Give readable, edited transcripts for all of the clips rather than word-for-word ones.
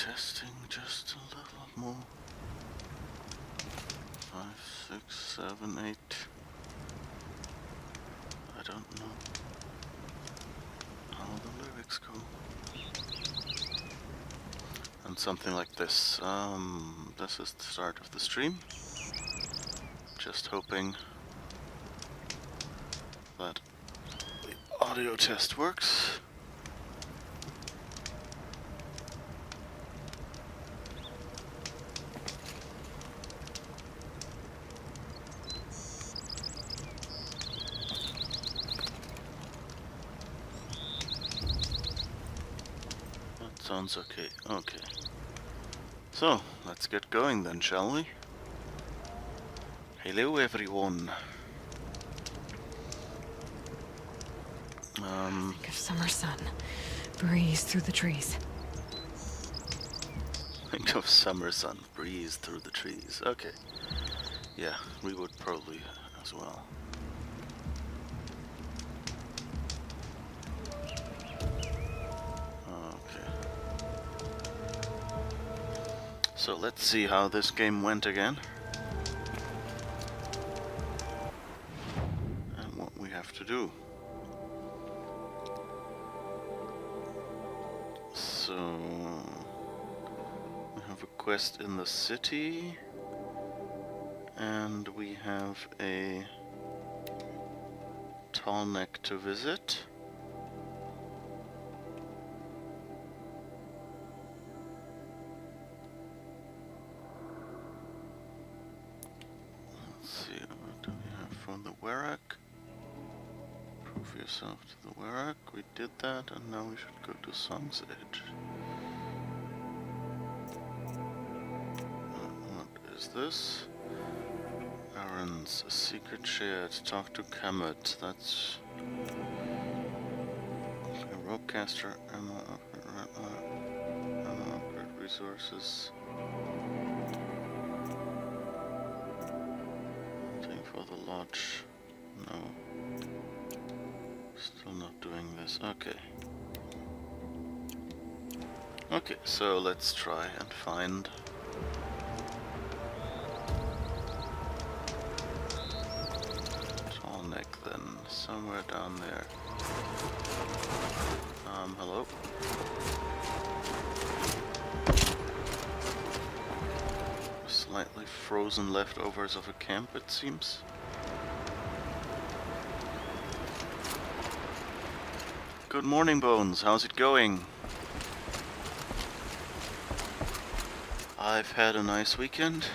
testing just a little more. 5, 6, 7, 8. I don't know how the lyrics go. And something like this. This is the start of the stream. Just hoping that the audio test works. That sounds okay. Okay. So, let's get going then, shall we? Hello everyone. Think of summer sun, breeze through the trees. Think of summer sun, breeze through the trees. Okay. Yeah, we would probably as well. Okay. So let's see how this game went again. And what we have to do. So we have a quest in the city, and we have a tall neck to visit. Let's see, what do we have from the Warrack? Prove yourself to the Warrack. We did that, and now we should go to Song's Edge. What is this? Aaron's secret shared. Talk to Kamet. That's a ropecaster. Ammo upgrade resources. Thing for the lodge. No. Still not doing this. Okay. Okay, so let's try and find tall neck then, somewhere down there. Hello? Slightly frozen leftovers of a camp, it seems. Good morning, Bones. How's it going? I've had a nice weekend.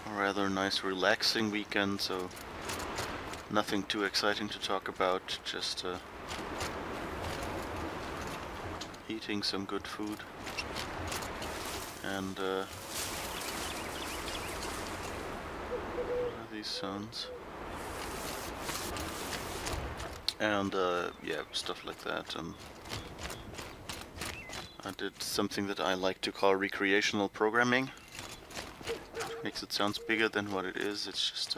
A rather nice relaxing weekend, so nothing too exciting to talk about, just eating some good food. And what are these sounds? And yeah, stuff like that. I did something that I like to call recreational programming. Makes it sound bigger than what it is. It's just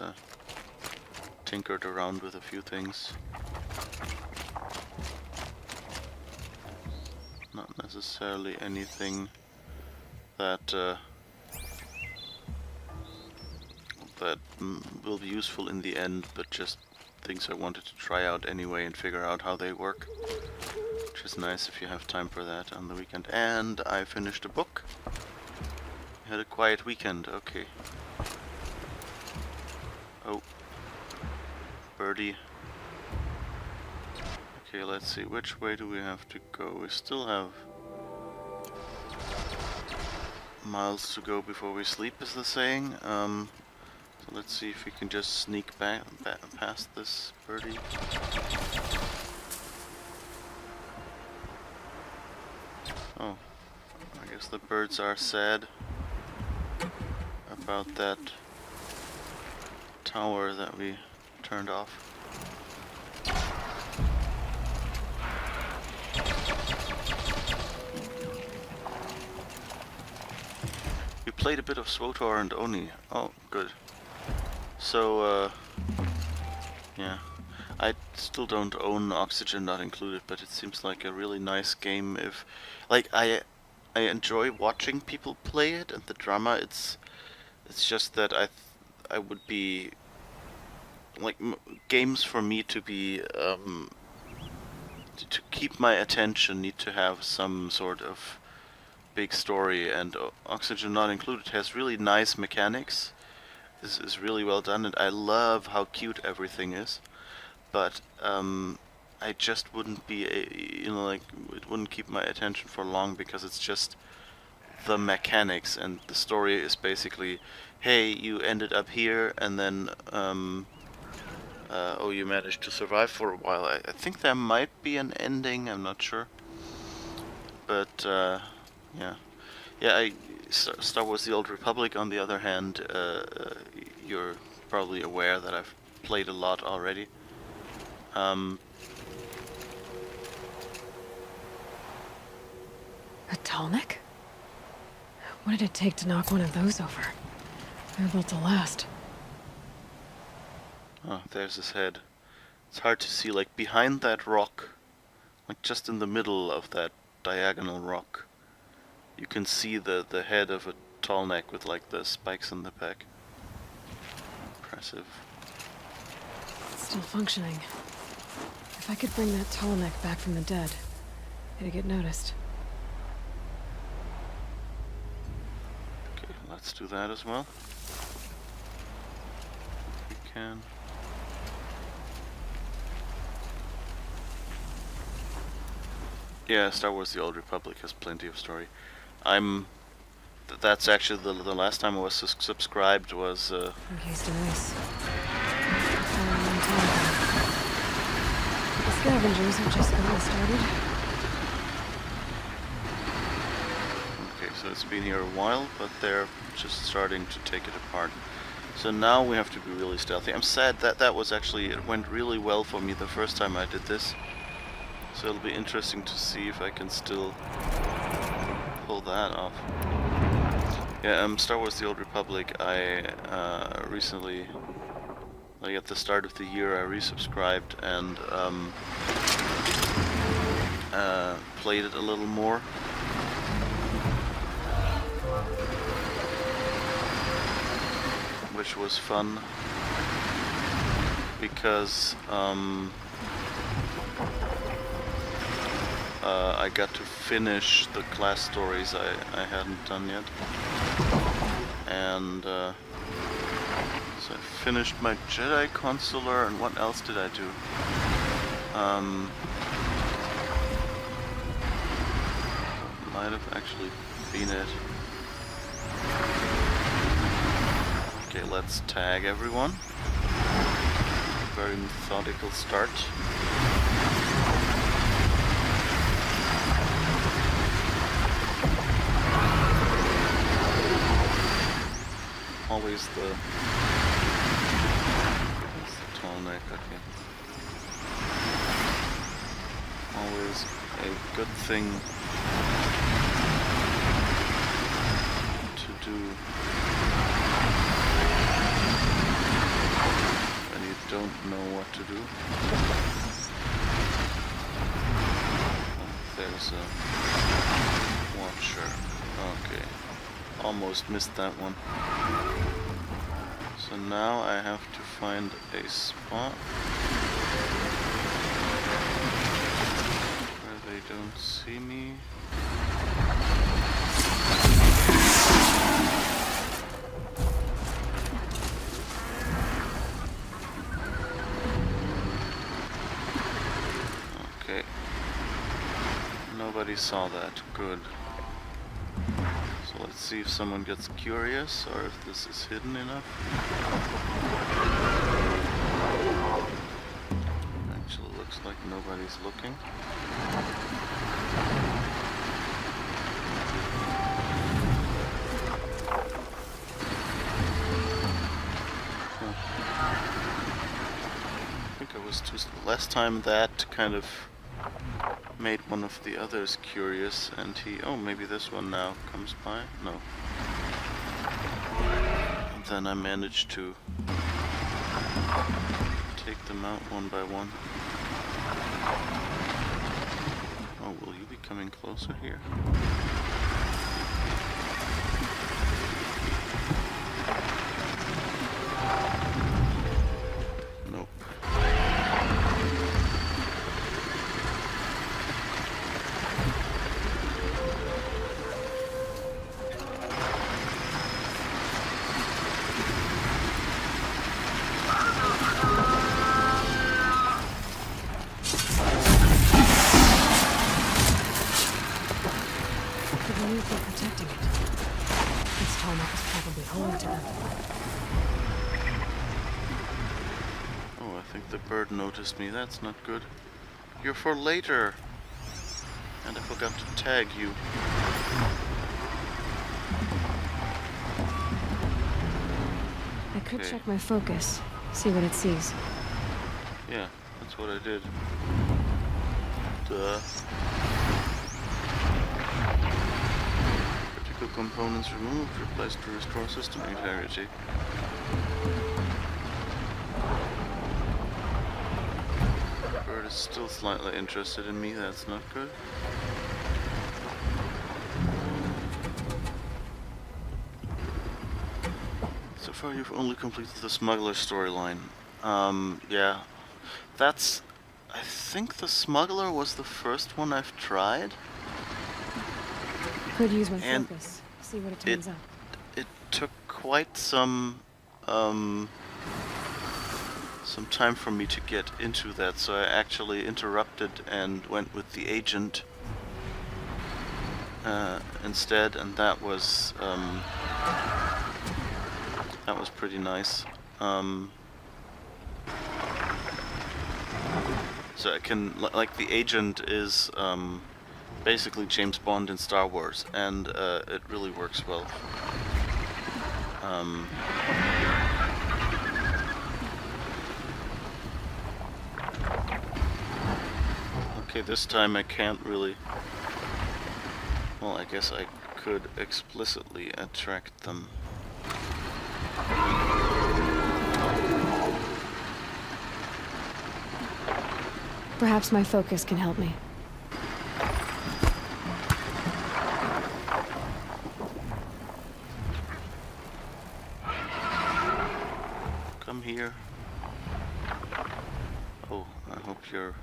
tinkered around with a few things. Not necessarily anything that will be useful in the end, but just things I wanted to try out anyway and figure out how they work. Which is nice if you have time for that on the weekend. And I finished a book. Had a quiet weekend, okay. Oh. Birdie. Okay, let's see, which way do we have to go? We still have miles to go before we sleep, is the saying. So let's see if we can just sneak past this birdie. Oh, I guess the birds are sad about that tower that we turned off. We played a bit of SWTOR and Oni. Oh, good. So, yeah. I still don't own Oxygen Not Included, but it seems like a really nice game. If, like, I enjoy watching people play it, and the drama. It's just that I would be like games for me to be to keep my attention need to have some sort of big story, and Oxygen Not Included has really nice mechanics. This is really well done, and I love how cute everything is. But I just wouldn't be, like, it wouldn't keep my attention for long because it's just the mechanics, and the story is basically, hey, you ended up here, and then oh, you managed to survive for a while. I think there might be an ending, I'm not sure. But yeah. Yeah, Star Wars The Old Republic, on the other hand, you're probably aware that I've played a lot already. A Talnik? What did it take to knock one of those over? They're built to last. Oh, there's his head. It's hard to see, like, behind that rock, like just in the middle of that diagonal rock, you can see the head of a tall neck with, like, the spikes in the back. Impressive. It's still functioning. If I could bring that tall neck back from the dead, it'd get noticed. Okay, let's do that as well. If we can. Yeah, Star Wars The Old Republic has plenty of story. That's actually the last time I was subscribed was In case to miss. The scavengers have just gotten started. okay, so it's been here a while, but they're just starting to take it apart. So now we have to be really stealthy. I'm sad that was actually, it went really well for me the first time I did this. So it'll be interesting to see if I can still pull that off. Yeah, Star Wars The Old Republic, I recently, like at the start of the year, I resubscribed and played it a little more. Which was fun, because I got to finish the class stories I hadn't done yet. And so I finished my Jedi Consular, and what else did I do? Might have actually been it. Okay, let's tag everyone. Very methodical start. Always the tall neck, okay. Always a good thing to do when you don't know what to do. Oh, there's a watcher. Okay. Almost missed that one. So now I have to find a spot where they don't see me. Okay. Nobody saw that. Good. So let's see if someone gets curious, or if this is hidden enough. Actually looks like nobody's looking. I think I was too last time that kind of made one of the others curious, and oh, maybe this one now comes by? No. And then I managed to take them out one by one. Oh, will you be coming closer here? Nope. The relief they're protecting it. This tarmac is probably holy to them. Oh, I think the bird noticed me. That's not good. You're for later. And I forgot to tag you. I could Okay. check my focus, see what it sees. Yeah, that's what I did. Duh. Critical components removed, replaced to restore system integrity. Bird is still slightly interested in me, that's not good. So far you've only completed the smuggler storyline. Yeah. That's... I think the smuggler was the first one I've tried. Could use my And focus, see what it turns up. It took quite some time for me to get into that, so I actually interrupted and went with the agent instead, and that was pretty nice. So I can, like, the agent is basically James Bond in Star Wars, and it really works well. Okay, this time I can't really... Well, I guess I could explicitly attract them. Perhaps my focus can help me. Come here. Oh, I hope you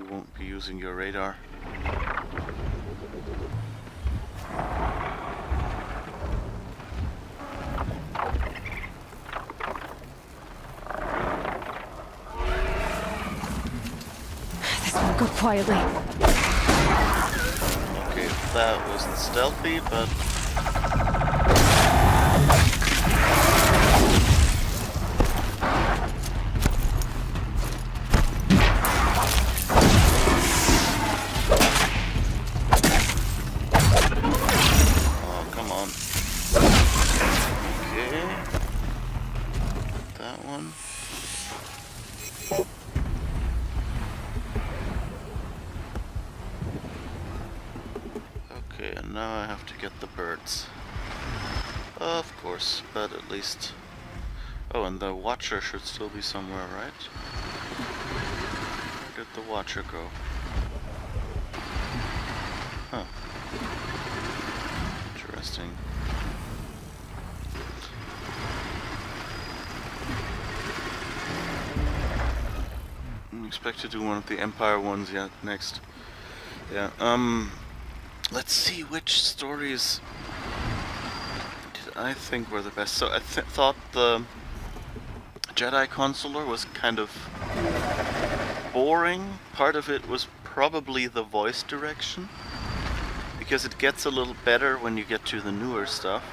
won't be using your radar. This won't go quietly. Okay, that wasn't stealthy, but... Oh, come on. Okay. That one. Okay, and now I have to get the birds. Of course, but at least... Oh, and the Watcher should still be somewhere, right? Where did the Watcher go? Huh. Interesting. I expect to do one of the Empire ones yet next. Yeah, let's see which stories did I think were the best. So I thought the Jedi Consular was kind of boring. Part of it was probably the voice direction, because it gets a little better when you get to the newer stuff,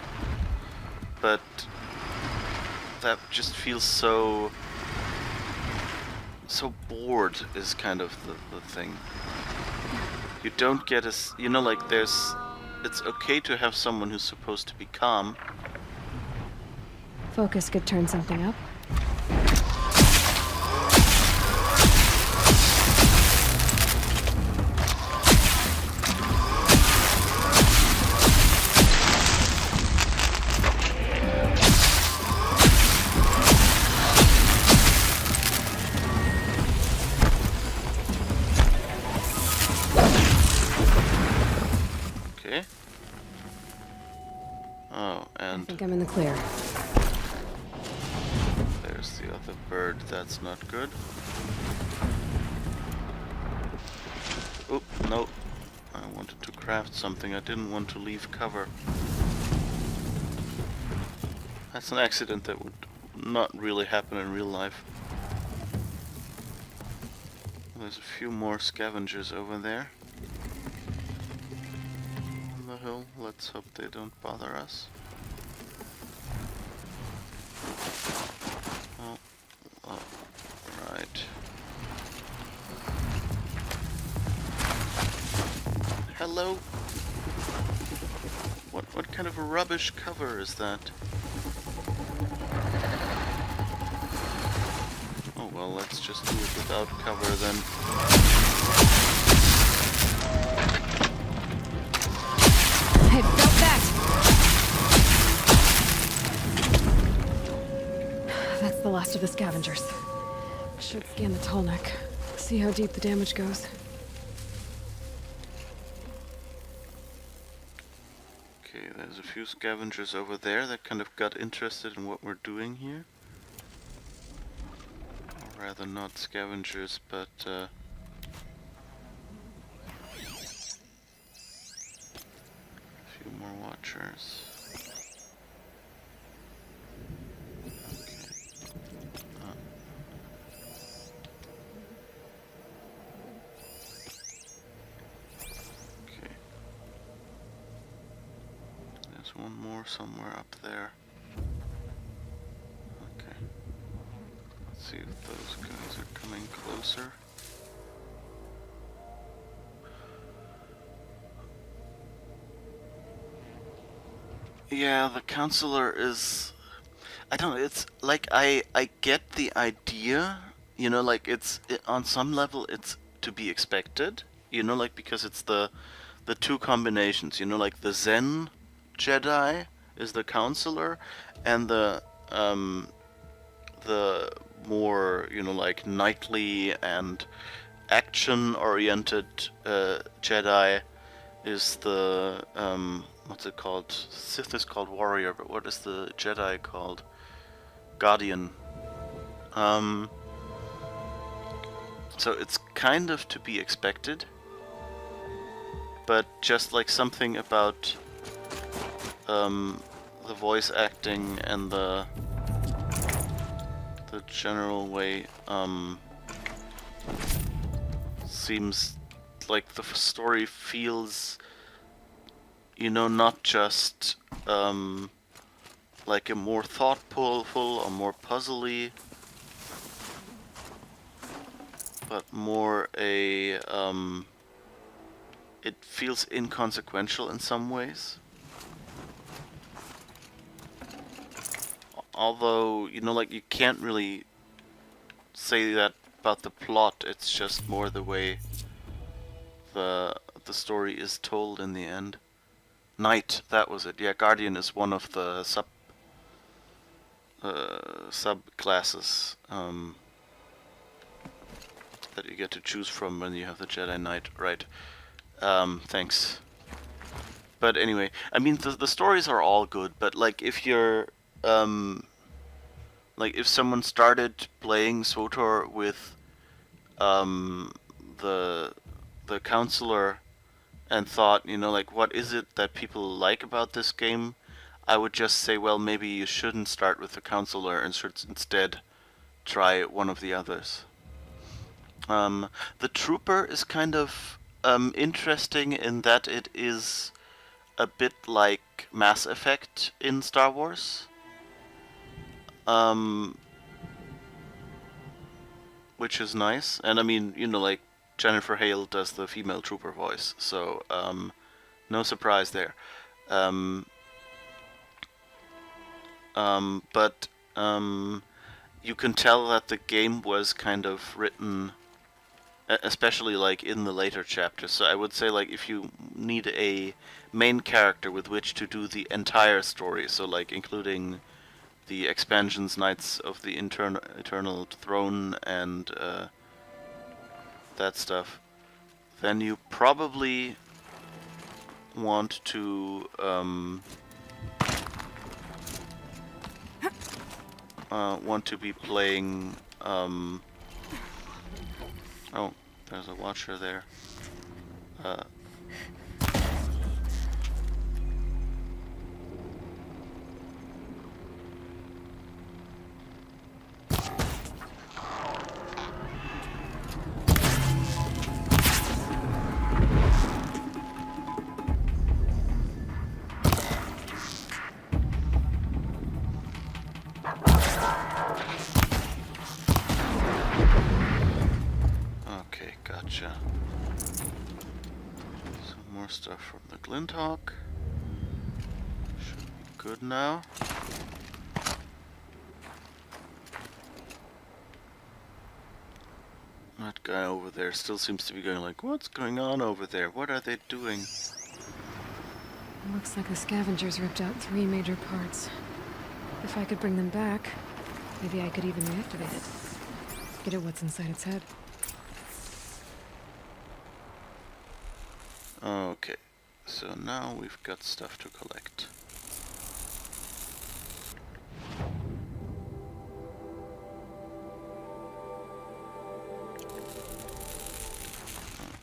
but that just feels so bored is kind of the thing. You don't get you know, like, it's okay to have someone who's supposed to be calm. Focus could turn something up. Okay. Oh, I and think I'm in the clear. there's the other bird. That's not good. Oh, no. I wanted to craft something. I didn't want to leave cover. That's an accident that would not really happen in real life. There's a few more scavengers over there on the hill. Let's hope they don't bother us. Oh, right. Hello? What kind of a rubbish cover is that? Oh well, let's just do it without cover then. I felt that! That's the last of the scavengers. Should scan the tall neck. See how deep the damage goes. Okay, there's a few scavengers over there that kind of got interested in what we're doing here. Or rather not scavengers, but a few more watchers. Okay. There's one more somewhere up there. Okay. Let's see if those guys are coming closer. Yeah, the counselor is... I don't know, it's like I get the idea, you know, like on some level it's to be expected, you know, like because it's the two combinations, you know, like the Zen Jedi is the counselor and the more, you know, like knightly and action oriented Jedi is the what's it called? Sith is called warrior, but what is the Jedi called? Guardian. So it's kind of to be expected, but just like something about the voice acting and the general way seems like the story feels, you know, not just like a more thoughtful or more puzzly, but more a it feels inconsequential in some ways. Although, you know, like you can't really say that about the plot, it's just more the way the story is told in the end. Knight, that was it. Yeah, Guardian is one of the subclasses that you get to choose from when you have the Jedi Knight, right? Thanks. But anyway, I mean the stories are all good, but like if you're like if someone started playing SWTOR with the counselor and thought, you know, like what is it that people like about this game, I would just say, well, maybe you shouldn't start with the counselor and should instead try one of the others. The trooper is kind of interesting in that it is a bit like Mass Effect in Star Wars. Which is nice. And I mean, you know, like Jennifer Hale does the female trooper voice, so no surprise there. But you can tell that the game was kind of written, especially like in the later chapters. So I would say, like, if you need a main character with which to do the entire story, so like including the expansions, Knights of the Eternal Throne, and that stuff, then you probably want to be playing oh, there's a watcher there. Okay, gotcha. Some more stuff from the Glinthawk. Should be good now. That guy over there still seems to be going like, what's going on over there? What are they doing? Looks like the scavengers ripped out 3 major parts. If I could bring them back, maybe I could even reactivate it. Get at what's inside its head. Okay, so now we've got stuff to collect.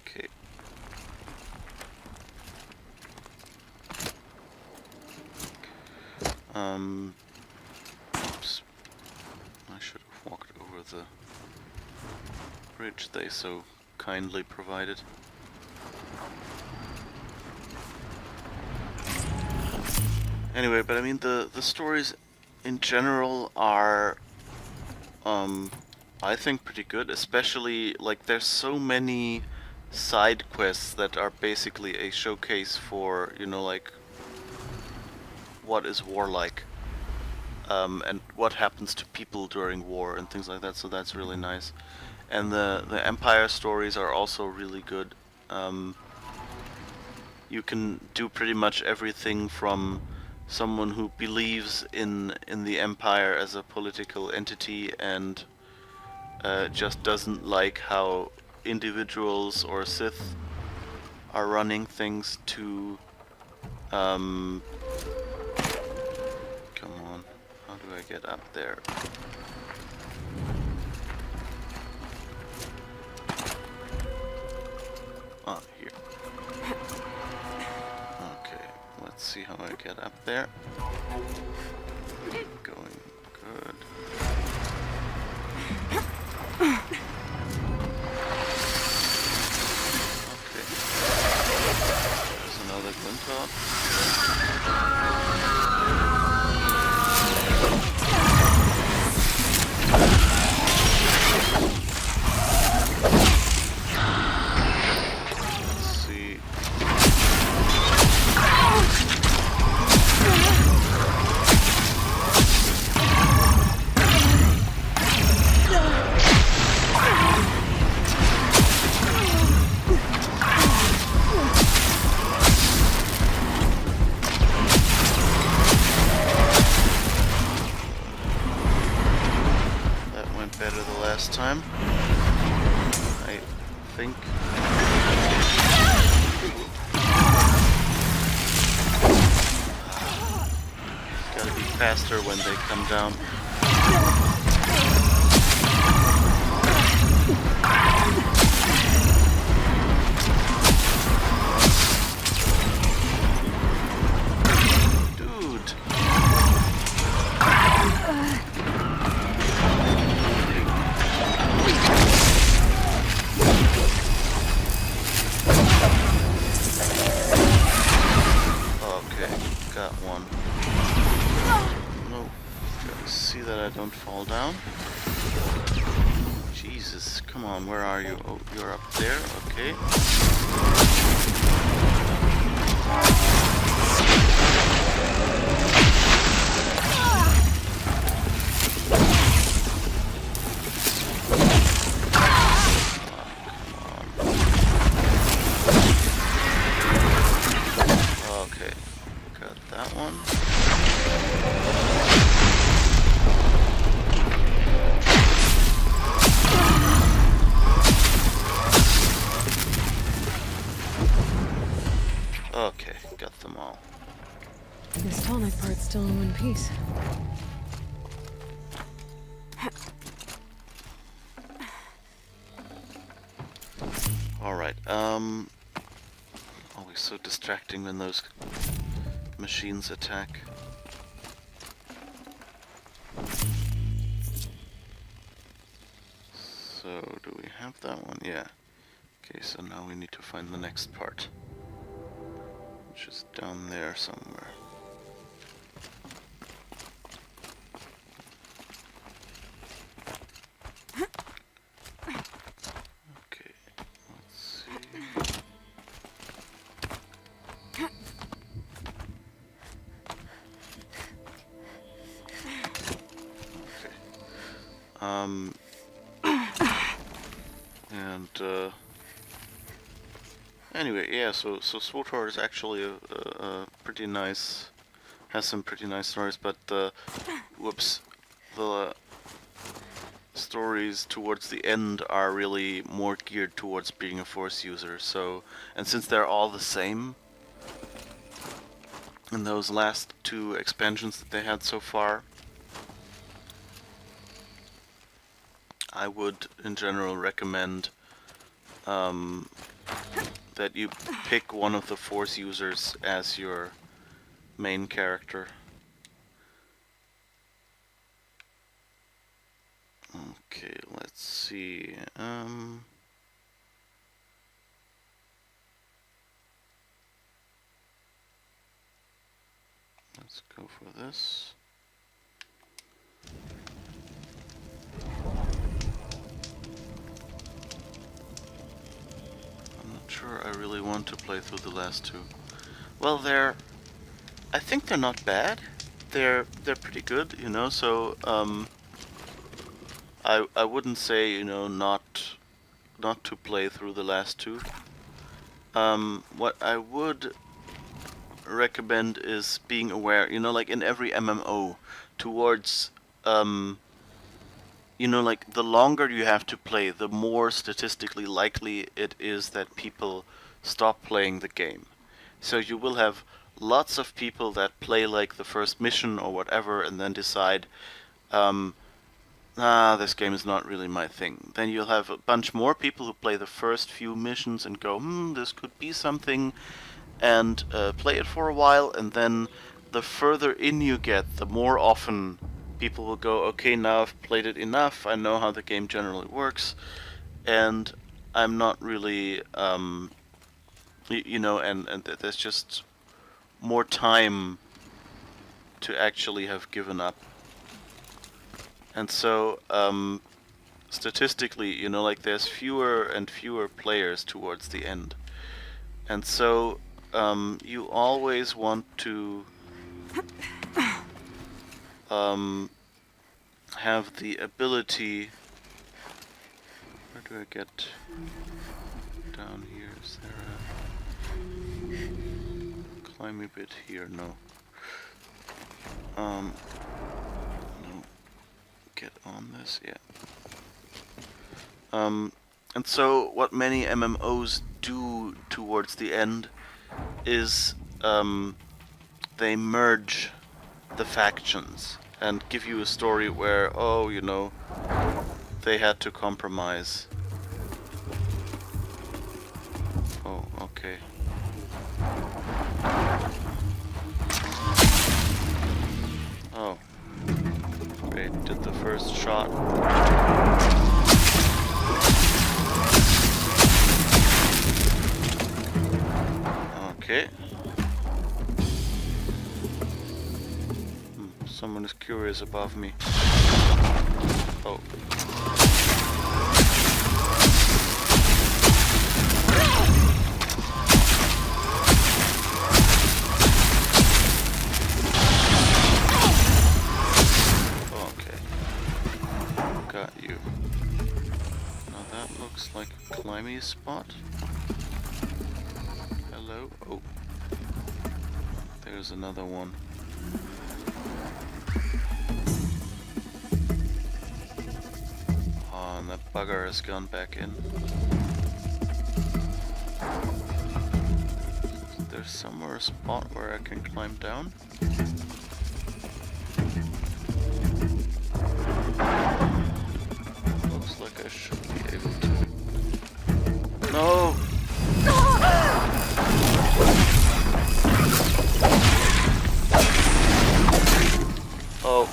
Okay. Oops. I should have walked over the bridge they so kindly provided. Anyway, but I mean the stories in general are I think pretty good, especially like there's so many side quests that are basically a showcase for, you know, like what is war like, and what happens to people during war and things like that, so that's really nice. And the Empire stories are also really good. You can do pretty much everything from someone who believes in the Empire as a political entity and just doesn't like how individuals or Sith are running things to come on, how do I get up there? Ah, here. Okay, let's see how I get up there. Going good. Okay. There's another Glinthawk. Time, I think. Gotta be faster when they come down. Don't fall down. Jesus, come on, where are you? Oh, you're up there, okay. Okay, got that one. Okay, got them all. This tall neck part's still in one piece. Alright, always so distracting when those machines attack. So, do we have that one? Yeah. Okay, so now we need to find the next part. Which is down there somewhere. Okay, let's see. Okay. Anyway, yeah, so SWTOR is actually a pretty nice, has some pretty nice stories, but the stories towards the end are really more geared towards being a Force user. So, and since they're all the same in those last two expansions that they had so far, I would in general recommend that you pick one of the Force users as your main character. Okay, let's see. Let's go for this. I'm not sure I really want to play through the last two. Well, I think they're not bad. They're pretty good, you know. So I wouldn't say, you know, not to play through the last two. What I would recommend is being aware, you know, like in every MMO, towards you know, like the longer you have to play, the more statistically likely it is that people stop playing the game. So you will have lots of people that play like the first mission or whatever and then decide, this game is not really my thing. Then you'll have a bunch more people who play the first few missions and go, this could be something, and play it for a while, and then the further in you get, the more often people will go, okay, now I've played it enough, I know how the game generally works, and I'm not really, you know, and there's just more time to actually have given up. And so, statistically, you know, like there's fewer and fewer players towards the end. And so, you always want to have the ability... Where do I get down here? Is there a climbing bit here? No. No. Get on this, yeah. And so what many MMOs do towards the end is they merge the factions and give you a story where, oh, you know, they had to compromise. Oh, okay. Oh. Great, did the first shot. Okay. Someone is curious above me. Oh. Okay. Got you. Now that looks like a climby spot. Hello? Oh. There's another one. Oh, and that bugger has gone back in. There's there somewhere a spot where I can climb down? Looks like I should be able to. No! Oh.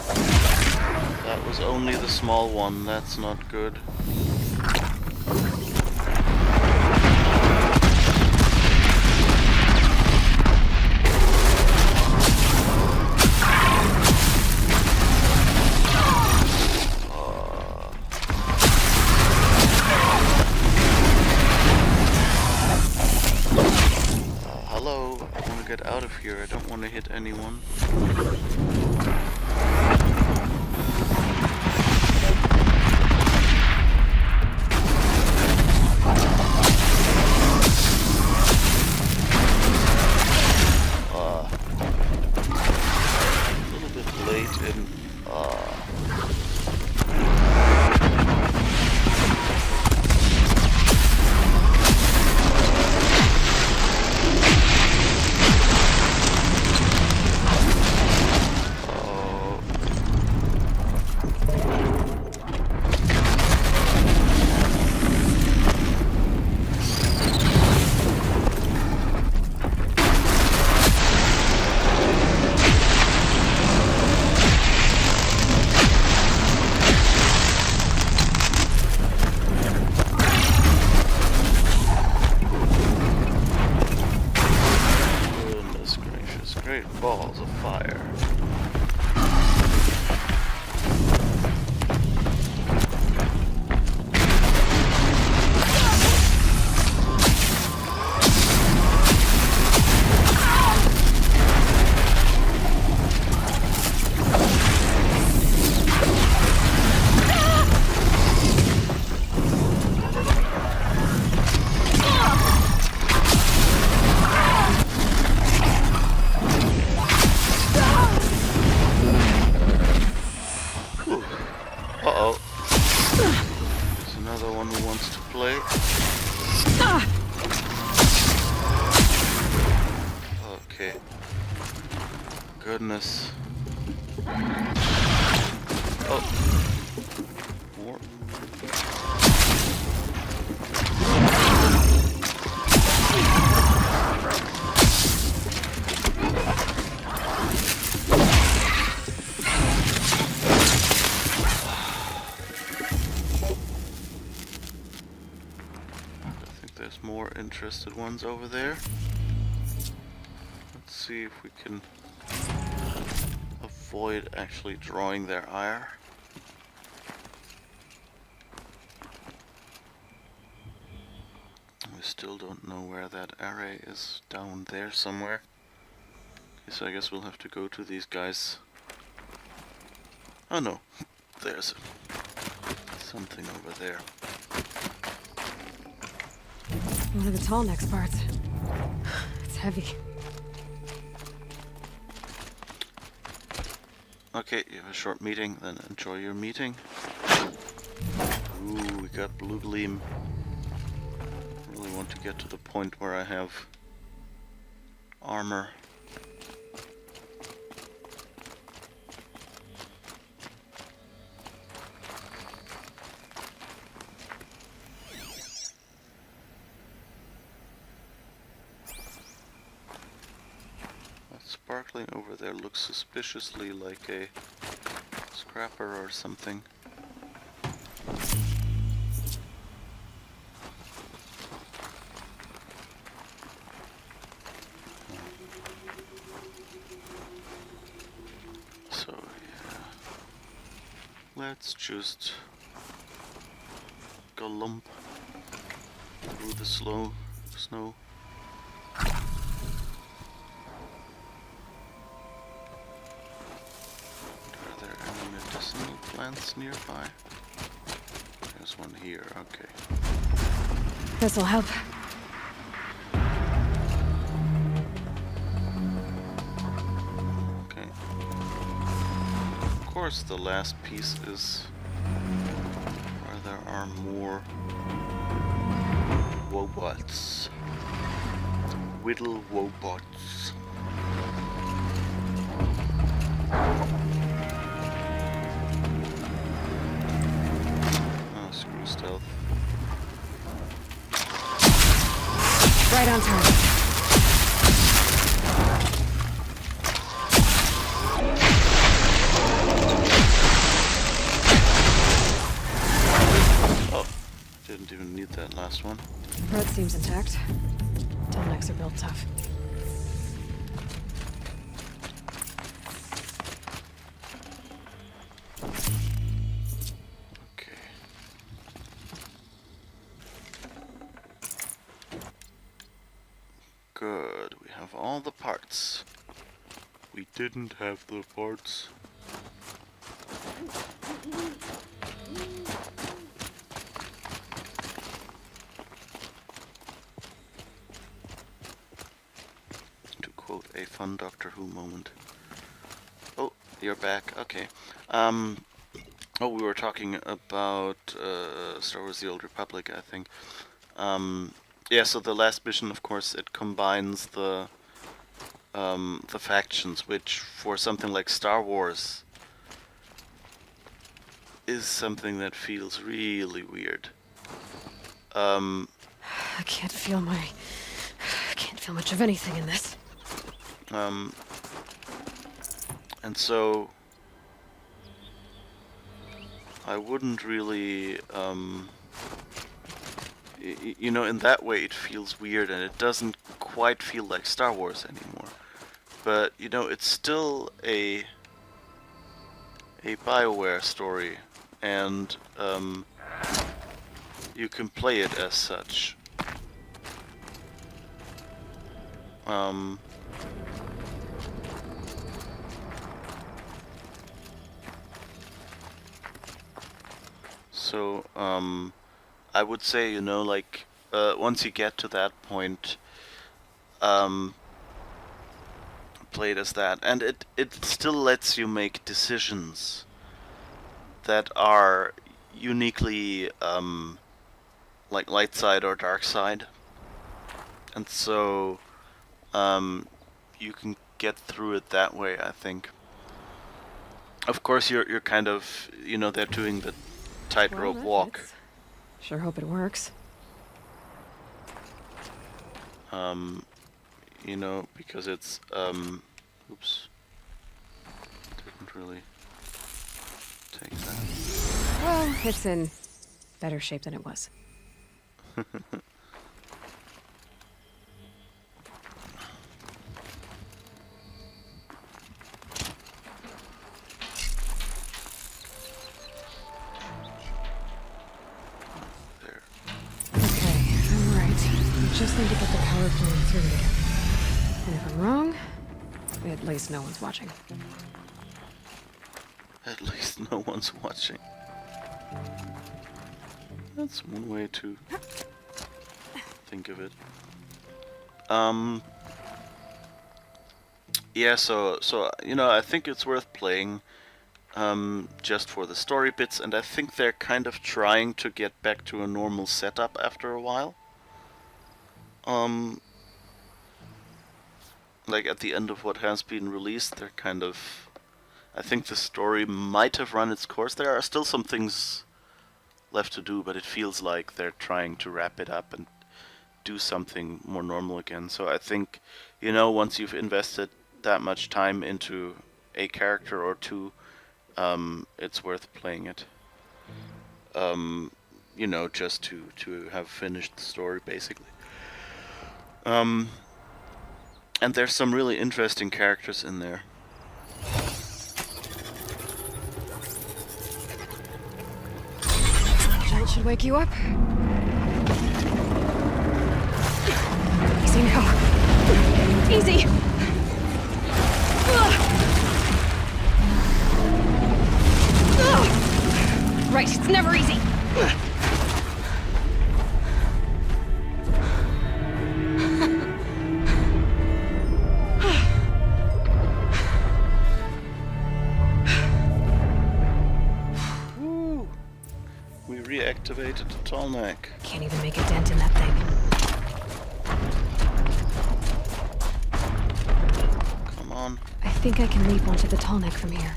That was only the small one, that's not good. Hello, I want to get out of here, I don't want to hit anyone. Balls of fire. Uh-oh. There's another one who wants to play. Okay. Goodness. Oh. More. There's more interested ones over there. Let's see if we can avoid actually drawing their ire. We still don't know where that array is, down there somewhere. Okay, so I guess we'll have to go to these guys. Oh no, there's something over there. One of the tall neck parts. It's heavy. Okay, you have a short meeting, then enjoy your meeting. Ooh, we got blue gleam. Really want to get to the point where I have armor. Sparkling over there looks suspiciously like a scrapper or something. So yeah, let's just galump through the snow. Plants nearby. There's one here, okay. This'll help. Okay. Of course, the last piece is where there are more robots. Whittle Wobots. Oh, screw stealth. Right on target. Oh, didn't even need that last one. Road seems intact. Tunnelnecks are built tough. Okay. Good, we have all the parts. We didn't have the parts. To quote a fun Doctor Who moment. Oh, you're back. Okay. Oh, we were talking about Star Wars: The Old Republic, I think. Yeah. So the last mission, of course, it combines the factions, which for something like Star Wars is something that feels really weird. I can't feel much of anything in this. And so I wouldn't really, you know, in that way it feels weird and it doesn't quite feel like Star Wars anymore. But, you know, it's still a BioWare story, and you can play it as such. So, I would say, you know, like, once you get to that point, play it as that, and it still lets you make decisions that are uniquely, like light side or dark side, and so, you can get through it that way, I think. Of course, you're kind of, you know, they're doing the tightrope walk. Fits. Sure hope it works. You know, because it's, oops. Didn't really take that. Well, it's in better shape than it was. There. Okay, I'm right. We just need to get the power flowing through it again. And if I'm wrong, at least no one's watching. At least no one's watching. That's one way to think of it. Yeah, so you know, I think it's worth playing just for the story bits, and I think they're kind of trying to get back to a normal setup after a while. Like at the end of what has been released, they're kind of, I think the story might have run its course. There are still some things left to do, but it feels like they're trying to wrap it up and do something more normal again. So I think, you know, once you've invested that much time into a character or two, it's worth playing it. You know, just to have finished the story, basically. And there's some really interesting characters in there. Jolt should wake you up. Easy now. Easy! Right, it's never easy. Woo! We reactivated the tall neck. Can't even make a dent in that thing. think I can leap onto the tall neck from here.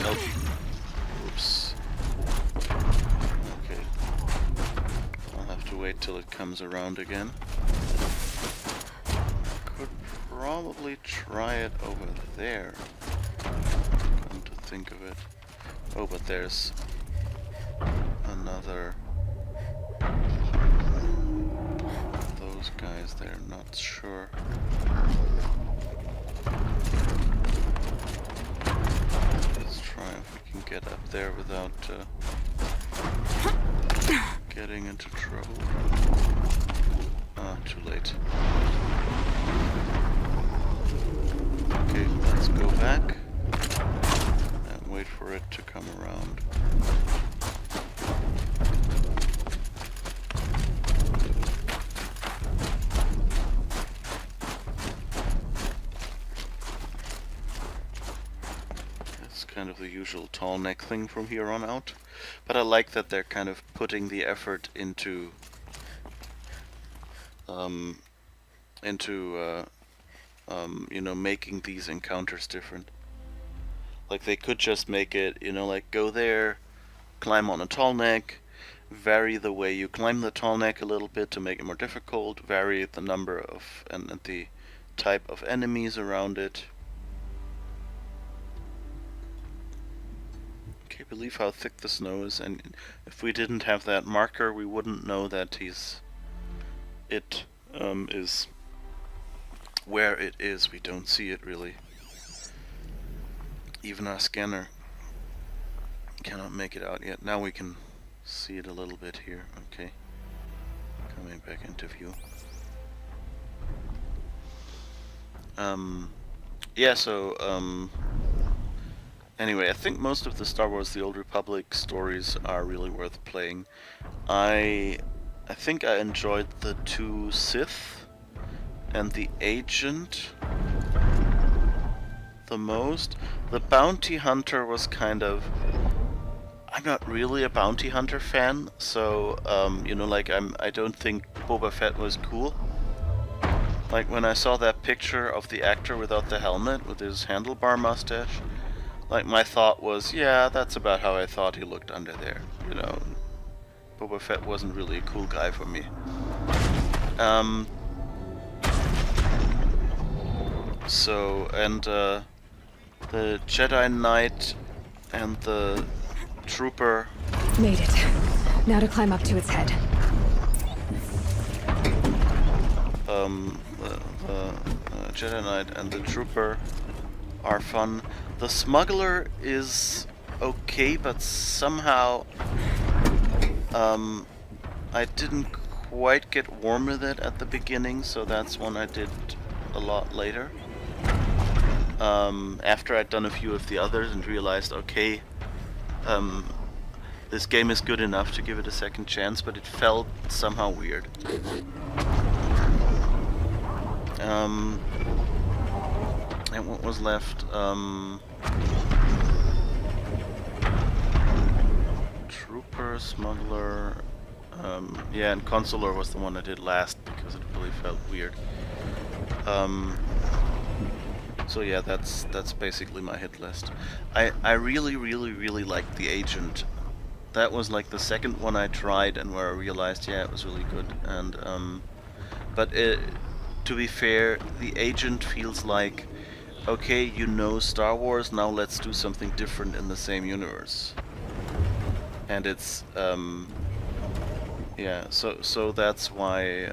Nope. Oops. Okay. I'll have to wait till it comes around again. Could probably try it over there. Come to think of it. Oh, but there's another... Those guys there, not sure. Let's try if we can get up there without getting into trouble. Ah, too late. Okay, let's go back and wait for it to come around. Kind of the usual tall neck thing from here on out, but I like that they're kind of putting the effort into you know, making these encounters different. Like, they could just make it, you know, like, go there, climb on a tall neck, vary the way you climb the tall neck a little bit to make it more difficult, vary the number of and the type of enemies around it. Can't believe how thick the snow is, and if we didn't have that marker, we wouldn't know that is where it is. We don't see it really. Even our scanner cannot make it out yet. Now we can see it a little bit here. Okay, coming back into view. Yeah, so anyway, I think most of the Star Wars The Old Republic stories are really worth playing. I think I enjoyed the 2 Sith and the Agent the most. The Bounty Hunter was kind of... I'm not really a Bounty Hunter fan, so, you know, like, I don't think Boba Fett was cool. Like, when I saw that picture of the actor without the helmet, with his handlebar mustache, like, my thought was, yeah, that's about how I thought he looked under there, you know. Boba Fett wasn't really a cool guy for me. So, and, the Jedi Knight and the Trooper... Made it. Now to climb up to its head. The Jedi Knight and the Trooper are fun. The Smuggler is okay, but somehow I didn't quite get warm with it at the beginning, so that's one I did a lot later. After I'd done a few of the others and realized, okay, this game is good enough to give it a second chance, but it felt somehow weird. And what was left? Trooper, Smuggler, yeah, and Consular was the one I did last because it really felt weird. So yeah, that's basically my hit list. I really liked the Agent. That was like the second one I tried and where I realized, yeah, it was really good. And but to be fair, the Agent feels like, okay, you know Star Wars, now let's do something different in the same universe. And it's yeah, so that's why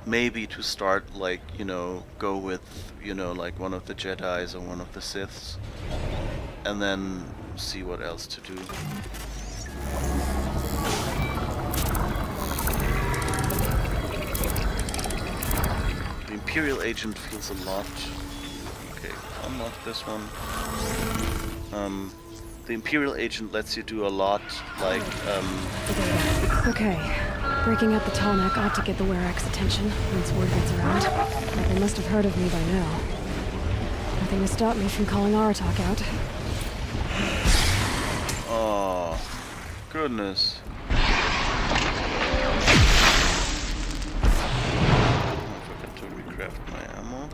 maybe to start, like, you know, go with, you know, like one of the Jedis or one of the Siths, and then see what else to do. The Imperial Agent feels a lot... Okay, unlock this one. The Imperial Agent lets you do a lot, like, Okay. Breaking up the tall neck ought to get the Werak's attention once word gets around. But they must have heard of me by now. Nothing to stop me from calling Aratak out. oh, goodness. I forgot to recraft my ammo.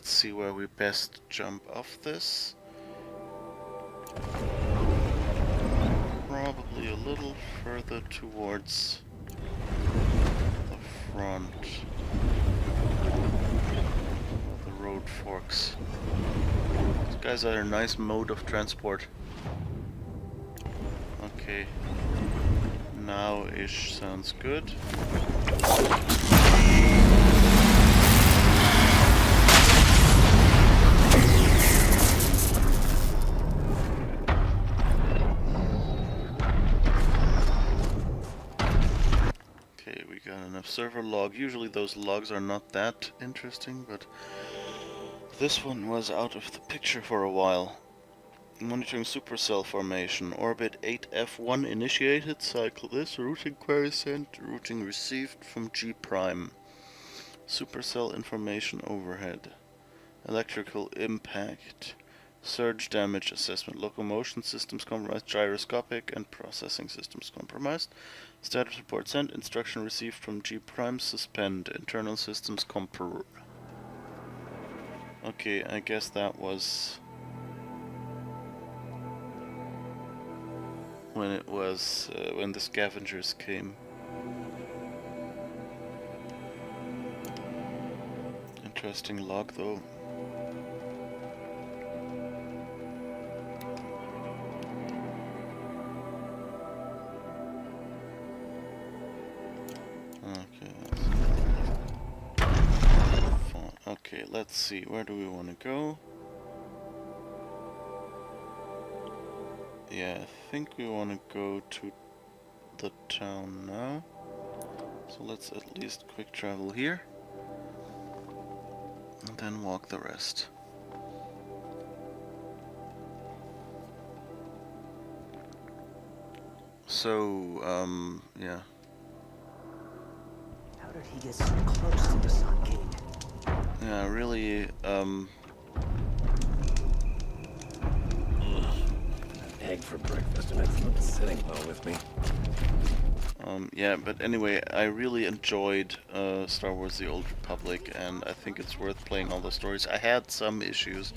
let's see where we best jump off this. Probably a little further towards the front. Where the road forks. These guys are a nice mode of transport. Okay. Now-ish sounds good. Okay, we got an observer log. Usually those logs are not that interesting, but this one was out of the picture for a while. Monitoring supercell formation. Orbit 8F1 initiated. Cycle this. Routing query sent. Routing received from G prime. Supercell information overhead. Electrical impact. Surge damage assessment. Locomotion systems compromised. Gyroscopic and processing systems compromised. Status report sent. Instruction received from G prime. Suspend. Internal systems compr. Okay, I guess that was when it was when the scavengers came. Interesting log though. Okay, okay, let's see, where do we want to go? Yeah, I think we want to go to the town now. So let's at least quick travel here. And then walk the rest. So, yeah. How did he get so close to the Sun King? Yeah, really, Egg for breakfast, and it's not sitting well with me. yeah, but anyway, I really enjoyed Star Wars The Old Republic, and I think it's worth playing all the stories. I had some issues,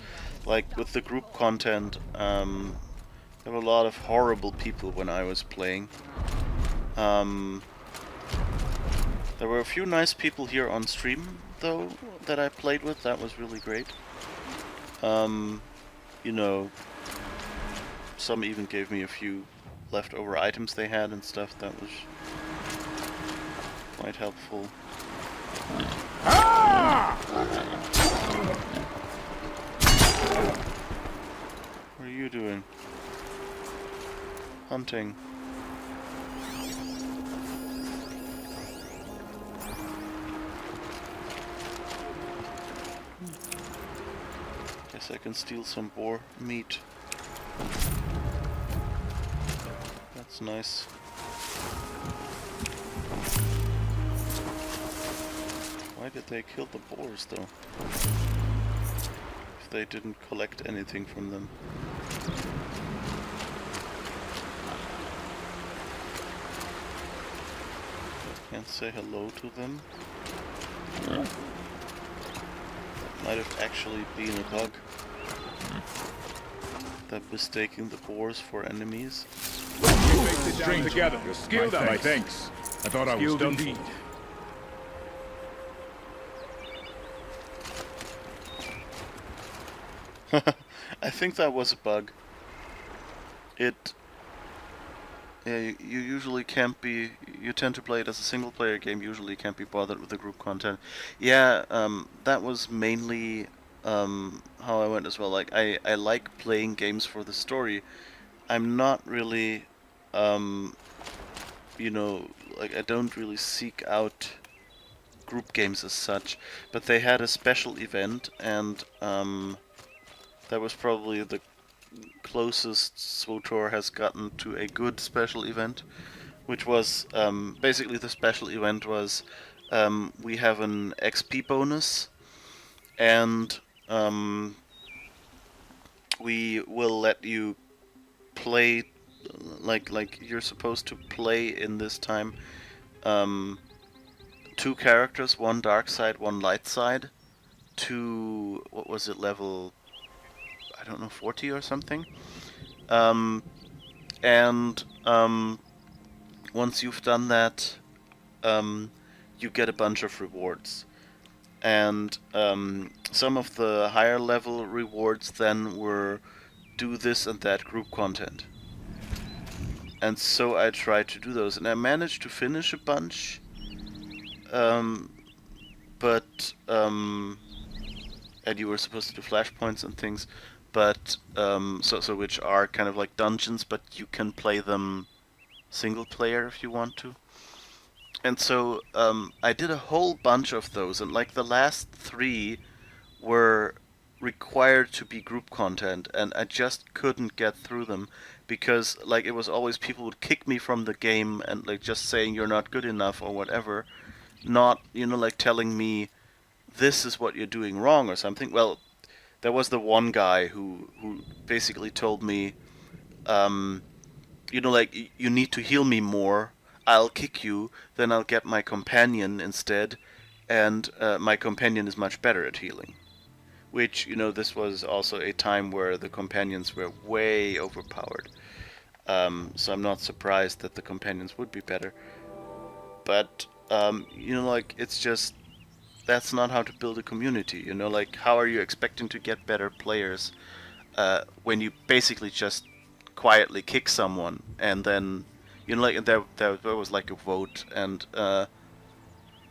like with the group content. There were a lot of horrible people when I was playing. There were a few nice people here on stream, though, that I played with. That was really great. You know, some even gave me a few leftover items they had and stuff. That was quite helpful. What are you doing? Hunting. Guess I can steal some boar meat. That's nice. Why did they kill the boars though? If they didn't collect anything from them. Can't say hello to them. That might have actually been a bug. That mistaking the boars for enemies. String together. You're skilled, my thanks. I thought I was done indeed. I think that was a bug. Yeah, you usually can't be. You tend to play it as a single player game. Usually can't be bothered with the group content. Yeah, that was mainly how I went as well. Like I like playing games for the story. I'm not really, you know, like I don't really seek out group games as such. But they had a special event, and that was probably the closest SWTOR has gotten to a good special event, which was basically the special event was we have an XP bonus, and we will let you play like you're supposed to play in this time two characters, one dark side, one light side, to, what was it, level, I don't know, 40 or something. Um, and once you've done that, you get a bunch of rewards. And some of the higher level rewards then were do this and that group content. And so I tried to do those, and I managed to finish a bunch. But and you were supposed to do flashpoints and things, but so which are kind of like dungeons, but you can play them single player if you want to. And so I did a whole bunch of those, and like the last 3 were required to be group content, and I just couldn't get through them because like it was always people would kick me from the game and like just saying you're not good enough or whatever, not, you know, like telling me this is what you're doing wrong or something. Well, there was the one guy who basically told me, you know, like you need to heal me more. I'll kick you, then I'll get my companion instead, and my companion is much better at healing. Which, you know, this was also a time where the companions were way overpowered. So I'm not surprised that the companions would be better. But, you know, like, it's just, that's not how to build a community, you know? Like, how are you expecting to get better players when you basically just quietly kick someone and then, you know, like, there was like a vote, and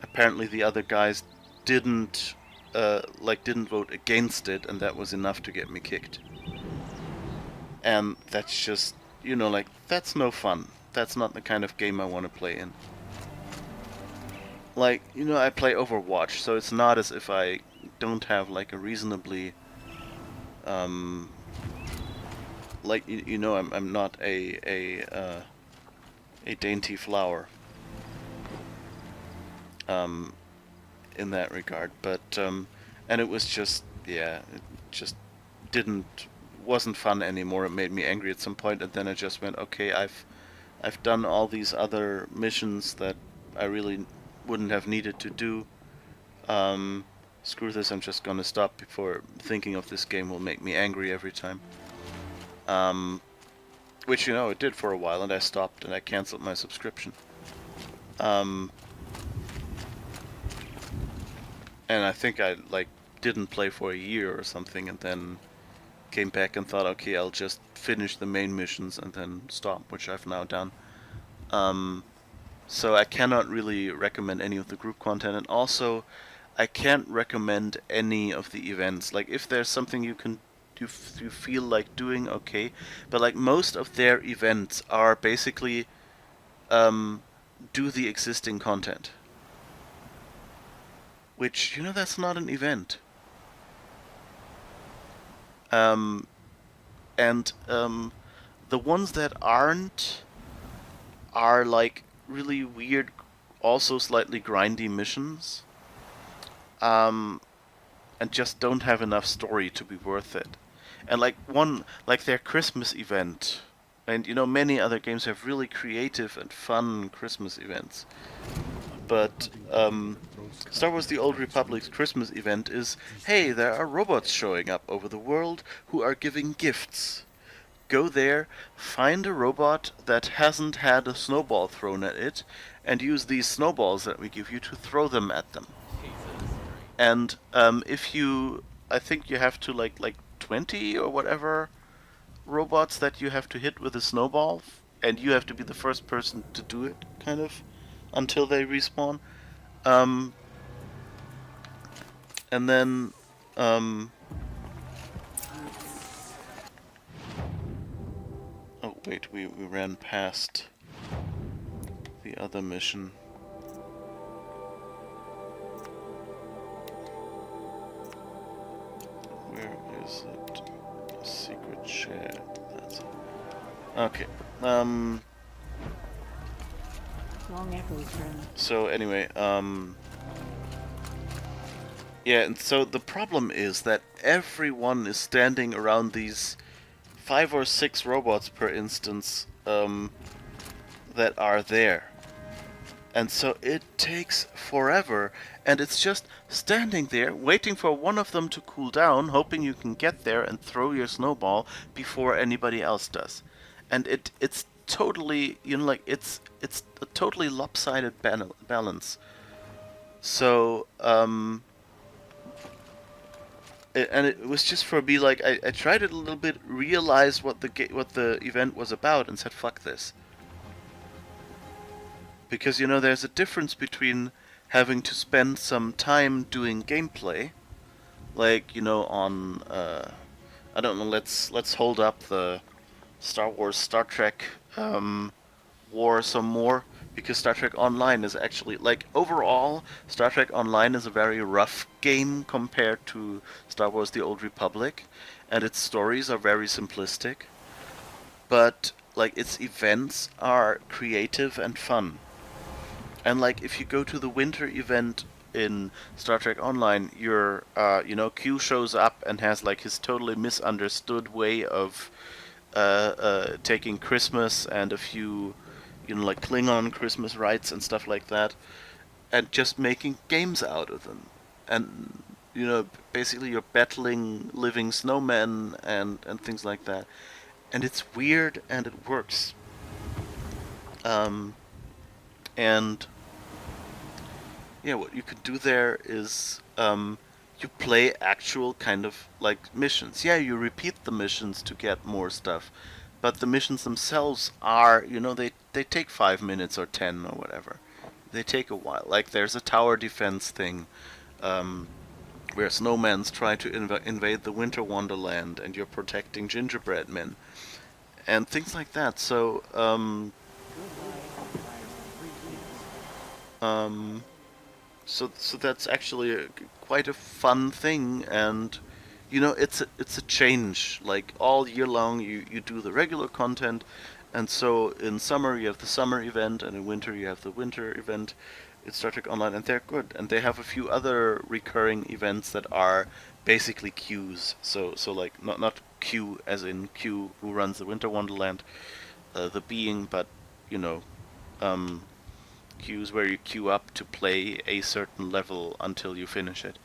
apparently the other guys didn't vote against it, and that was enough to get me kicked. And that's just, you know, like, that's no fun. That's not the kind of game I want to play in. Like, you know, I play Overwatch, so it's not as if I don't have like a reasonably like, you know, I'm not a dainty flower in that regard, but and it was just, yeah, it just wasn't fun anymore. It made me angry at some point, and then I just went, okay, I've done all these other missions that I really wouldn't have needed to do. Screw this, I'm just gonna stop before thinking of this game will make me angry every time. Which, you know, it did for a while, and I stopped and I cancelled my subscription. And I think I, like, didn't play for a year or something, and then came back and thought, okay, I'll just finish the main missions and then stop, which I've now done. So I cannot really recommend any of the group content, and also I can't recommend any of the events. Like, if there's something you feel like doing, okay, but like most of their events are basically do the existing content. Which, you know, that's not an event. And the ones that aren't are like really weird, also slightly grindy missions, and just don't have enough story to be worth it. And like their Christmas event, and you know, many other games have really creative and fun Christmas events, but Star Wars The Old Republic's Christmas event is, hey, there are robots showing up over the world who are giving gifts. Go there, find a robot that hasn't had a snowball thrown at it, and use these snowballs that we give you to throw them at them. And if you, I think you have to like 20 or whatever robots that you have to hit with a snowball, and you have to be the first person to do it, kind of, until they respawn. And then oh wait, we ran past the other mission. Where is it? Secret share. That's it. Okay. Long echoey friend. So anyway, yeah, and so the problem is that everyone is standing around these 5 or 6 robots per instance that are there. And so it takes forever, and it's just standing there waiting for one of them to cool down, hoping you can get there and throw your snowball before anybody else does. And it's totally, like it's a totally lopsided balance. So and it was just for me, like I tried it a little bit, realized what the event was about, and said fuck this. Because, there's a difference between having to spend some time doing gameplay, like, on, I don't know, let's hold up the Star Wars, Star Trek, war some more, because Star Trek Online is actually, like, overall, Star Trek Online is a very rough game compared to Star Wars The Old Republic, and its stories are very simplistic, but, like, its events are creative and fun. And like, if you go to the winter event in Star Trek Online, Q shows up and has like his totally misunderstood way of taking Christmas and a few, like Klingon Christmas rites and stuff like that, and just making games out of them. And basically you're battling living snowmen and things like that. And it's weird and it works. And yeah, what you could do there is you play actual kind of like missions. Yeah, you repeat the missions to get more stuff, but the missions themselves are, they take 5 minutes or 10 or whatever. They take a while. Like there's a tower defense thing where snowmen try to invade the winter wonderland, and you're protecting gingerbread men and things like that. So So that's actually quite a fun thing, and it's a change. Like all year long, you do the regular content, and so in summer you have the summer event, and in winter you have the winter event. It's Star Trek Online, and they're good, and they have a few other recurring events that are basically queues. So like not Q as in Q who runs the Winter Wonderland, the being, but queues where you queue up to play a certain level until you finish it.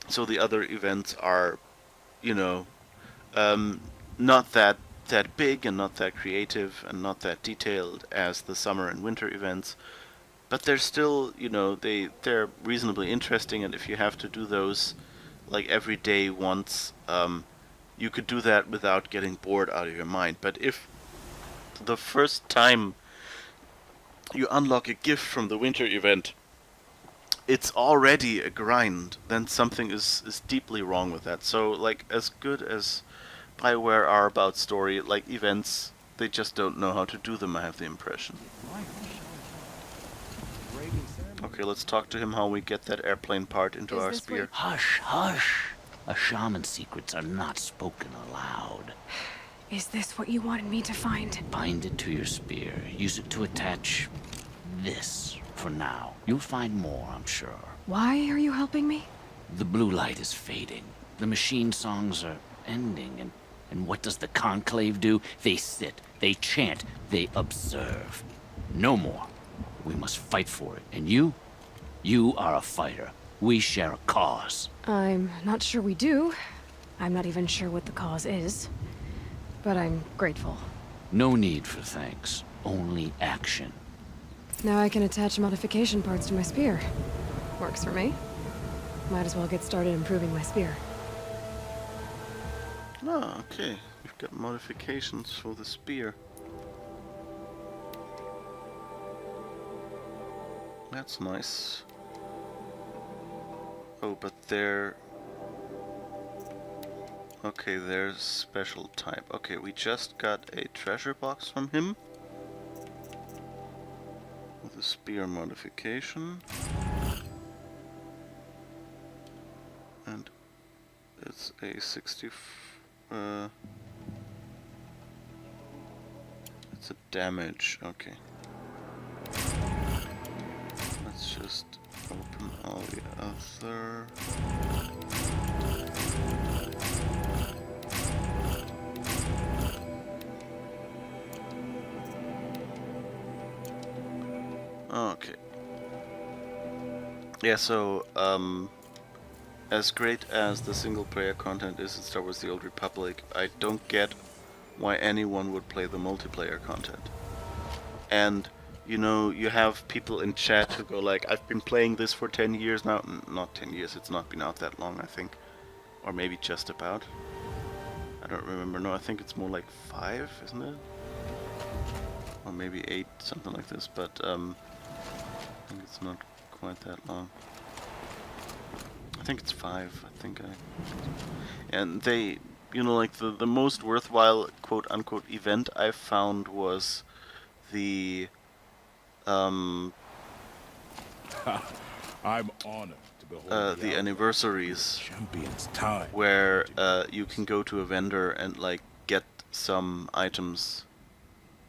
So the other events are, not that big and not that creative and not that detailed as the summer and winter events, but they're still, they're reasonably interesting. And if you have to do those like every day once, you could do that without getting bored out of your mind. But if the first time you unlock a gift from the winter event, it's already a grind, then something is deeply wrong with that. So, like, as good as BioWare are about story, like, events, they just don't know how to do them, I have the impression. Okay, let's talk to him how we get that airplane part into our spear. Hush, hush! A shaman's secrets are not spoken aloud. Is this what you wanted me to find? Bind it to your spear. Use it to attach this for now. You'll find more, I'm sure. Why are you helping me? The blue light is fading. The machine songs are ending, and what does the Conclave do? They sit, they chant, they observe. No more. We must fight for it. And you are a fighter. We share a cause. I'm not sure we do. I'm not even sure what the cause is. But I'm grateful. No need for thanks. Only action. Now I can attach modification parts to my spear. Works for me. Might as well get started improving my spear. Ah, okay. We've got modifications for the spear. That's nice. Oh, but they're... Okay, there's special type. Okay, we just got a treasure box from him with a spear modification, and it's a 60. It's a damage. Okay. Let's just open all the other. Yeah, so, as great as the single player content is in Star Wars The Old Republic, I don't get why anyone would play the multiplayer content. And, you know, you have people in chat who go like, I've been playing this for 10 years now. Not 10 years, it's not been out that long, I think. Or maybe just about. I don't remember, no, I think it's more like 5, isn't it? Or maybe 8, something like this, but I think it's not quite that long. I think it's 5, I think and they, you know, like the most worthwhile quote-unquote event I found was the, I'm honored to behold the anniversaries, champion's time. where you can go to a vendor and like get some items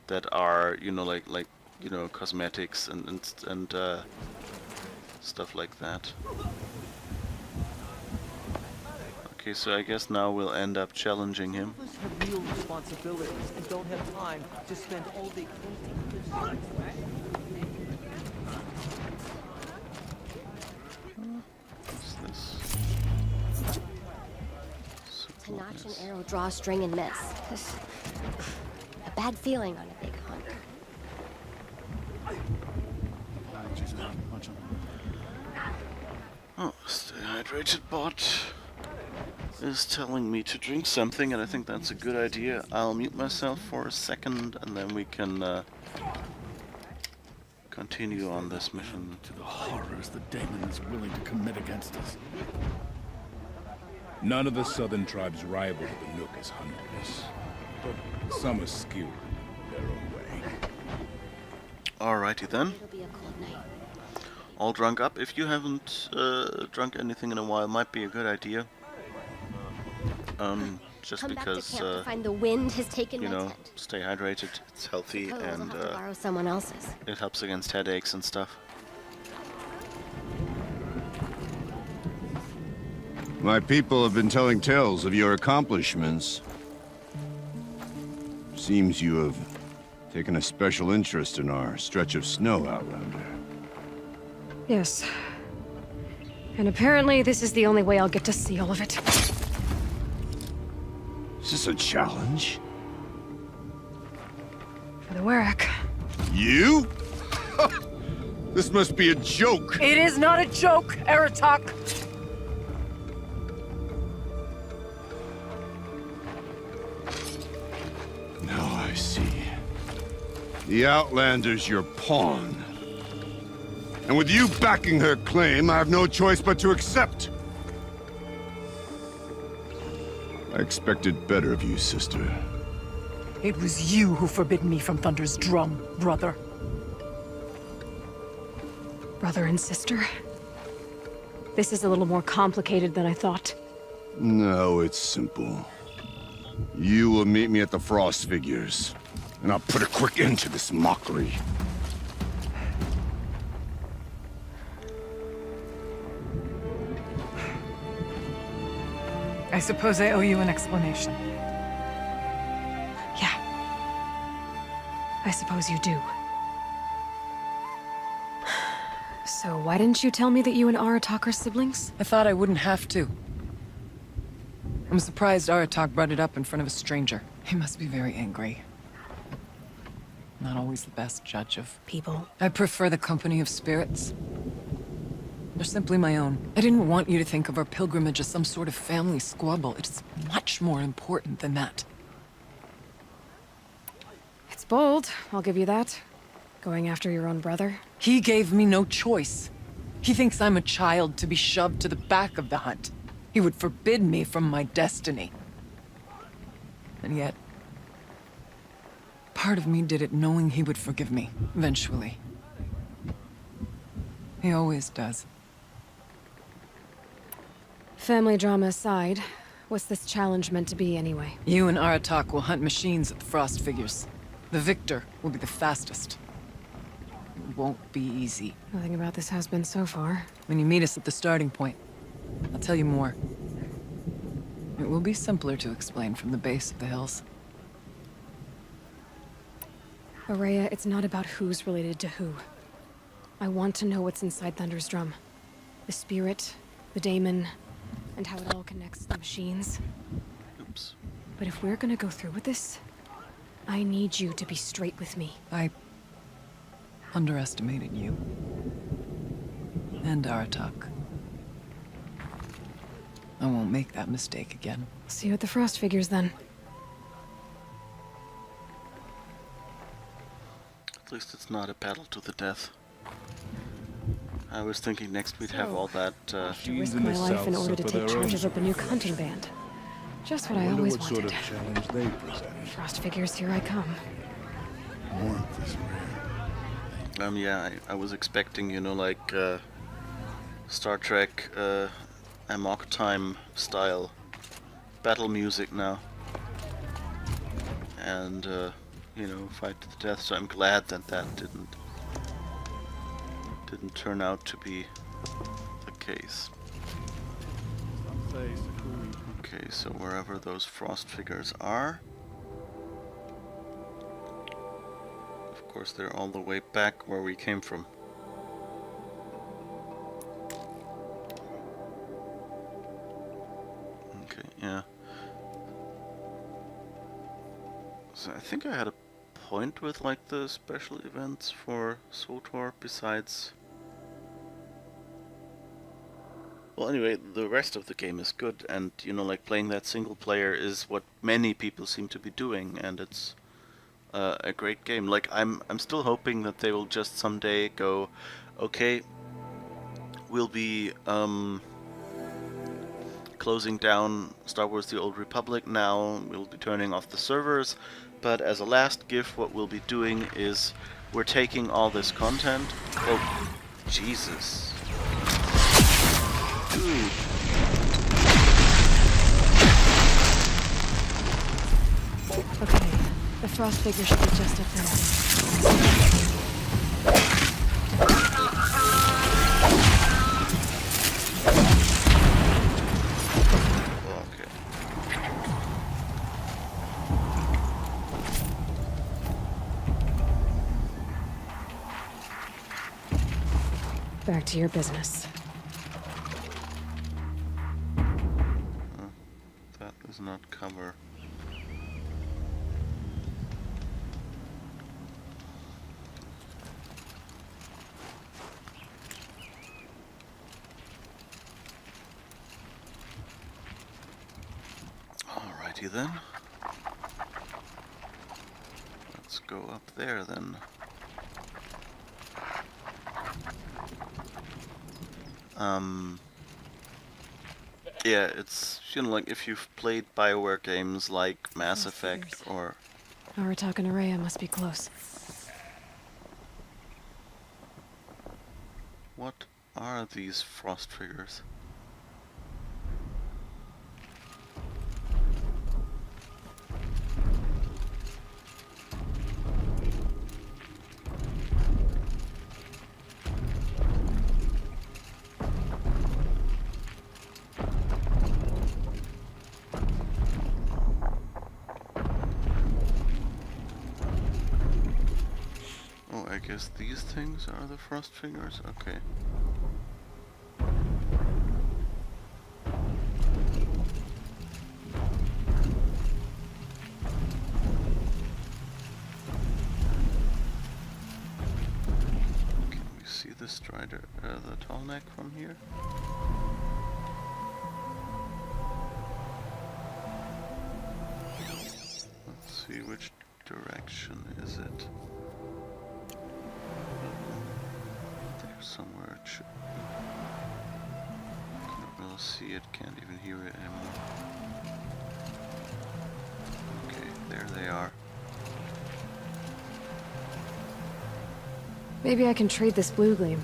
that are, you know, like you know, cosmetics and stuff like that. Okay, so I guess now we'll end up challenging him. Of us have real responsibilities and don't have time to spend all day cleaning. What's this? To notch an arrow, draw a string, and miss. A bad feeling on a big hunt. Oh, stay hydrated bot is telling me to drink something, and I think that's a good idea. I'll mute myself for a second, and then we can continue on this mission. To the horrors the Daemon is willing to commit against us. None of the southern tribes rival the Nook as hunters, but some are skilled in their own way. Alrighty then. It'll be a cold night. All drunk up. If you haven't drunk anything in a while, might be a good idea. Just Come because, back to camp to find the wind has taken you my know, tent. stay hydrated. It's healthy Suppose I'll and have to borrow someone else's. it helps against headaches and stuff. My people have been telling tales of your accomplishments. Seems you have taken a special interest in our stretch of snow, Outlander. Yes. And apparently this is the only way I'll get to see all of it. Is this a challenge? For the Warwick. You? This must be a joke. It is not a joke, Aratak. Now I see. The Outlander's your pawn. And with you backing her claim, I have no choice but to accept. I expected better of you, sister. It was you who forbid me from Thunder's drum, brother. Brother and sister? This is a little more complicated than I thought. No, it's simple. You will meet me at the Frost Figures, and I'll put a quick end to this mockery. I suppose I owe you an explanation. Yeah. I suppose you do. So why didn't you tell me that you and Aratak are siblings? I thought I wouldn't have to. I'm surprised Aratak brought it up in front of a stranger. He must be very angry. Not always the best judge of People. I prefer the company of spirits. They're simply my own. I didn't want you to think of our pilgrimage as some sort of family squabble. It's much more important than that. It's bold, I'll give you that. Going after your own brother. He gave me no choice. He thinks I'm a child to be shoved to the back of the hunt. He would forbid me from my destiny. And yet, part of me did it knowing he would forgive me, eventually. He always does. Family drama aside, what's this challenge meant to be anyway? You and Aratak will hunt machines at the Frost Figures. The victor will be the fastest. It won't be easy. Nothing about this has been so far. When you meet us at the starting point, I'll tell you more. It will be simpler to explain from the base of the hills. Araya, it's not about who's related to who. I want to know what's inside Thunder's drum. The spirit, the daemon, and how it all connects to the machines. Oops. But if we're gonna go through with this, I need you to be straight with me. I underestimated you. And Aratak. I won't make that mistake again. See you at the Frost figures then. At least it's not a battle to the death. I was thinking next we'd have So, all that, To Fiends risk in my the life in South order to suffer take their charge own of up a new sorts of hunting things. band. Just what I Wonder always what sort wanted. of challenge they present. Frost figures, here I come. Warmth is rare. yeah, I was expecting, you know, like, Star Trek, Amok Time style battle music now. And, you know, fight to the death, so I'm glad that that didn't turn out to be the case. Okay, so wherever those Frost figures are, of course they're all the way back where we came from. Okay, yeah. So I think I had a point with like the special events for SWTOR besides... Well, anyway, the rest of the game is good, and, you know, like, playing that single player is what many people seem to be doing, and it's a great game. Like, I'm still hoping that they will just someday go, okay, we'll be closing down Star Wars The Old Republic now, we'll be turning off the servers, but as a last gift, what we'll be doing is we're taking all this content... Oh, Jesus. Dude. Okay, the Frost figure should be just up there. Okay. Back to your business. That does not cover. Alrighty then. Let's go up there then. Yeah, it's, you know, like if you've played BioWare games like Mass Effect or... Aratak and Araya must be close. What are these Frost figures? Oh, I guess these things are the Frost figures? Okay. Can we see the Strider, the tall neck from here? Let's see, which direction is it? There somewhere it should be. Can't really see it, can't even hear it anymore. Okay, there they are. Maybe I can trade this blue gleam.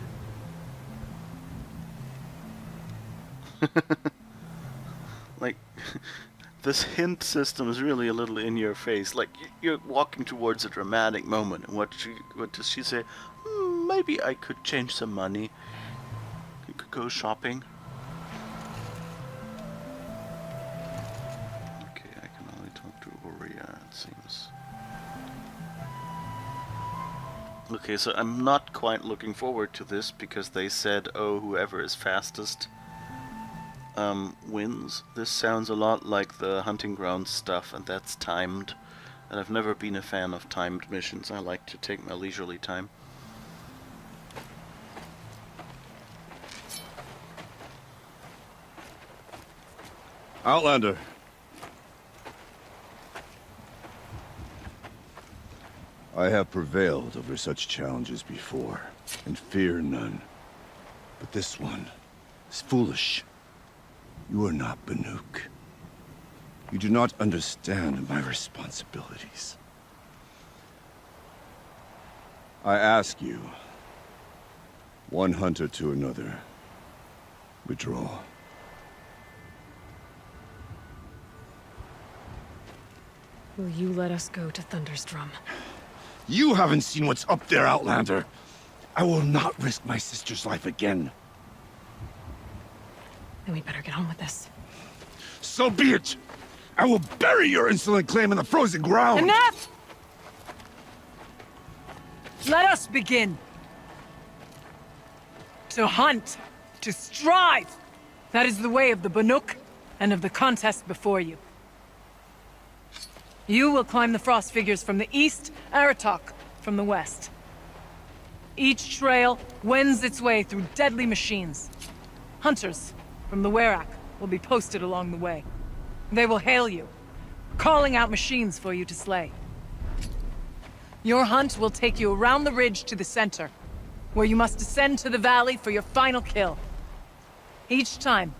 Like, this hint system is really a little in your face. Like, you're walking towards a dramatic moment, and what does she say? Maybe I could change some money. You could go shopping. Okay, I can only talk to Oria, it seems. Okay, so I'm not quite looking forward to this because they said, oh, whoever is fastest wins. This sounds a lot like the hunting ground stuff, and that's timed. And I've never been a fan of timed missions. I like to take my leisurely time. Outlander. I have prevailed over such challenges before, and fear none. But this one is foolish. You are not Banuk. You do not understand my responsibilities. I ask you, one hunter to another, withdraw. Will you let us go to Thunderstrom? You haven't seen what's up there, Outlander. I will not risk my sister's life again. Then we'd better get on with this. So be it! I will bury your insolent claim in the frozen ground! Enough! Let us begin. To hunt, to strive. That is the way of the Banuk and of the contest before you. You will climb the frost figures from the east, Aratok from the west. Each trail wends its way through deadly machines. Hunters from the Werak will be posted along the way. They will hail you, calling out machines for you to slay. Your hunt will take you around the ridge to the center, where you must descend to the valley for your final kill. Each time,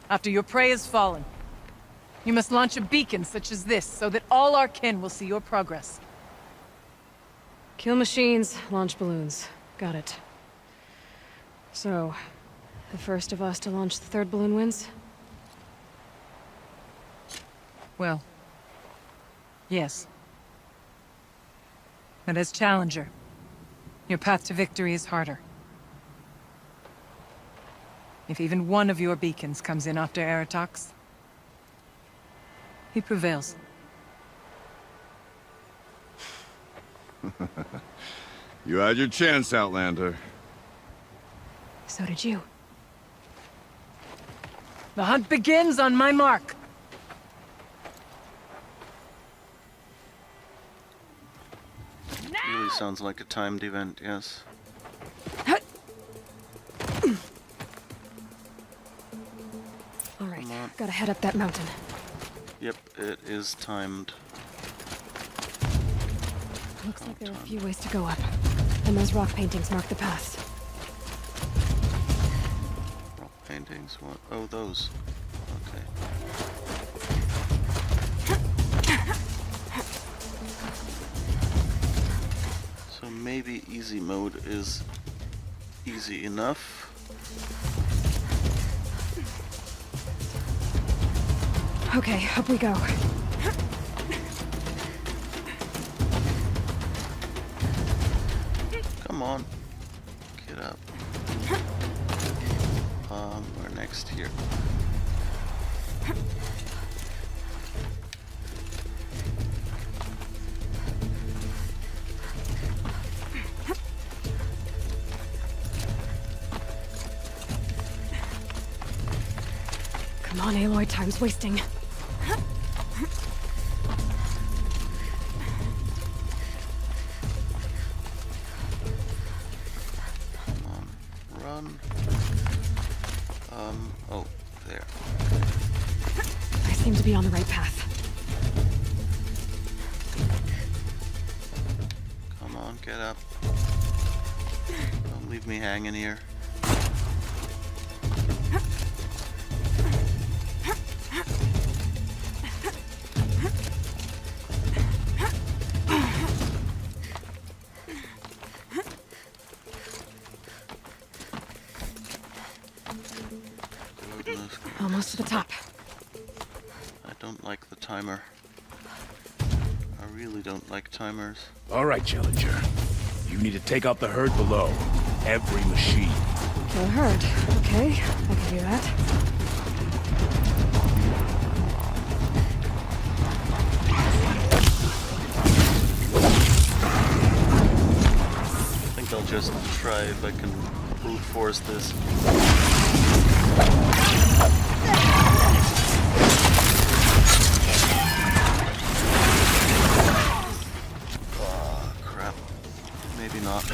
after your prey has fallen, you must launch a beacon such as this, so that all our kin will see your progress. Kill machines, launch balloons. Got it. So, the first of us to launch the third balloon wins? Well, yes. But as Challenger, your path to victory is harder. If even one of your beacons comes in after Aratox, he prevails. You had your chance, Outlander. So did you. The hunt begins on my mark. Really sounds like a timed event, yes. Alright, gotta head up that mountain. Yep, it is timed. Looks like there are a few ways to go up. And those rock paintings mark the paths. Rock paintings, what? Oh, those. Okay. So maybe easy mode is easy enough. Okay, up we go. Come on. Get up. We're next here. Come on, Aloy, time's wasting. Run. Oh, there. I seem to be on the right path. Come on, get up. Don't leave me hanging here. Almost to the top. I don't like the timer. I really don't like timers. All right, Challenger. You need to take out the herd below. Every machine. Kill a herd. Okay, I can do that. just try if I can brute force this. Oh, crap. Maybe not.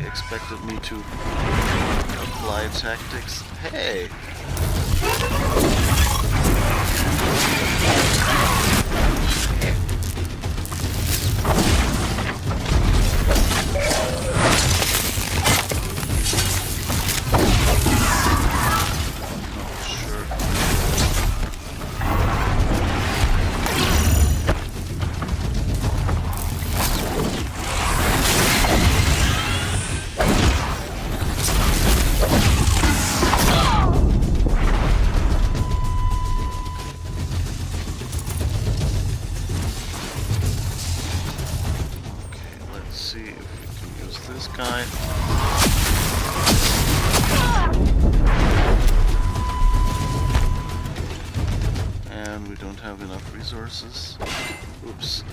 Expected me to apply tactics. Hey! And we don't have enough resources. Oops.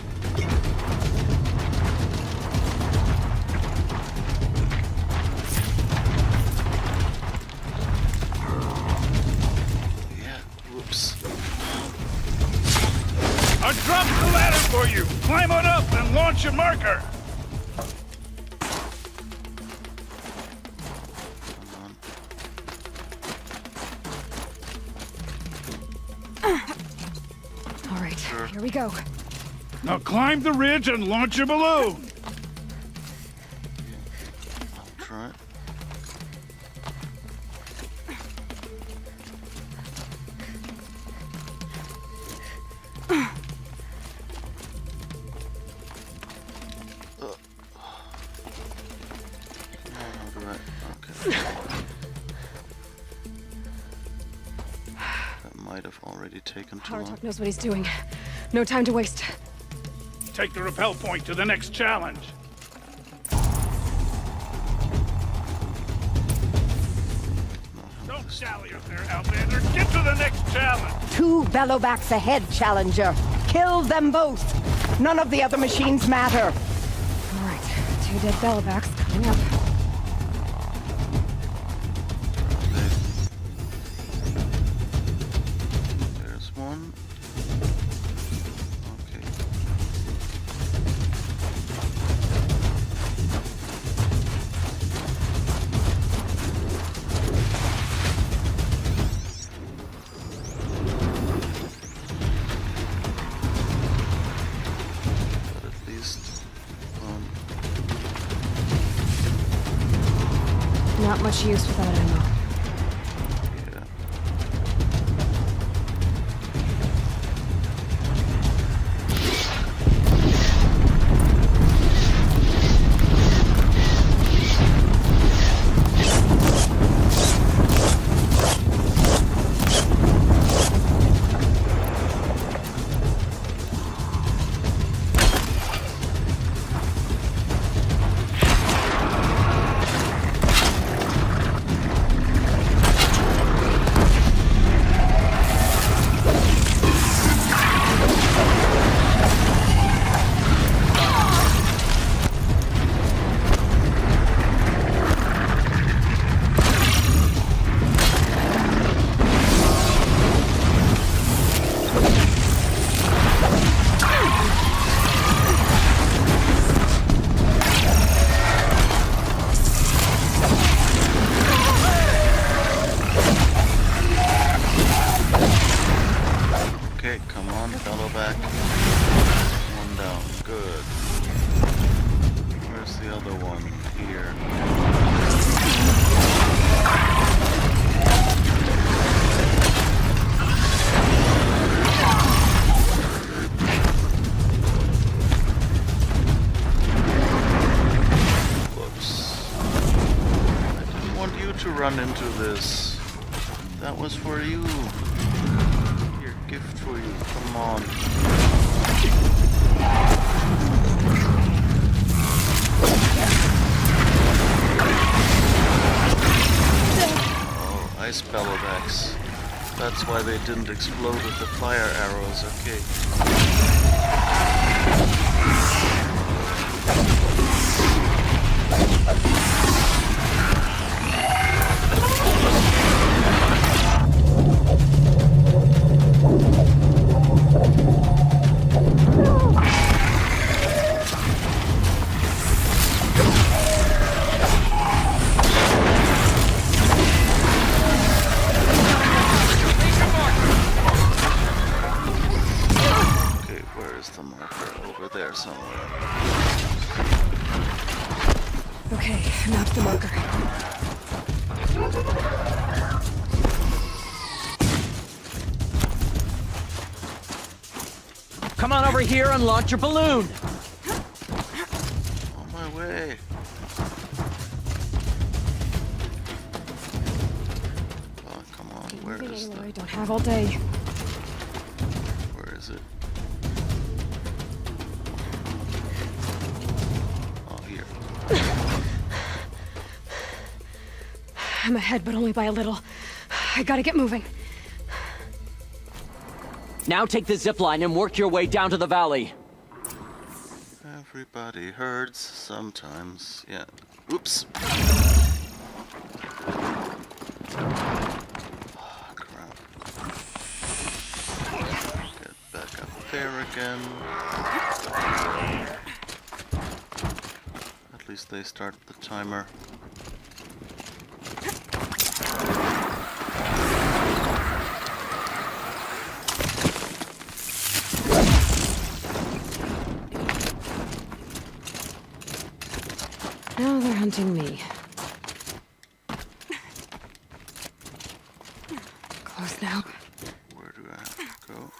Yeah, whoops. I dropped the ladder for you! Climb on up and launch your marker! Here we go. Now climb the ridge and launch your balloon! I'll try. How do I? Okay. That might have already taken too long. Aratok knows what he's doing. No time to waste. Take the rappel point to the next challenge. Don't sally up there, Outlander. Get to the next challenge. 2 Bellowbacks ahead, Challenger. Kill them both. None of the other machines matter. All right, 2 dead Bellowbacks coming up. There's one. Not much use without ammo. Yeah. Okay, come on, fellow back. One down. Good. Where's the other one? Here. Whoops. I didn't run into this. That was for you. Here, gift for you. Come on. Oh, ice bellowbacks. That's why they didn't explode with the fire arrows. Okay. Okay, marked the marker. Come on over here and launch your balloon! On my way. Oh, come on, Keep where moving, is Aloy. the... Don't have all day. Where is it? Oh, here. I'm ahead, but only by a little. I gotta get moving. Now take the zip line and work your way down to the valley. Everybody hurts sometimes. Yeah. Oops. Oh, crap. Get back up there again. At least they start the timer. Now they're hunting me. Close now. Where do I have to go?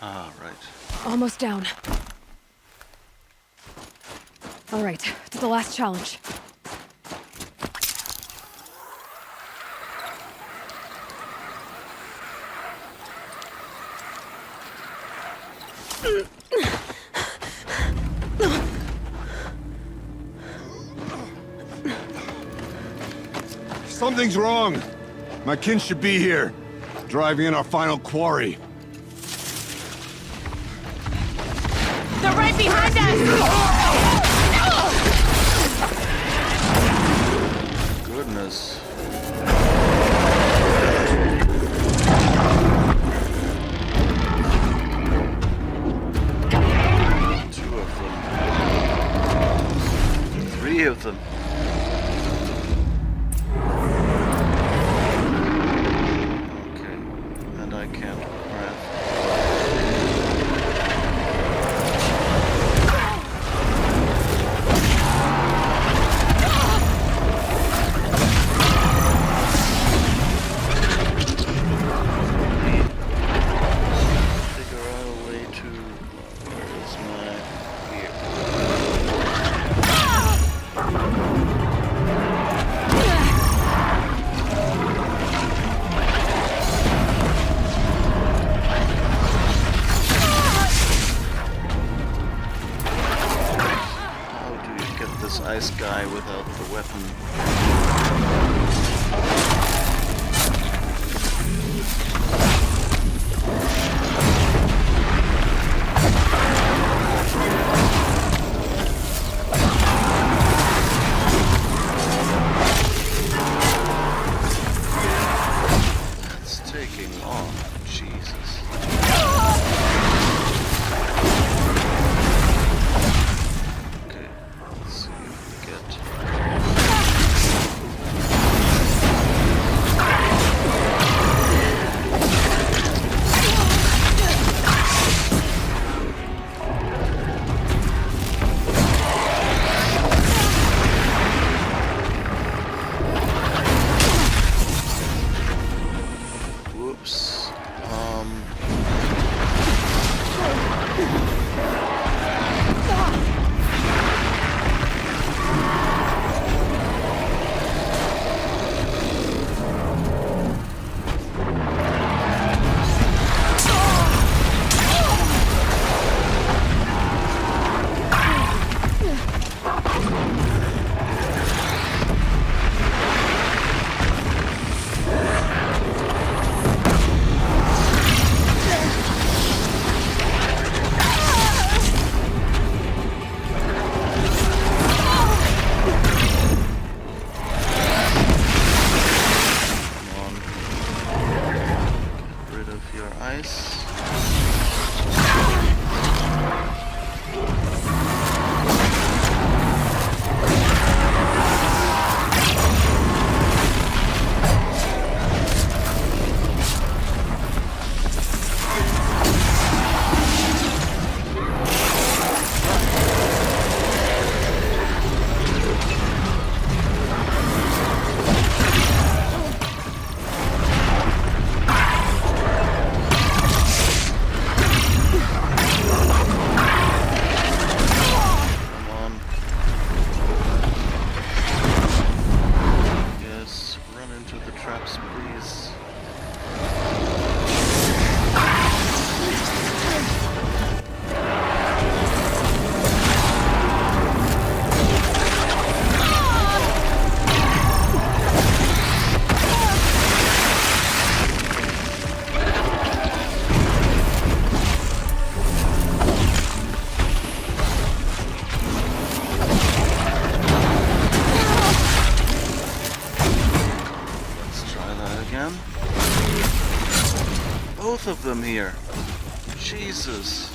Ah, right. Almost down. All right, to the last challenge. Something's wrong. My kin should be here, driving in our final quarry. They're right behind us! Goodness. Two of them. Three of them. Okay. And I can't craft. Figure out a way to... Where is my... Here. How do you get this ice guy without the weapon? It's taking long. Jesus. Okay, let's see if we get... Whoops. Nice. Both of them here. Jesus.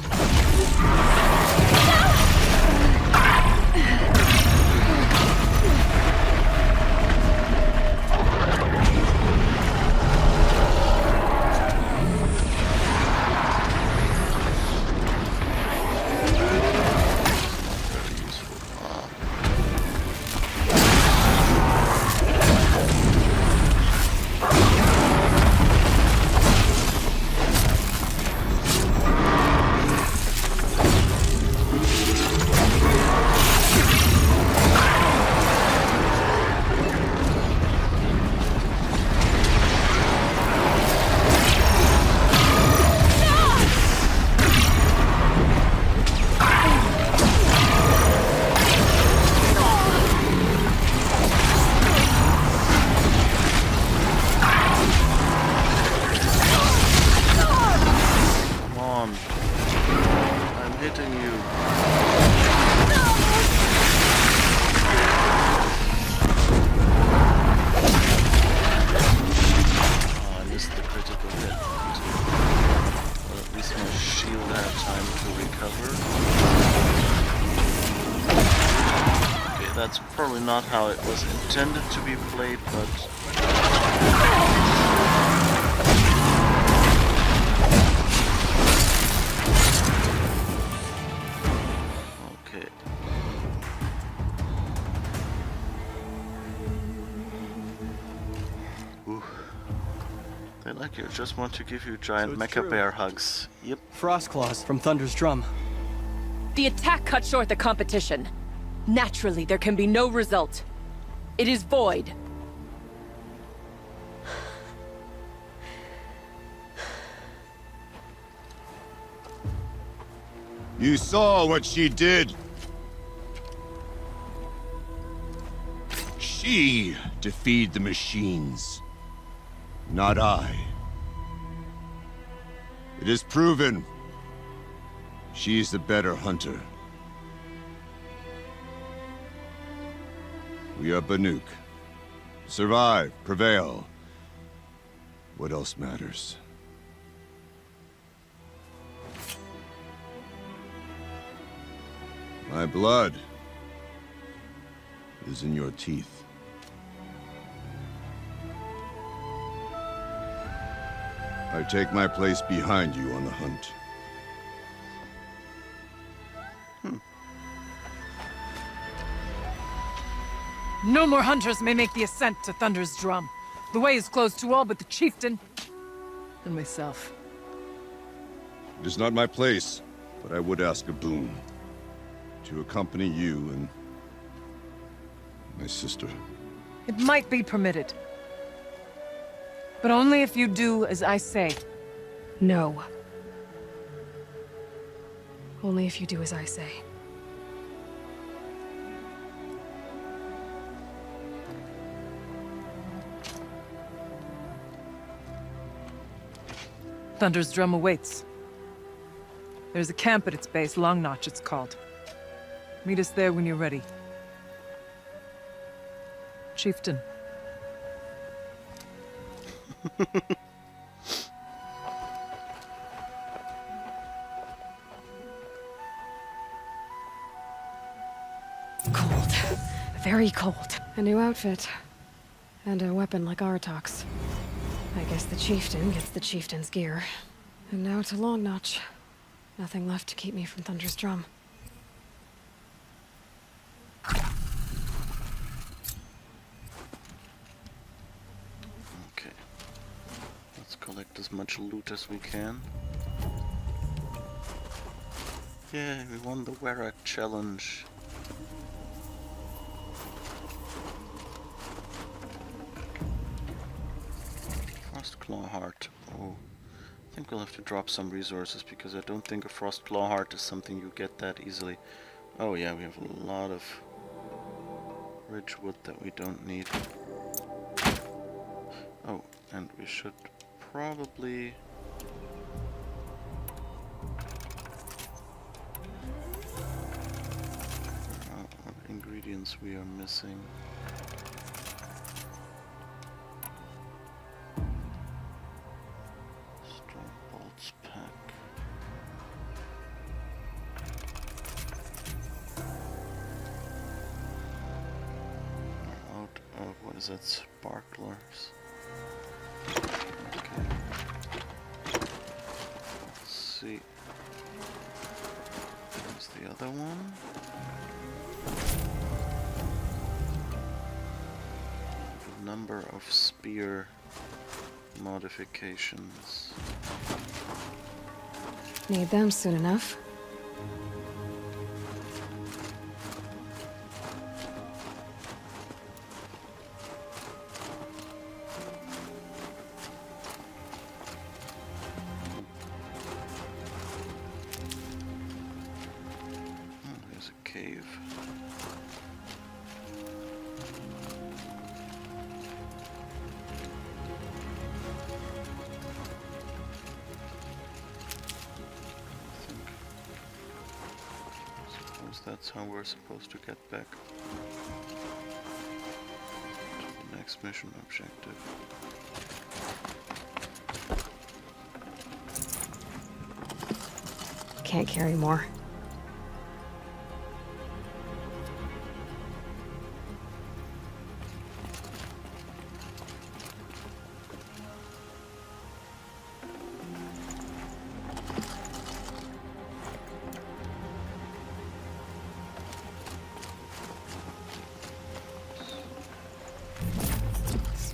That's probably not how it was intended to be played, but... Okay. Ooh. They like you, just want to give you giant mecha bear hugs. Yep. Frost claws from Thunder's drum. The attack cut short the competition. Naturally, there can be no result. It is void. You saw what she did. She defeated the machines, not I. It is proven. She is the better hunter. We are Banuk. Survive, prevail. What else matters? My blood is in your teeth. I take my place behind you on the hunt. No more hunters may make the ascent to Thunder's drum. The way is closed to all but the chieftain and myself. It is not my place, but I would ask a boon. To accompany you and my sister. It might be permitted. But only if you do as I say. No. Only if you do as I say. Thunder's drum awaits. There's a camp at its base, Long Notch it's called. Meet us there when you're ready. Chieftain. very cold. A new outfit. And a weapon like Aratok's. I guess the chieftain gets the chieftain's gear. And now to Long Notch. Nothing left to keep me from Thunder's drum. Okay. Let's collect as much loot as we can. Yeah, we won the Werak challenge. Frostclaw Heart. Oh, I think we'll have to drop some resources because I don't think a Frostclaw Heart is something you get that easily. Oh yeah, we have a lot of ridgewood that we don't need. Oh, and we should probably... what ingredients we are missing. Strong bolts pack. We're out of, what is that, sparklers. Okay. Let's see. There's the other one. A number of spear modifications. Need them soon enough. Oh, there's a cave. That's how we're supposed to get back to the next mission objective. Can't carry more.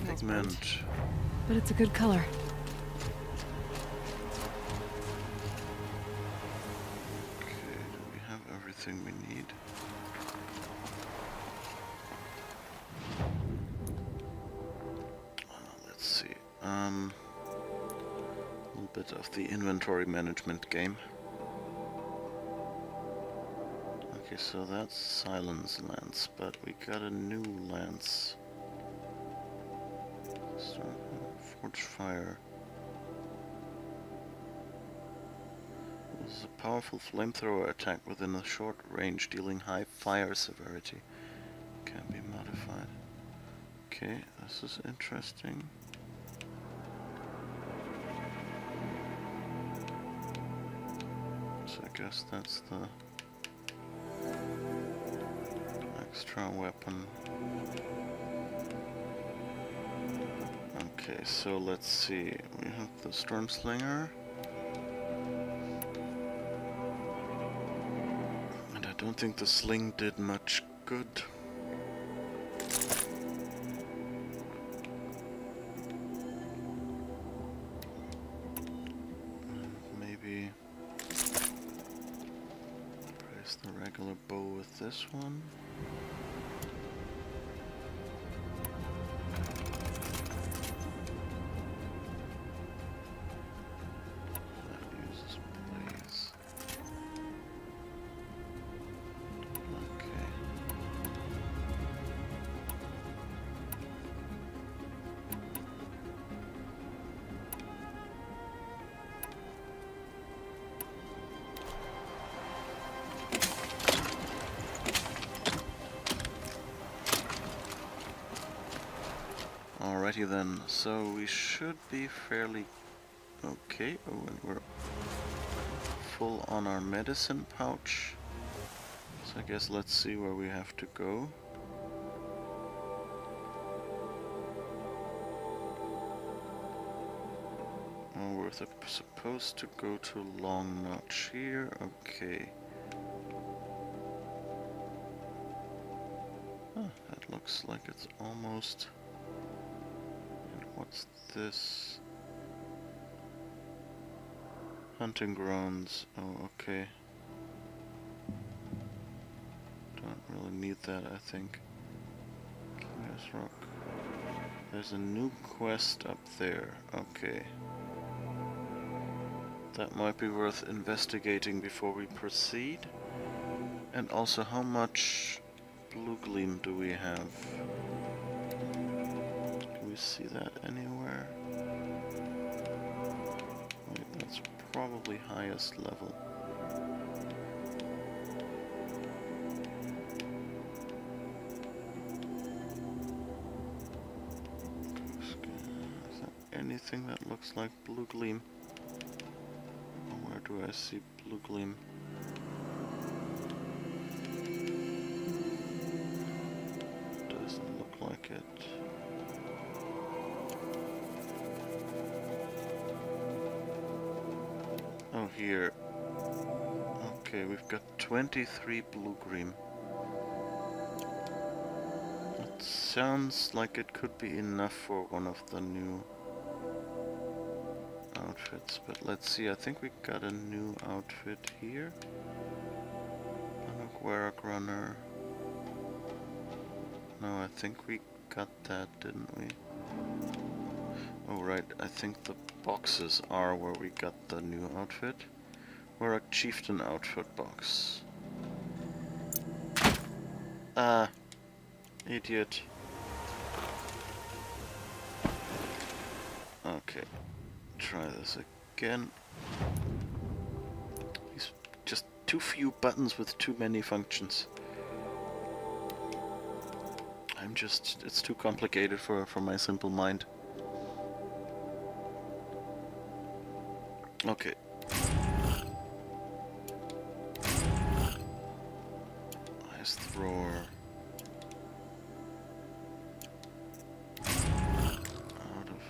Pigment. But it's a good color. Okay, do we have everything we need? Let's see. A little bit of the inventory management game. Okay, so that's Silence Lance, but we got a new lance. Forge Fire. This is a powerful flamethrower attack within a short range, dealing high fire severity. Can be modified. Okay, this is interesting. So I guess that's the extra weapon. Okay, so let's see. We have the Stormslinger. And I don't think the sling did much good. Maybe replace the regular bow with this one. Alrighty then, so we should be fairly okay. Oh, and we're full on our medicine pouch. So I guess let's see where we have to go. Oh, we're supposed to go to Long Notch here. Okay. Huh, that looks like it's almost... And what's this? Hunting grounds. Oh, okay. Don't really need that, I think. King's Rock. There's a new quest up there. Okay. That might be worth investigating before we proceed. And also, how much blue gleam do we have? Can we see that anywhere? Wait, that's probably highest level. Is there anything that looks like blue gleam? Where do I see blue gleam? Doesn't look like it. Oh, here. Okay, we've got 23 blue gleam. It sounds like it could be enough for one of the new outfits, but let's see. I think we got a new outfit here. Anuk Runner. No, I think we got that, didn't we? Oh right, I think the boxes are where we got the new outfit. We're Chieftain outfit box. Ah, idiot. Okay, try this again. These just too few buttons with too many functions. It's too complicated for my simple mind. Okay. Ice thrower. Out of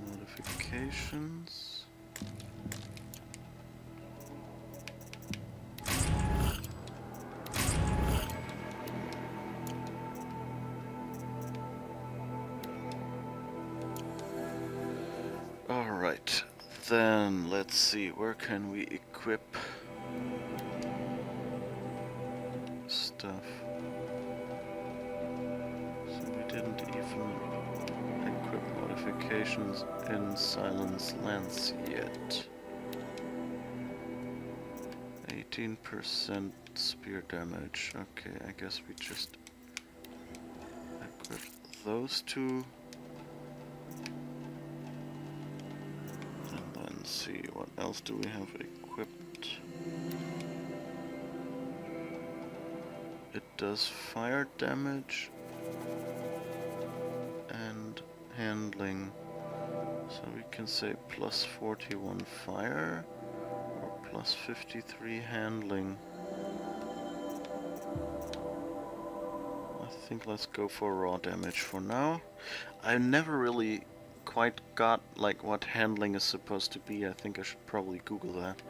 modifications. Alright, then let's see, where can we equip stuff? So we didn't even equip modifications in Silence Lance yet. 18% spear damage. Okay, I guess we just equip those two. See, what else do we have equipped? It does fire damage and handling, so we can say plus 41 fire or plus 53 handling. I think let's go for raw damage for now. I never really quite got like what handling is supposed to be. I think I should probably Google that.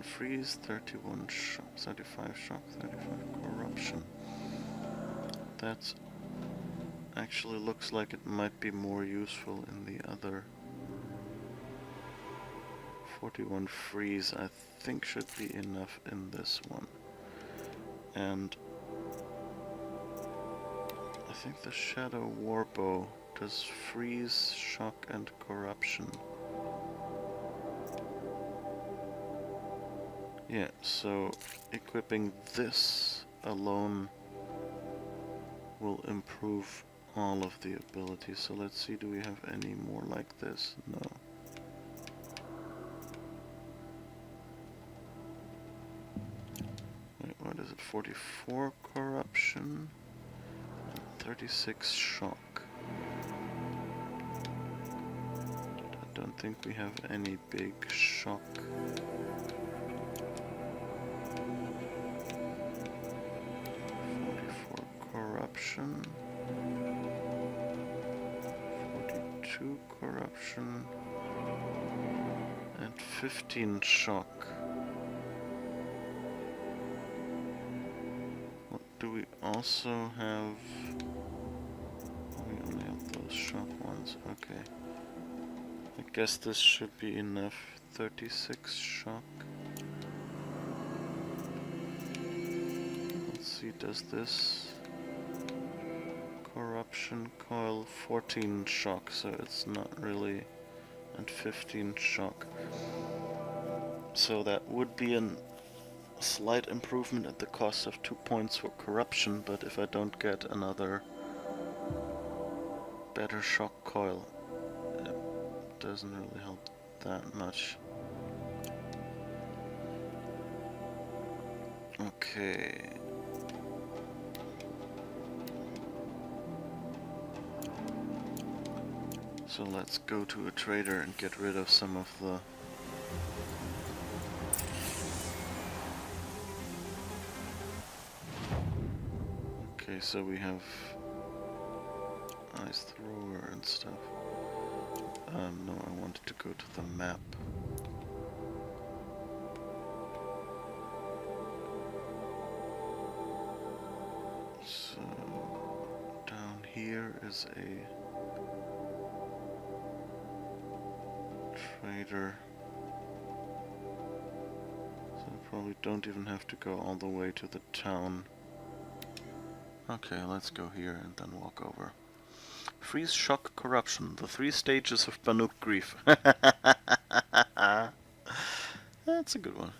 Freeze, 31 shock, 35 shock, 35 corruption. That actually looks like it might be more useful in the other. 41 freeze I think should be enough in this one. And I think the Shadow Warbow does freeze, shock and corruption. Yeah, so equipping this alone will improve all of the abilities. So let's see, do we have any more like this? No. Wait, what is it? 44 corruption, 36 shock. I don't think we have any big shock. corruption. 42 corruption. And 15 shock. What do we also have? We only have those shock ones, okay. I guess this should be enough. 36 shock. Let's see, does this corruption coil 14 shock, so it's not really, and 15 shock. So that would be a slight improvement at the cost of 2 points for corruption, but if I don't get another better shock coil, it doesn't really help that much. Okay. So let's go to a trader and get rid of some of the okay, so we have ice thrower and stuff. No, I wanted to go to the map. So down here is a trader. So I probably don't even have to go all the way to the town. Okay, let's go here and then walk over. Freeze, shock, corruption. The 3 stages of Banuk grief. That's a good one.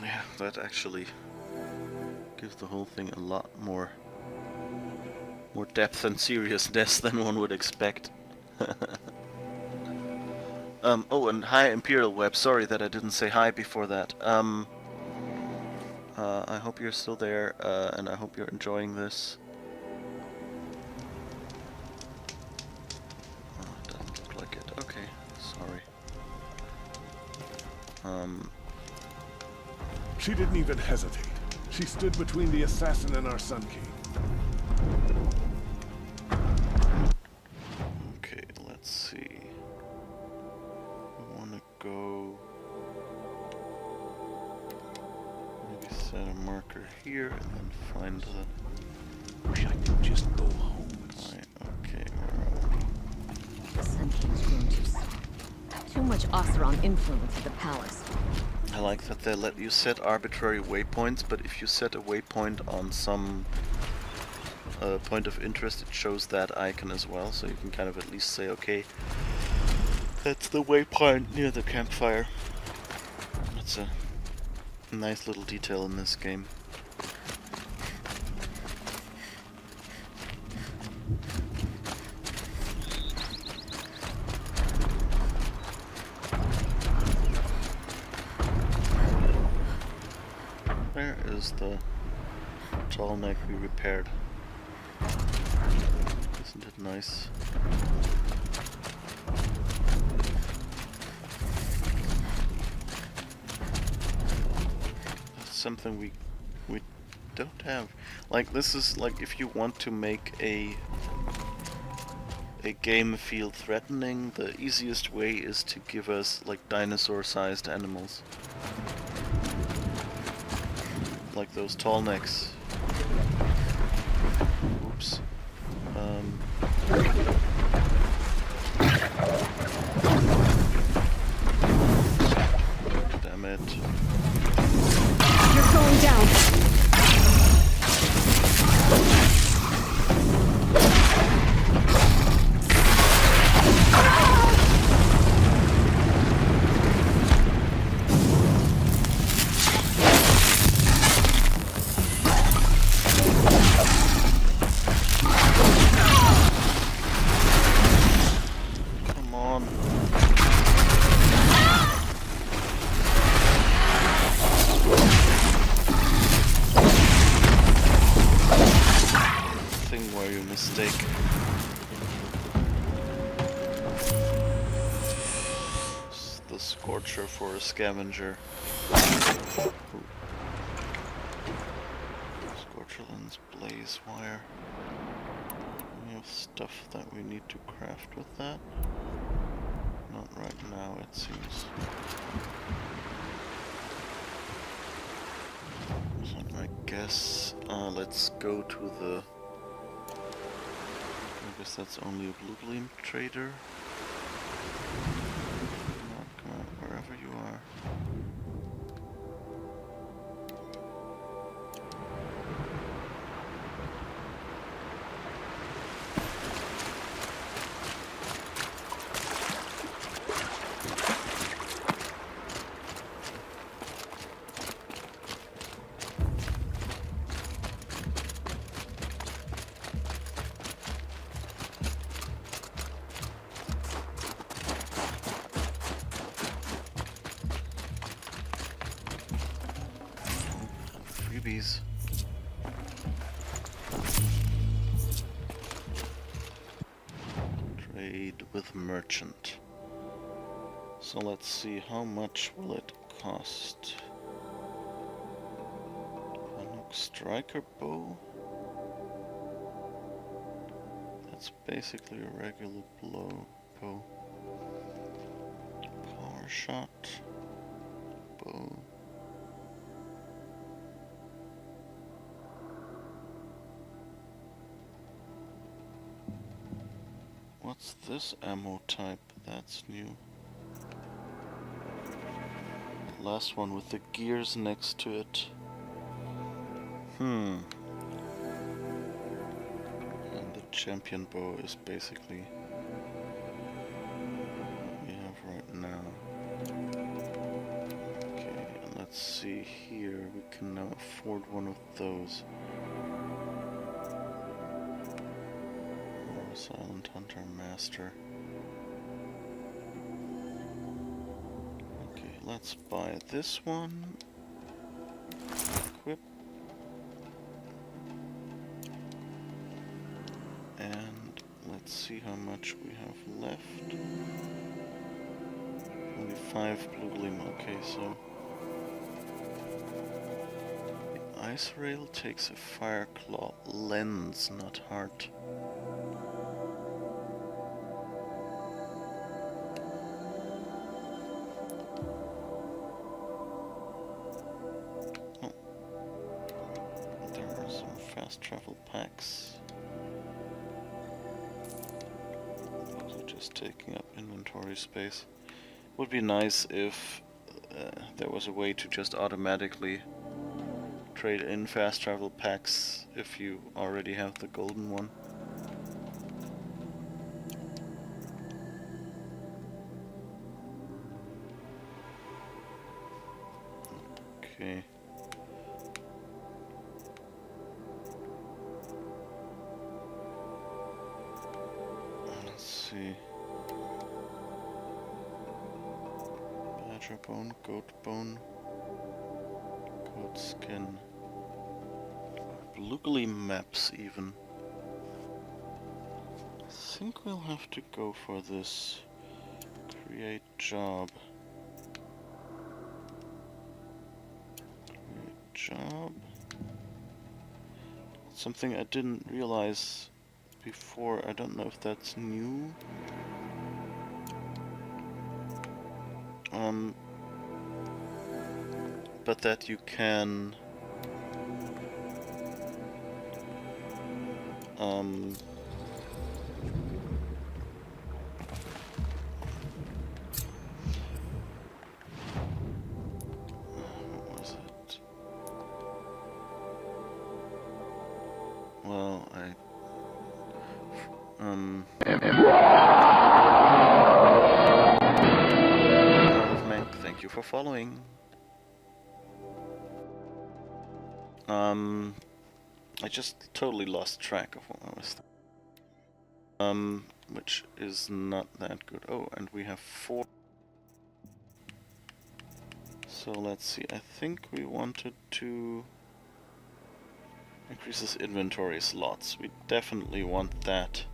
Yeah, that actually gives the whole thing a lot more depth and seriousness than one would expect. Oh, and hi Imperial Web, sorry that I didn't say hi before that. I hope you're still there, and I hope you're enjoying this. Oh, it doesn't look like it. Okay, sorry. She didn't even hesitate. She stood between the assassin and our Sun King. Okay, let's see. I wanna go... maybe set a marker here and then find the... Wish I could just go home. Right, okay, where are we? The Sun King's grown too much Oseram influence at the palace. I like that they let you set arbitrary waypoints, but if you set a waypoint on some point of interest, it shows that icon as well, so you can kind of at least say, okay, that's the waypoint near the campfire. That's a nice little detail in this game. Where is the tall neck we repaired? Isn't it nice? That's something we don't have. Like, this is like if you want to make a game feel threatening, the easiest way is to give us like dinosaur-sized animals. Like those tall necks. Oops. Damn it. You're going down. Come on. Thing where you mistake. The scorch archer for a scavenger. Scorcher lens, blaze wire. We have stuff that we need to craft with that. Not right now, it seems. So I guess let's go to the... I guess that's only a blue gleam trader. Come on, wherever you are. Freebies. Trade with merchant. So let's see, how much will it cost? Banuk striker bow? That's basically a regular bow. Power shot. Bow. What's this ammo type? That's new. The last one with the gears next to it. And the champion bow is basically what we have right now. Okay, and let's see here. We can now afford one of those. Silent Hunter Master. Okay, let's buy this one. Equip. And let's see how much we have left. Only 5 blue gleam. Okay, so the ice rail takes a fire claw lens, not heart. Travel packs. Those are just taking up inventory space. Would be nice if there was a way to just automatically trade in fast travel packs if you already have the golden one. Okay. Badger bone, goat bone, goat skin, blue gleam maps even. I think we'll have to go for this create job. Create job. Something I didn't realize before. I don't know if that's new. But that you can what was it? Well, thank you for following. I just totally lost track of what I was which is not that good. Oh, and we have 4. So let's see, I think we wanted to increase this inventory slots. We definitely want that.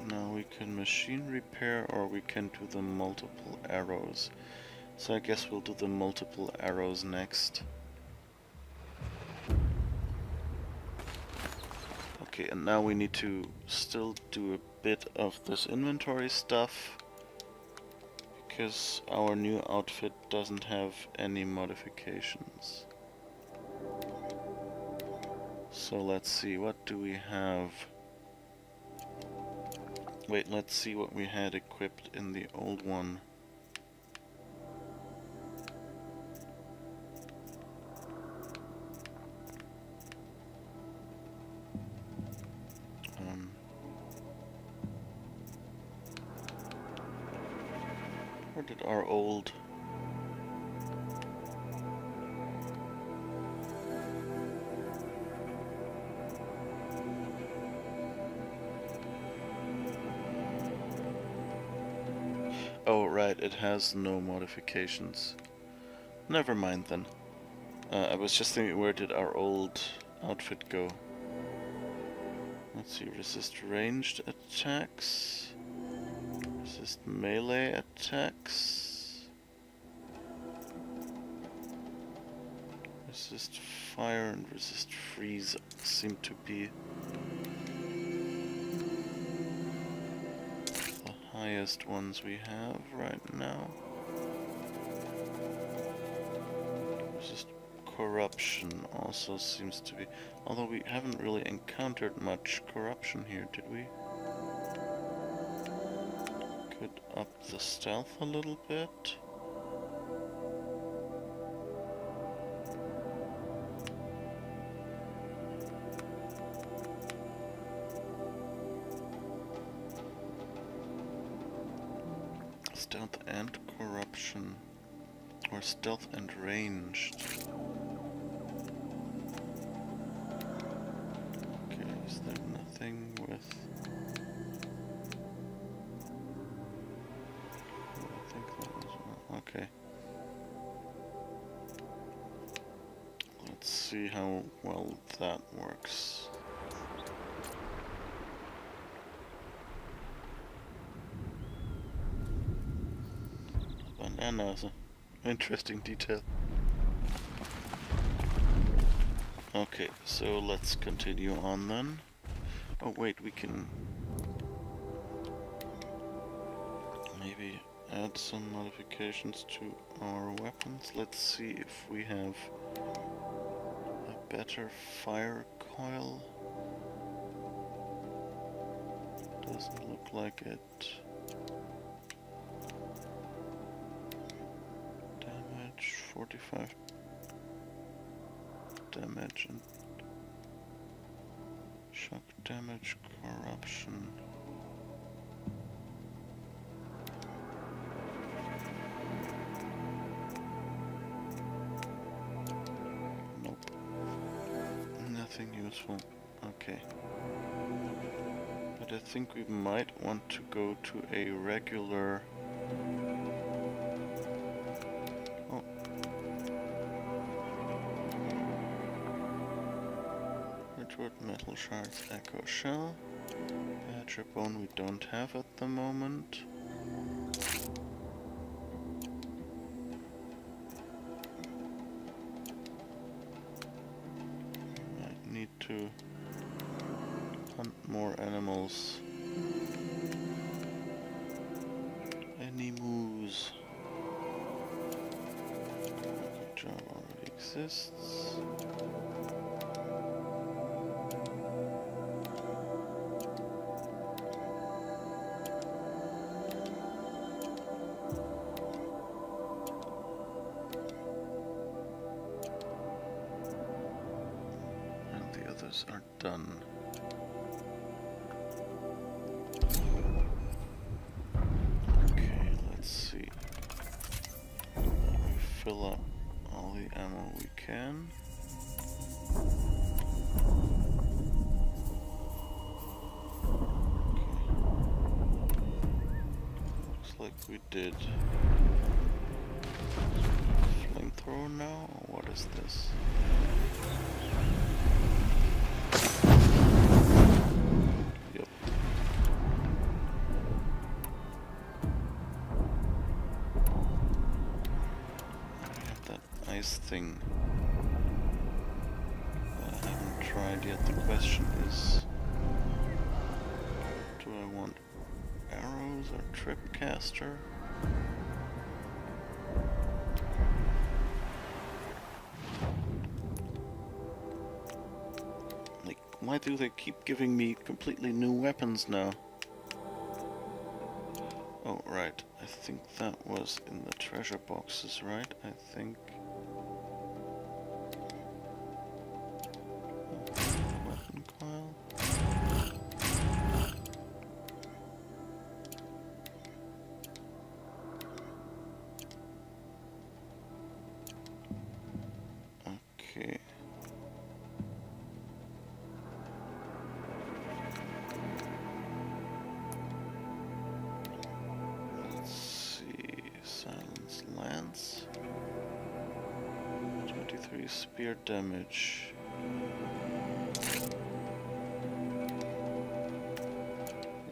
Now we can machine repair, or we can do the multiple arrows. So I guess we'll do the multiple arrows next. Okay, and now we need to still do a bit of this inventory stuff, because our new outfit doesn't have any modifications. So let's see, what do we have? Wait, let's see what we had equipped in the old one. Where did our old... Oh, right, it has no modifications. Never mind then. I was just thinking, where did our old outfit go? Let's see, resist ranged attacks. Resist melee attacks. Resist fire and resist freeze seem to be the highest ones we have right now. Resist corruption also seems to be, although we haven't really encountered much corruption here, did we? Could up the stealth a little bit. Stealth and corruption, or stealth and ranged. Okay, is there nothing with... I think that was one. Okay. Let's see how well that works. Bananas, interesting detail. Okay, so let's continue on then. Oh wait, we can maybe add some modifications to our weapons. Let's see if we have a better fire coil. Doesn't look like it. Damage 45 damage and shock damage, corruption. Nope. Nothing useful. Okay. But I think we might want to go to a regular... Oh. Retort metal shards, echo shell. Badger bone we don't have at the moment. Might need to hunt more animals. Any moose? Good job already exists. And the others are done. Okay, let's see. We fill up all the ammo we can. Looks like we did. Flamethrower now, or what is this? Yep. ice thing that I haven't tried yet. The question is, do I want arrows or tripcaster? Like, why do they keep giving me completely new weapons now? Oh, right. I think that was in the treasure boxes, right? I think... Weapon coil. Okay. Let's see. Silence lance. 23 spear damage.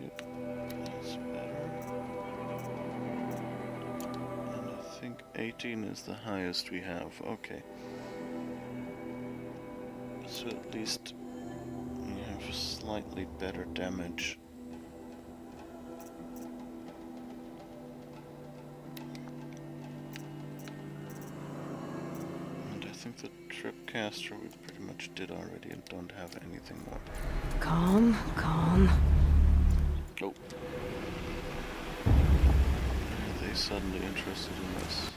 Yep, that's better. And I think 18 is the highest we have. Okay. So at least we have slightly better damage. And I think the tripcaster we pretty much did already and don't have anything more. Calm, calm. Oh. Are they suddenly interested in this?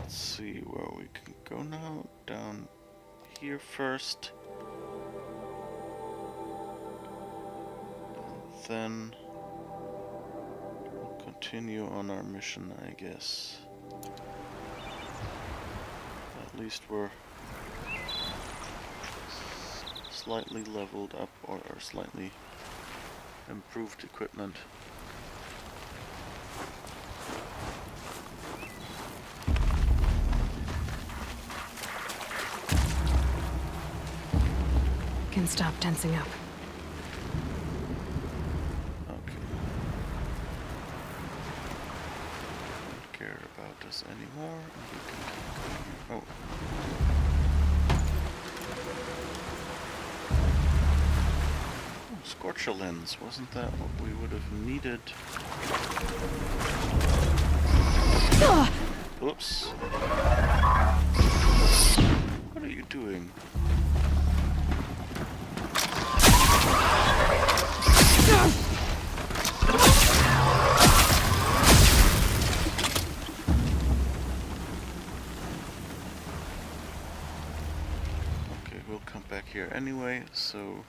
See where we can go now. Down here first. And then we'll continue on our mission, I guess. At least we're slightly leveled up or slightly improved equipment. Can stop tensing up. Okay. Don't care about us anymore. And we can keep going. Oh. Oh, Scorcher lens. Wasn't that what we would have needed? Oops. What are you doing? Okay, we'll come back here anyway, so...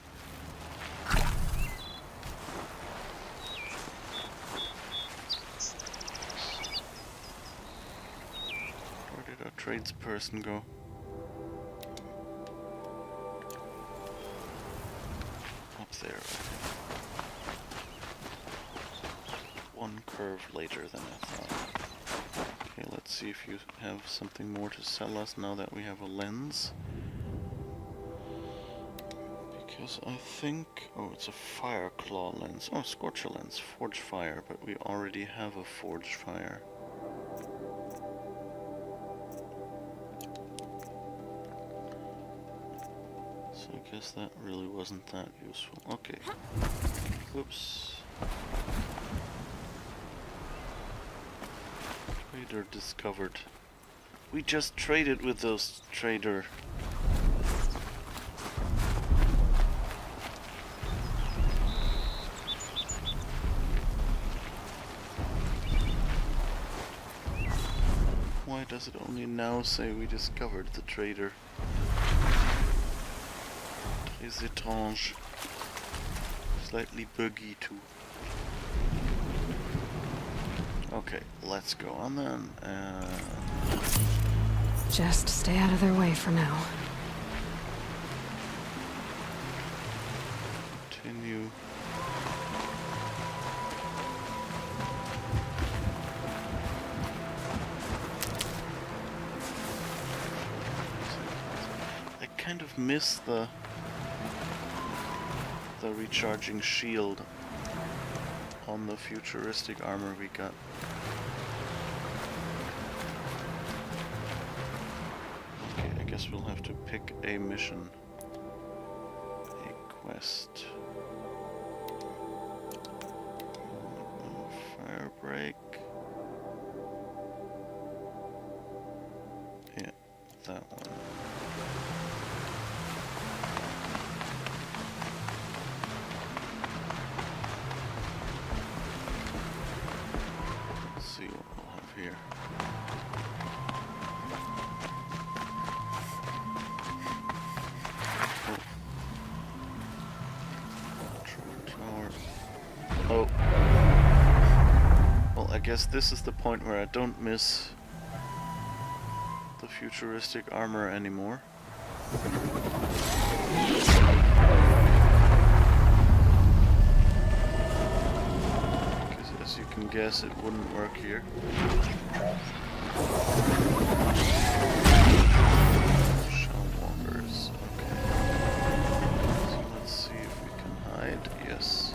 Where did our tradesperson go? Up there, okay. One curve later than I thought. Okay, let's see if you have something more to sell us now that we have a lens. Because I think... Oh, it's a fire claw lens. Oh, scorcher lens. Forge fire, but we already have a forge fire. So I guess that really wasn't that useful. Okay. Whoops. Trader discovered. We just traded with those trader. Why does it only now say we discovered the trader? Très étrange. Slightly buggy too. Okay, let's go on then. Just stay out of their way for now. Continue of miss the recharging shield on the futuristic armor we got. Okay, I guess we'll have to pick a mission. A quest. Fire break. Yeah, that one. Let's see what we'll have here. Oh. Well, I guess this is the point where I don't miss the futuristic armor anymore. Because as you can guess, it wouldn't work here. Shell walkers, okay. So let's see if we can hide. Yes.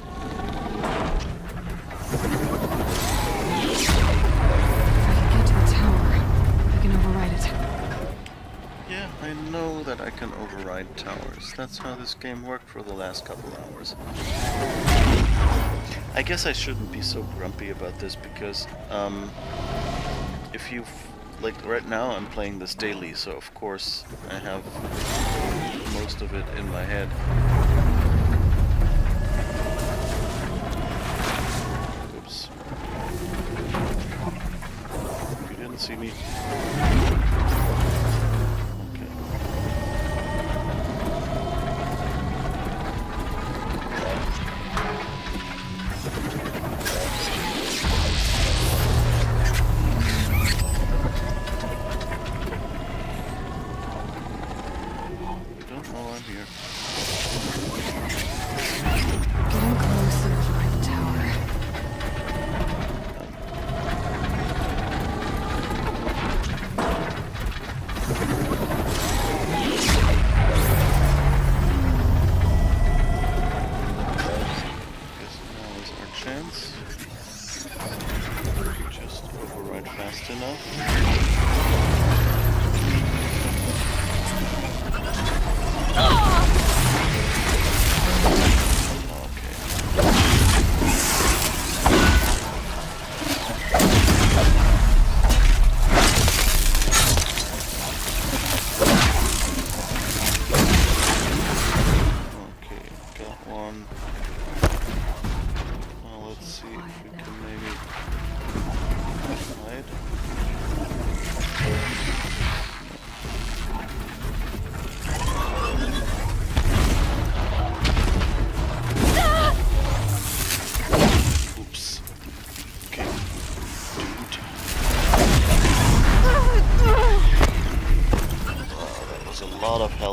Yeah, I know that I can override towers. That's how this game worked for the last couple hours. I guess I shouldn't be so grumpy about this because, if like right now I'm playing this daily, so of course I have most of it in my head. Oops. You didn't see me.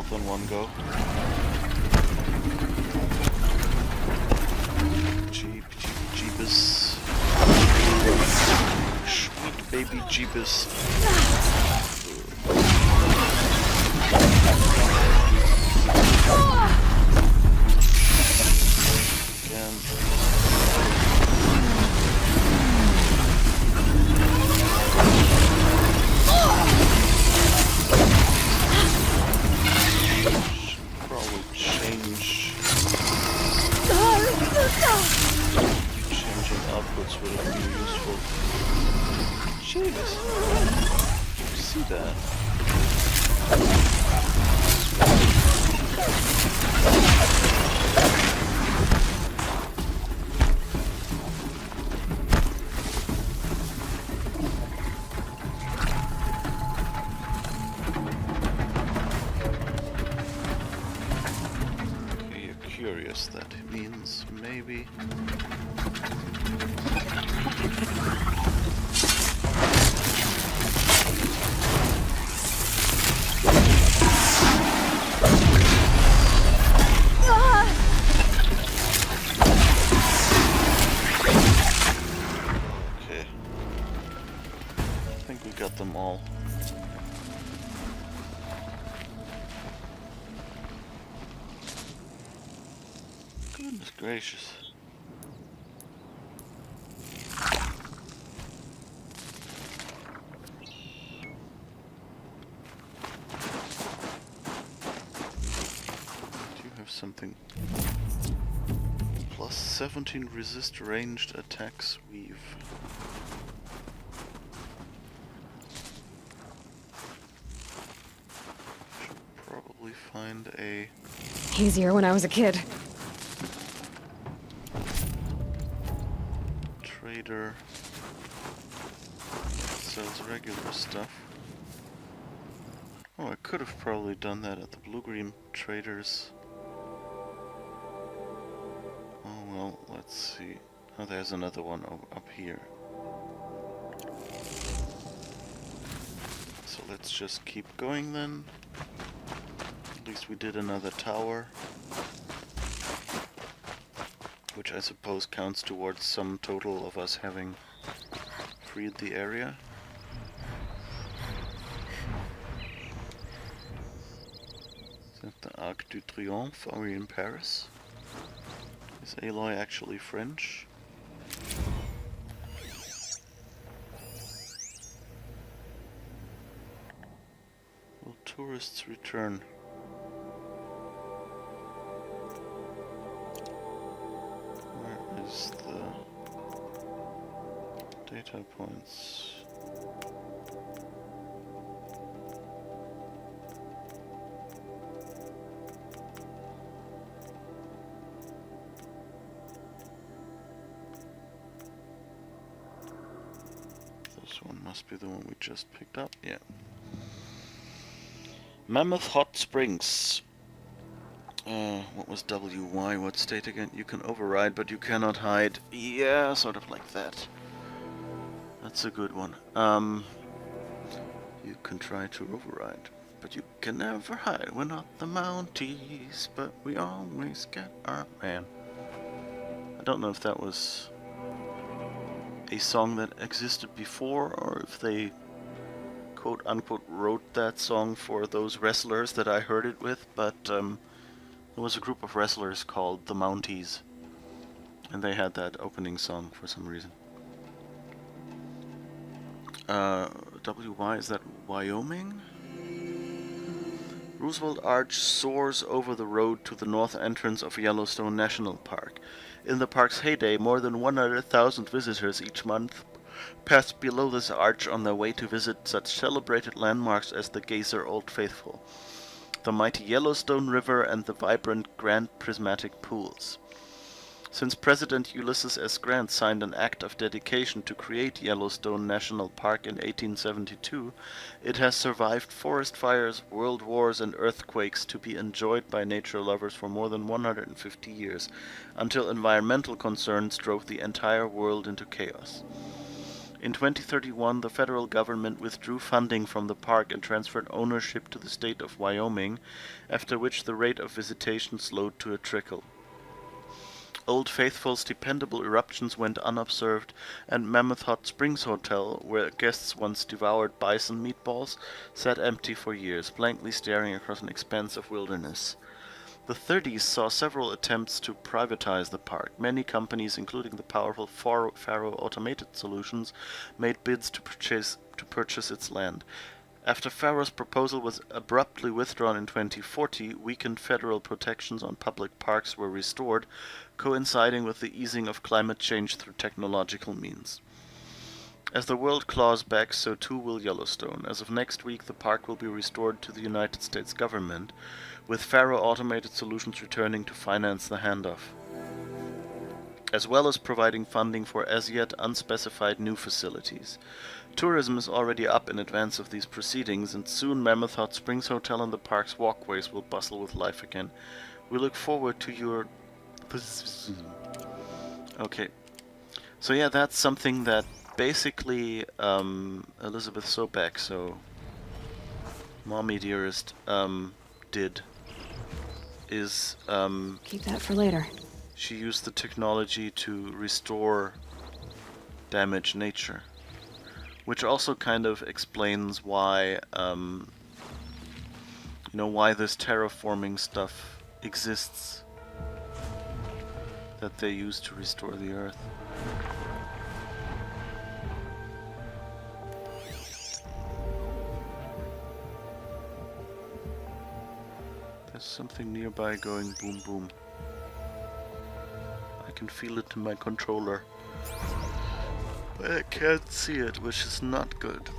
In one go. Jeebus. Sweet baby Jeebus. That means maybe. Okay. I think we got them all. Goodness gracious. Do you have something? Plus 17 resist ranged attacks weave. Should probably find a Easier when I was a kid. trader that sells regular stuff. Oh, I could have probably done that at the blue-green traders. Oh well, let's see. Oh, there's another one up here. So let's just keep going then. At least we did another tower. Which I suppose counts towards some total of us having freed the area. Is that the Arc du Triomphe? Are we in Paris? Is Aloy actually French? Will tourists return? Where is the data points? This one must be the one we just picked up. Yeah. Mammoth Hot Springs. What was WY? What state again? You can override, but you cannot hide. Yeah, sort of like that. That's a good one. You can try to override, but you can never hide. We're not the Mounties, but we always get our man. I don't know if that was a song that existed before, or if they quote-unquote wrote that song for those wrestlers that I heard it with, but there was a group of wrestlers called the Mounties, and they had that opening song for some reason. WY, is that Wyoming? Roosevelt Arch soars over the road to the north entrance of Yellowstone National Park. In the park's heyday, more than 100,000 visitors each month passed below this arch on their way to visit such celebrated landmarks as the Geyser Old Faithful, the mighty Yellowstone River, and the vibrant Grand Prismatic Pools. Since President Ulysses S. Grant signed an act of dedication to create Yellowstone National Park in 1872, it has survived forest fires, world wars, and earthquakes to be enjoyed by nature lovers for more than 150 years, until environmental concerns drove the entire world into chaos. In 2031, the federal government withdrew funding from the park and transferred ownership to the state of Wyoming, after which the rate of visitation slowed to a trickle. Old Faithful's dependable eruptions went unobserved, and Mammoth Hot Springs Hotel, where guests once devoured bison meatballs, sat empty for years, blankly staring across an expanse of wilderness. The 30s saw several attempts to privatize the park. Many companies, including the powerful Faro Automated Solutions, made bids to purchase its land. After Faro's proposal was abruptly withdrawn in 2040, weakened federal protections on public parks were restored, coinciding with the easing of climate change through technological means. As the world claws back, so too will Yellowstone. As of next week, the park will be restored to the United States government, with Faro Automated Solutions returning to finance the handoff, as well as providing funding for as yet unspecified new facilities. Tourism is already up in advance of these proceedings, and soon Mammoth Hot Springs Hotel and the park's walkways will bustle with life again. We look forward to your... Okay. So yeah, that's something that basically Elizabeth Sobek, so Mommy Dearest, did. Is keep that for later. She used the technology to restore damaged nature, which also kind of explains why why this terraforming stuff exists. that they use to restore the Earth. There's something nearby going boom boom. I can feel it in my controller. But I can't see it, which is not good.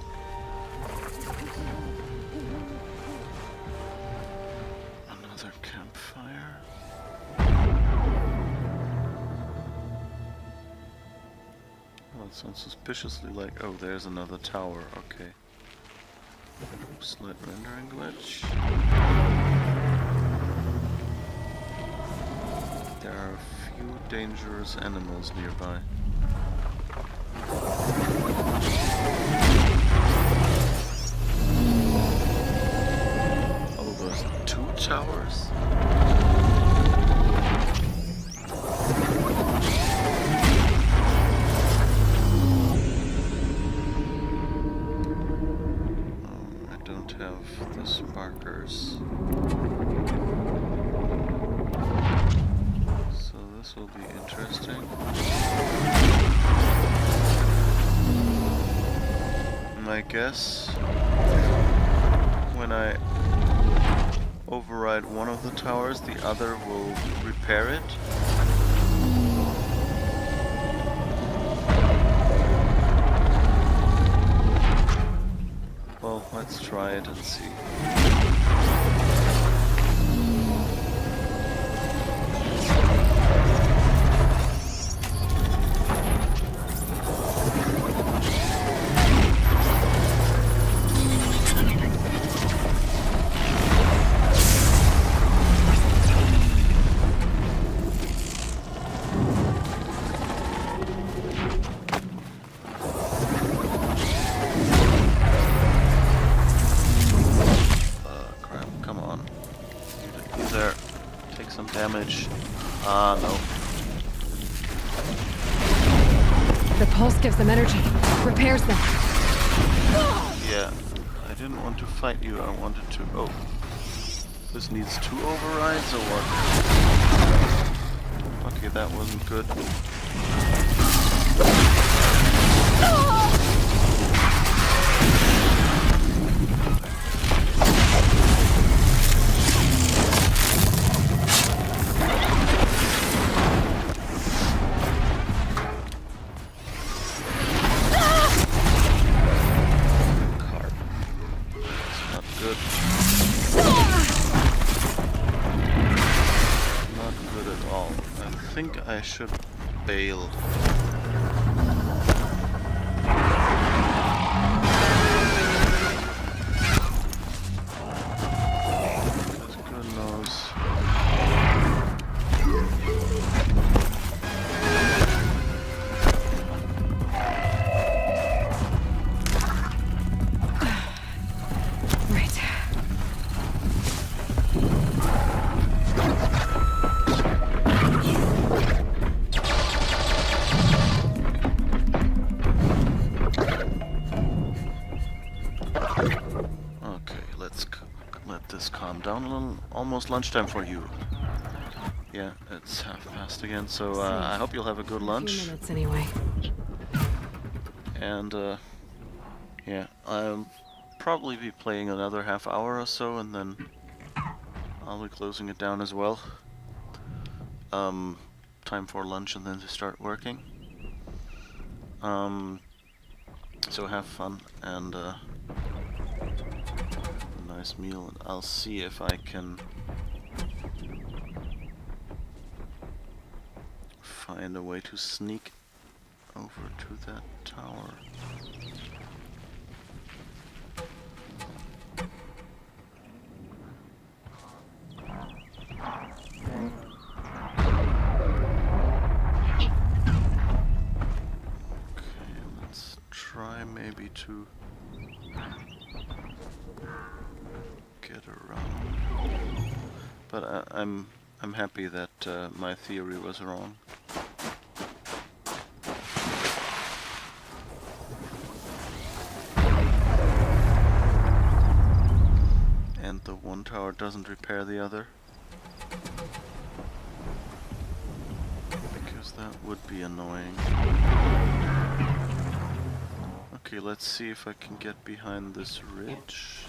Another campfire. Oh, it sounds suspiciously like... Oh, there's another tower. Okay. Slight rendering glitch. There are a few dangerous animals nearby. Oh, those 2 towers? I don't have the sparkers. So this will be interesting. I guess when I override one of the towers, the other will repair it. Well, let's try it and see. Damage. No. The pulse gives them energy, repairs them. Yeah, I didn't want to fight you, I wanted to... Oh. This needs 2 overrides or what? Okay, that wasn't good. I should bail. Good knows. Right. Down a little, almost lunchtime for you. Yeah, it's 1:30 again, so I hope you'll have a good lunch. A few minutes anyway. And yeah, I'll probably be playing another half hour or so, and then I'll be closing it down as well. Time for lunch and then to start working. So have fun and nice meal, and I'll see if I can find a way to sneak over to that tower. Okay, let's try maybe to get around. But I'm happy that my theory was wrong. And the one tower doesn't repair the other. That would be annoying. Okay, let's see if I can get behind this ridge.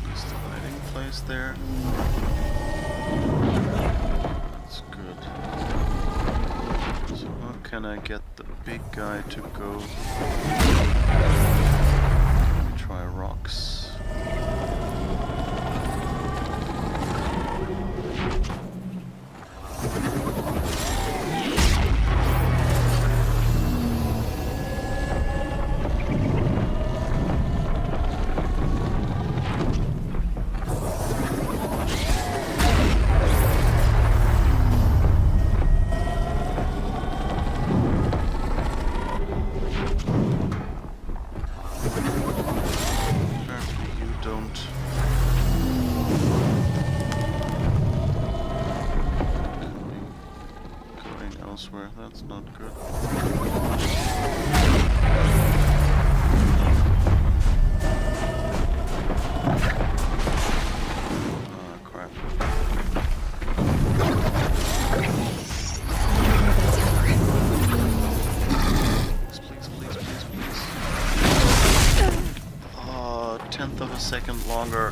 There's the hiding place there. That's good. So how can I get the big guy to go? Try rocks. Elsewhere, that's not good. Ah, crap. Please, please, please, please. Oh, 1/10 of a second longer.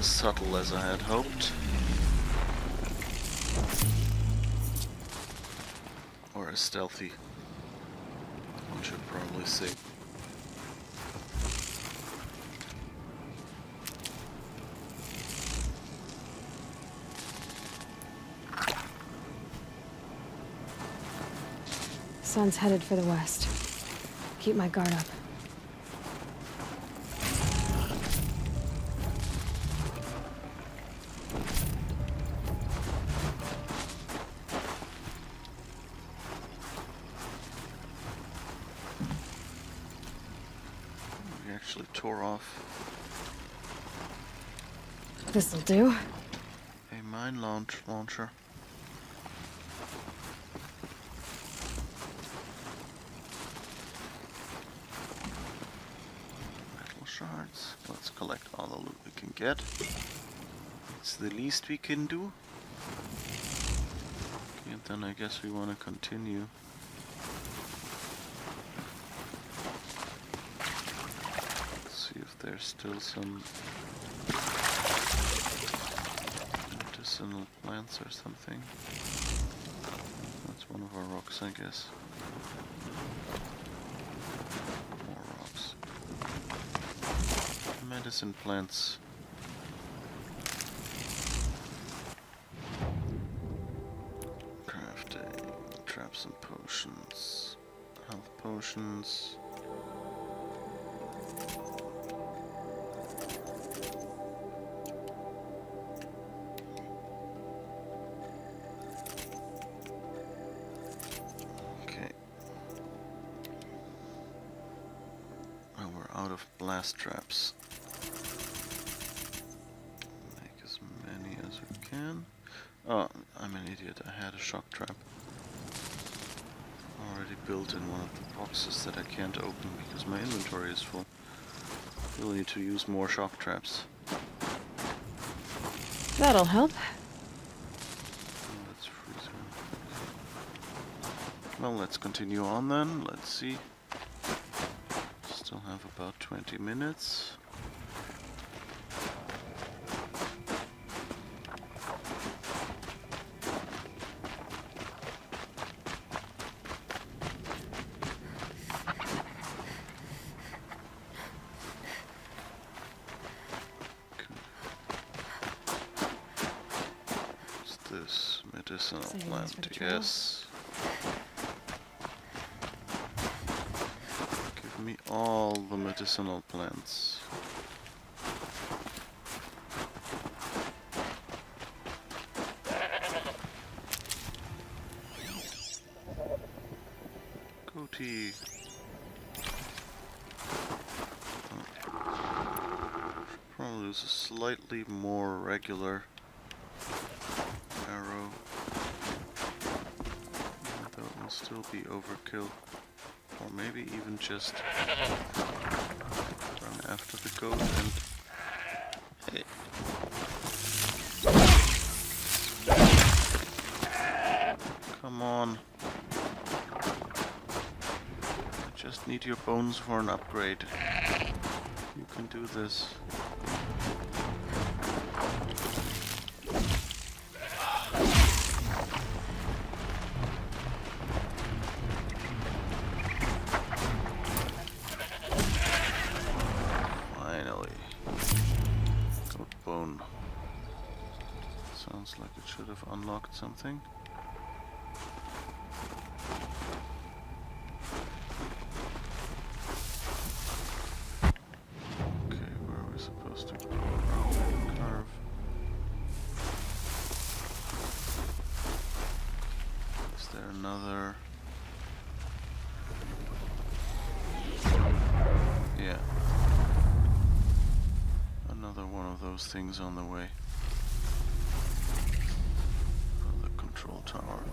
Subtle as I had hoped. Or as stealthy, one should probably say. Sun's headed for the west. Keep my guard up. Actually tore off. This'll do. A mine launcher. Metal shards. Let's collect all the loot we can get. It's the least we can do. Okay, and then I guess we want to continue. There's still some to medicinal plants or something. That's one of our rocks, I guess. More rocks. Medicine plants. Crafting. Traps and potions. Health potions. Out of blast traps. Make as many as we can. Oh, I'm an idiot. I had a shock trap already built in one of the boxes that I can't open because my inventory is full. We'll need to use more shock traps. That'll help. Let's freeze her. Well, let's continue on then. Let's see. Still have about 20 minutes. What's this? Medicinal plant, yes. Me all the medicinal plants. Goatee. Probably use a slightly more regular arrow. That will still be overkill. Or maybe even just run after the goat and... Hey. Come on. I just need your bones for an upgrade. You can do this. Sounds like it should have unlocked something. Okay, where are we supposed to go around the curve? Is there another? Yeah. Another one of those things on the way. Control tower.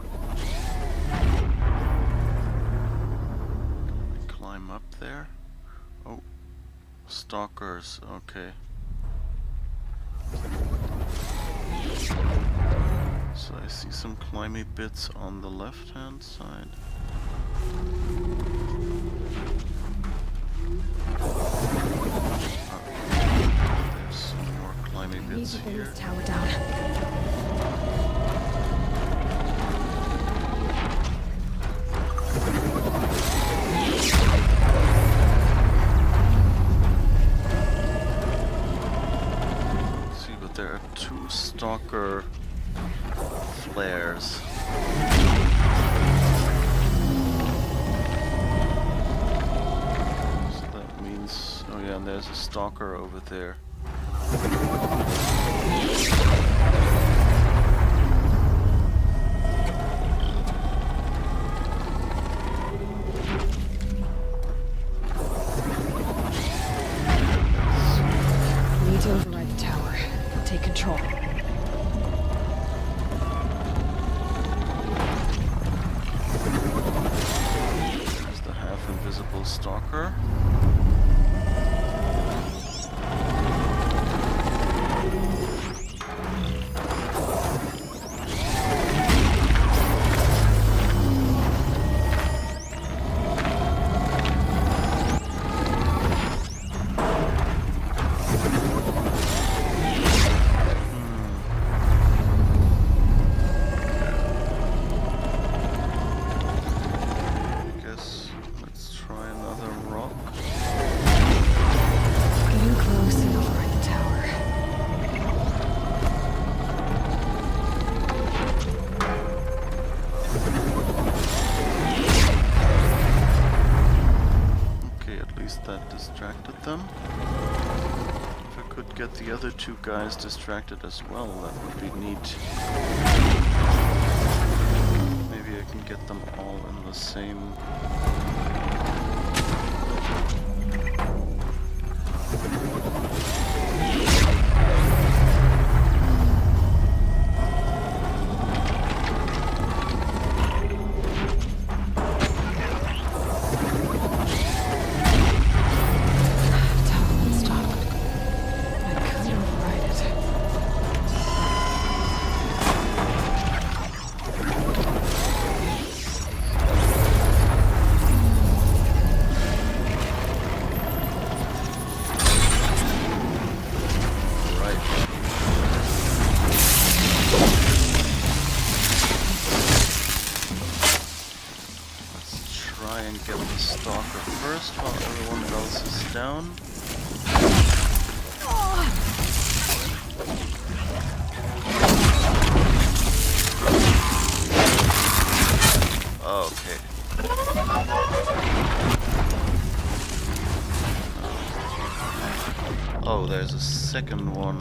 Can we climb up there? Oh, stalkers, okay. So I see some climby bits on the left hand side. There's some more climby bits Need to bring here. this tower down. There are two stalker flares. So that means, oh yeah, and there's a stalker over there. Need to override the tower. Take control. There's the half-invisible stalker. other two guys distracted as well. That would be neat. Maybe I can get them all in the same... Down. Okay. Oh, there's a second one.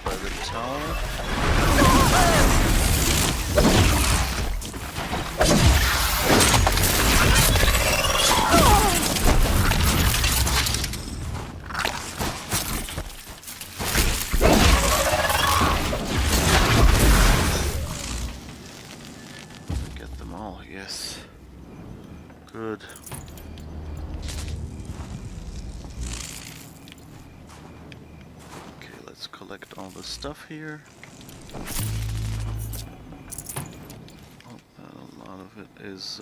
By the tower. Get them all, yes. Good. Let's collect all the stuff here. Hope that a lot of it is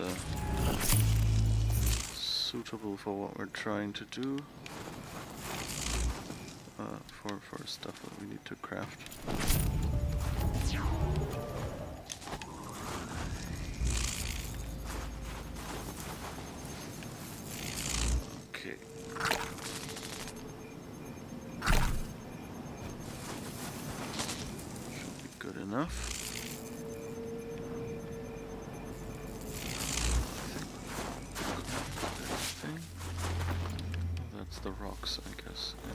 suitable for what we're trying to do. For stuff that we need to craft. Okay. Good enough. That's the rocks, I guess. Yeah.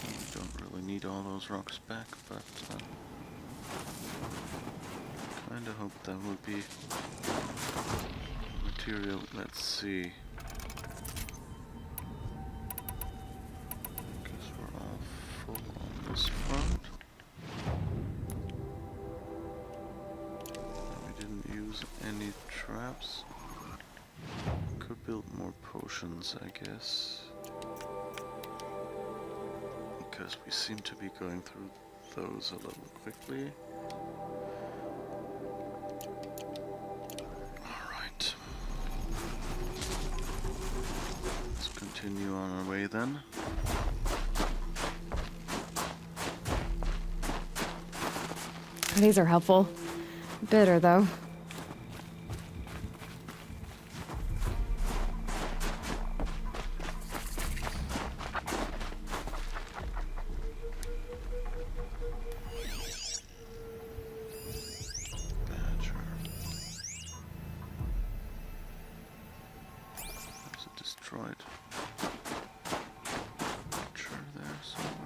We don't really need all those rocks back, but kinda hope that would be material. Let's see. This front. We didn't use any traps. Could build more potions, I guess. Because we seem to be going through those a little quickly. Alright. Let's continue on our way then. These are helpful. Bitter, though. Badger. Is it destroyed? Badger there somewhere.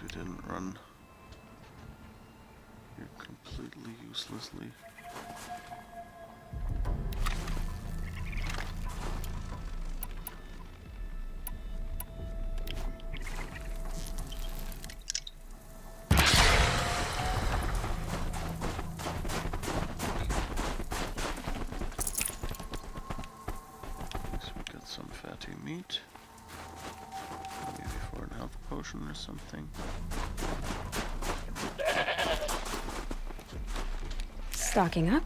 We didn't run here completely uselessly. Guess we got some fatty meat. Maybe for an health potion or something. Stocking up.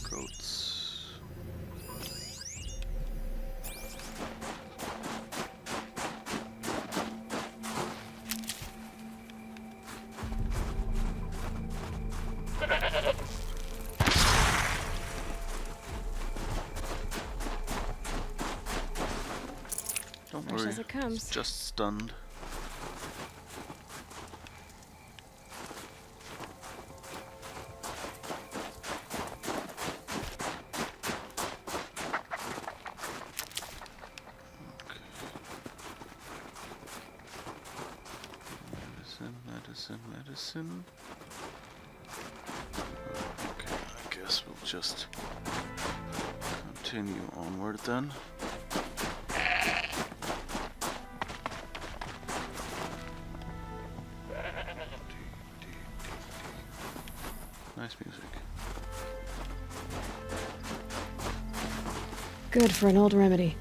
Go Don't Fresh worry, as it comes. it's just stunned. Medicine. Okay, I guess we'll just continue onward then. Nice music. Good for an old remedy.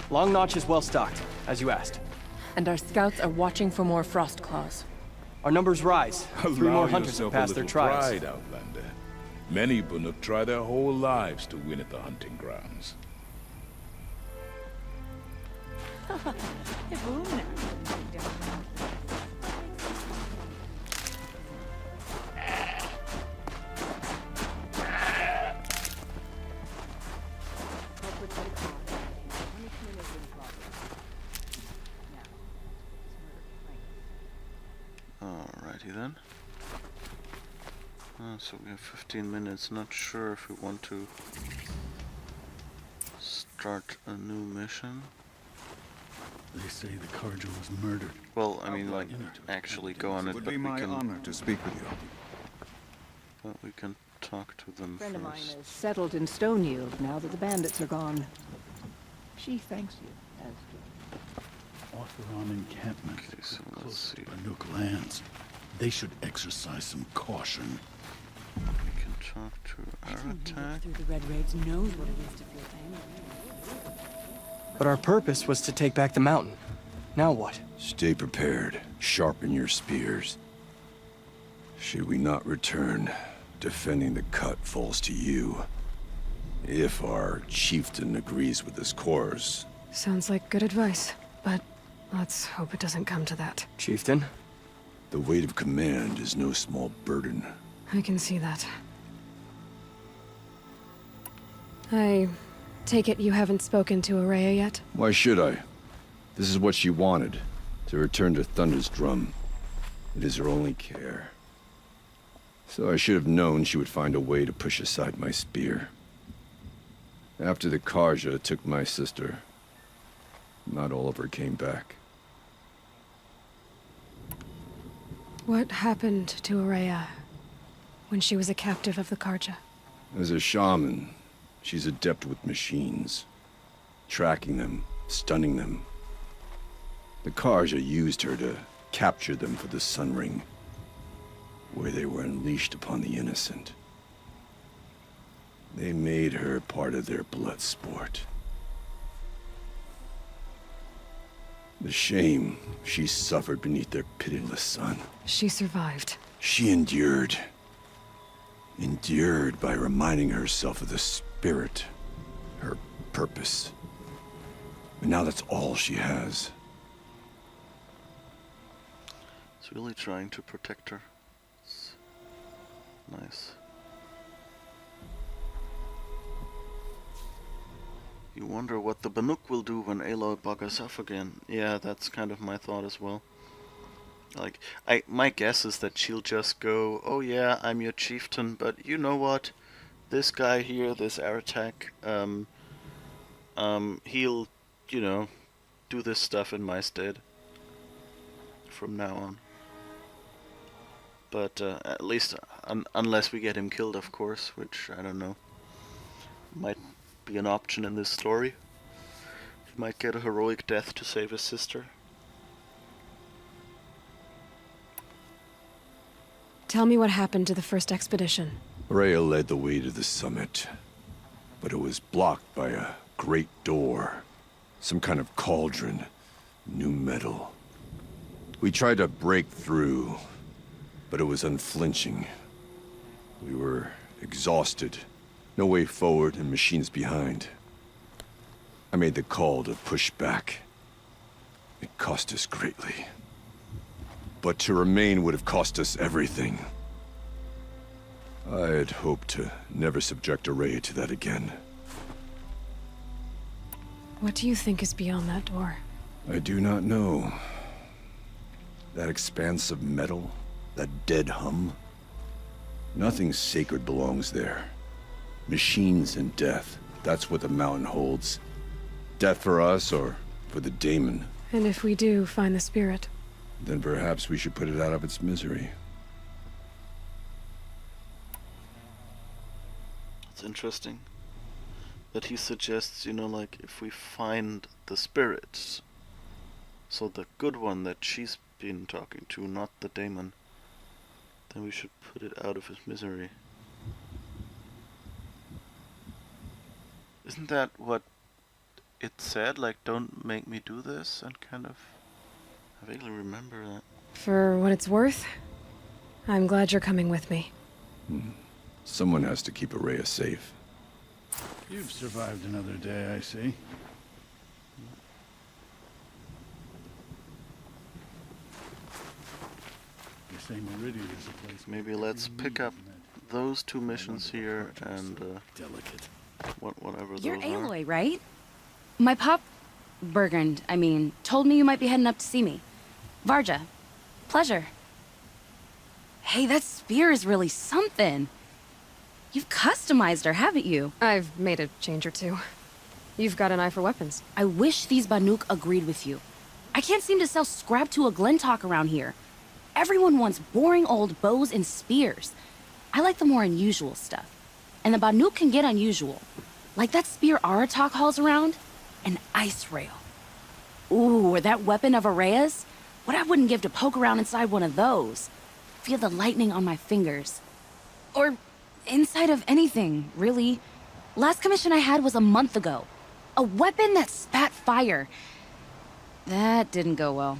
Long Notch is well stocked, as you asked. And our scouts are watching for more frost claws. Our numbers rise. 3 more Allow hunters have yourself passed a their little trials. pride, Outlander. Many Banuk try their whole lives to win at the hunting grounds. Alrighty then. So we have 15 minutes. Not sure if we want to start a new mission. They say the Carja was murdered. Well, I mean, like, actually go on it, Would but be we my can. honor to speak with you. But we can talk to them A friend of mine first. is settled in Stoneyield now that the bandits are gone. She thanks you, as do. Offer on encampment Okay, so let's close see. to Banuk lands. They should exercise some caution. We can talk to Aratak. Through the Red Raids knows what it is to feel pain. But our purpose was to take back the mountain. Now what? Stay prepared. Sharpen your spears. Should we not return, defending the cut falls to you. If our chieftain agrees with this course. Sounds like good advice, but let's hope it doesn't come to that. Chieftain? The weight of command is no small burden. I can see that. I take it you haven't spoken to Araya yet? Why should I? This is what she wanted, to return to Thunder's drum. It is her only care. So I should have known she would find a way to push aside my spear. After the Carja took my sister, not all of her came back. What happened to Araya when she was a captive of the Carja? As a shaman, she's adept with machines. Tracking them, stunning them. The Carja used her to capture them for the Sun Ring, where they were unleashed upon the innocent. They made her part of their blood sport. The shame she suffered beneath their pitiless sun. She survived. She endured. Endured by reminding herself of the spirit, her purpose. And now that's all she has. It's really trying to protect her. It's nice. You wonder what the Banuk will do when Aloy buggers off again. Yeah, that's kind of my thought as well. Like, my guess is that she'll just go, oh yeah, I'm your chieftain, but you know what? This guy here, this Aratak, he'll, you know, do this stuff in my stead. From now on. But at least, unless we get him killed, of course, which, I don't know, might be an option in this story. He might get a heroic death to save his sister. Tell me what happened to the first expedition. Rhea led the way to the summit, but it was blocked by a great door. Some kind of cauldron, new metal. We tried to break through, but it was unflinching. We were exhausted. No way forward and machines behind. I made the call to push back. It cost us greatly. but to remain would have cost us everything. I had hoped to never subject Araya to that again. What do you think is beyond that door? I do not know. That expanse of metal, that dead hum. Nothing sacred belongs there. Machines and death, that's what the mountain holds. Death for us, or for the daemon. And if we do find the spirit? Then perhaps we should put it out of its misery. It's interesting that he suggests, you know, like, if we find the spirits, so the good one that she's been talking to, not the daemon, then we should put it out of his misery. Isn't that what it said? Like, don't make me do this, and kind of... I vaguely remember that. For what it's worth, I'm glad you're coming with me. Someone has to keep Araya safe. You've survived another day, I see. They say Meridian is a place. Maybe let's pick up those two missions here and delicate. Whatever You're those are. Aloy, right? My pup, Bergund, I mean, told me you might be heading up to see me. Varja, pleasure. Hey, that spear is really something. You've customized her, haven't you? I've made a change or two. You've got an eye for weapons. I wish these Banuk agreed with you. I can't seem to sell scrap to a Glentalk around here. Everyone wants boring old bows and spears. I like the more unusual stuff. And the Banuk can get unusual. Like that spear Aratak hauls around. An ice rail. Ooh, or that weapon of Araya's? What I wouldn't give to poke around inside one of those. Feel the lightning on my fingers. Or inside of anything, really. Last commission I had was a month ago. A weapon that spat fire. That didn't go well.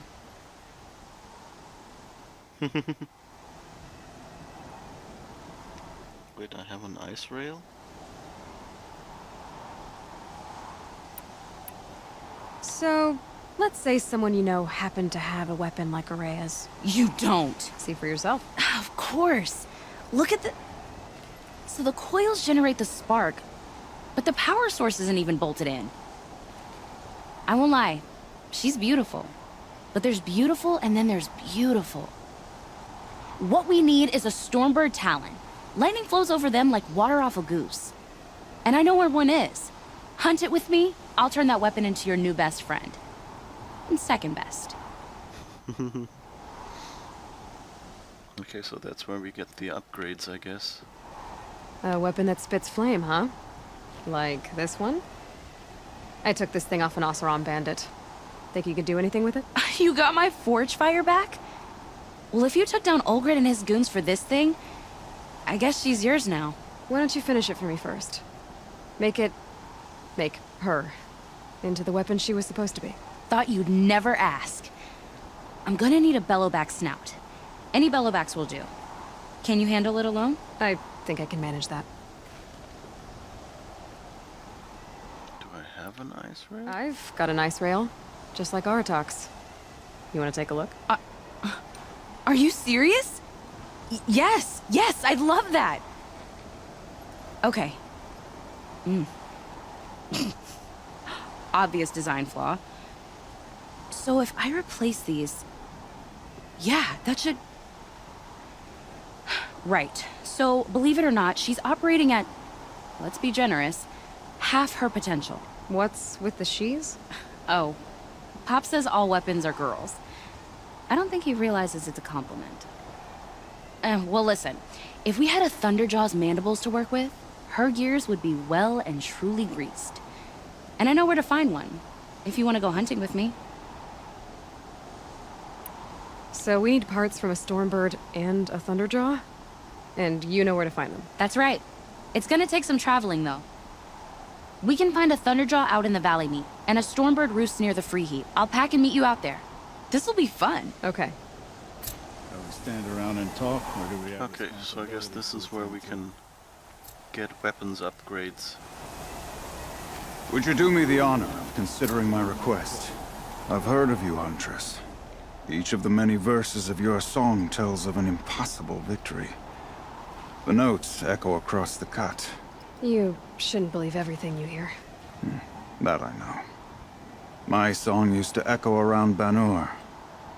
Wait, I have an ice rail? So, let's say someone you know happened to have a weapon like Araya's. You don't. See for yourself. Of course. Look at the... So the coils generate the spark, but the power source isn't even bolted in. I won't lie. She's beautiful. But there's beautiful and then there's beautiful. What we need is a Stormbird Talon. Lightning flows over them like water off a goose. And I know where one is. Hunt it with me, I'll turn that weapon into your new best friend. And second best. Okay, so that's where we get the upgrades, I guess. A weapon that spits flame, huh? Like this one? I took this thing off an Oseram bandit. Think you could do anything with it? You got my forge fire back? Well, if you took down Olgrid and his goons for this thing, I guess she's yours now. Why don't you finish it for me first? Make her into the weapon she was supposed to be. Thought you'd never ask. I'm gonna need a bellowback snout. Any bellowbacks will do. Can you handle it alone? I think I can manage that. Do I have an ice rail? I've got an ice rail, just like Aratak's. You want to take a look? Are you serious? Yes, I'd love that. Okay. Obvious design flaw. So if I replace these... Yeah, that should... Right. So, believe it or not, she's operating at, let's be generous, half her potential. What's with the she's? Oh, Pop says all weapons are girls. I don't think he realizes it's a compliment. Well, listen. If we had a Thunderjaw's mandibles to work with, her gears would be well and truly greased. And I know where to find one, if you want to go hunting with me. So we need parts from a Stormbird and a Thunderjaw? And you know where to find them? That's right. It's gonna take some traveling, though. We can find a Thunderjaw out in the Valley Meet, and a Stormbird roosts near the Free Heat. I'll pack and meet you out there. This'll be fun. Okay. Shall we stand around and talk, or do we have... Okay, so I guess this is where we can get weapons upgrades. Would you do me the honor of considering my request? I've heard of you, Huntress. Each of the many verses of your song tells of an impossible victory. The notes echo across the cut. You shouldn't believe everything you hear. That I know. My song used to echo around Banur.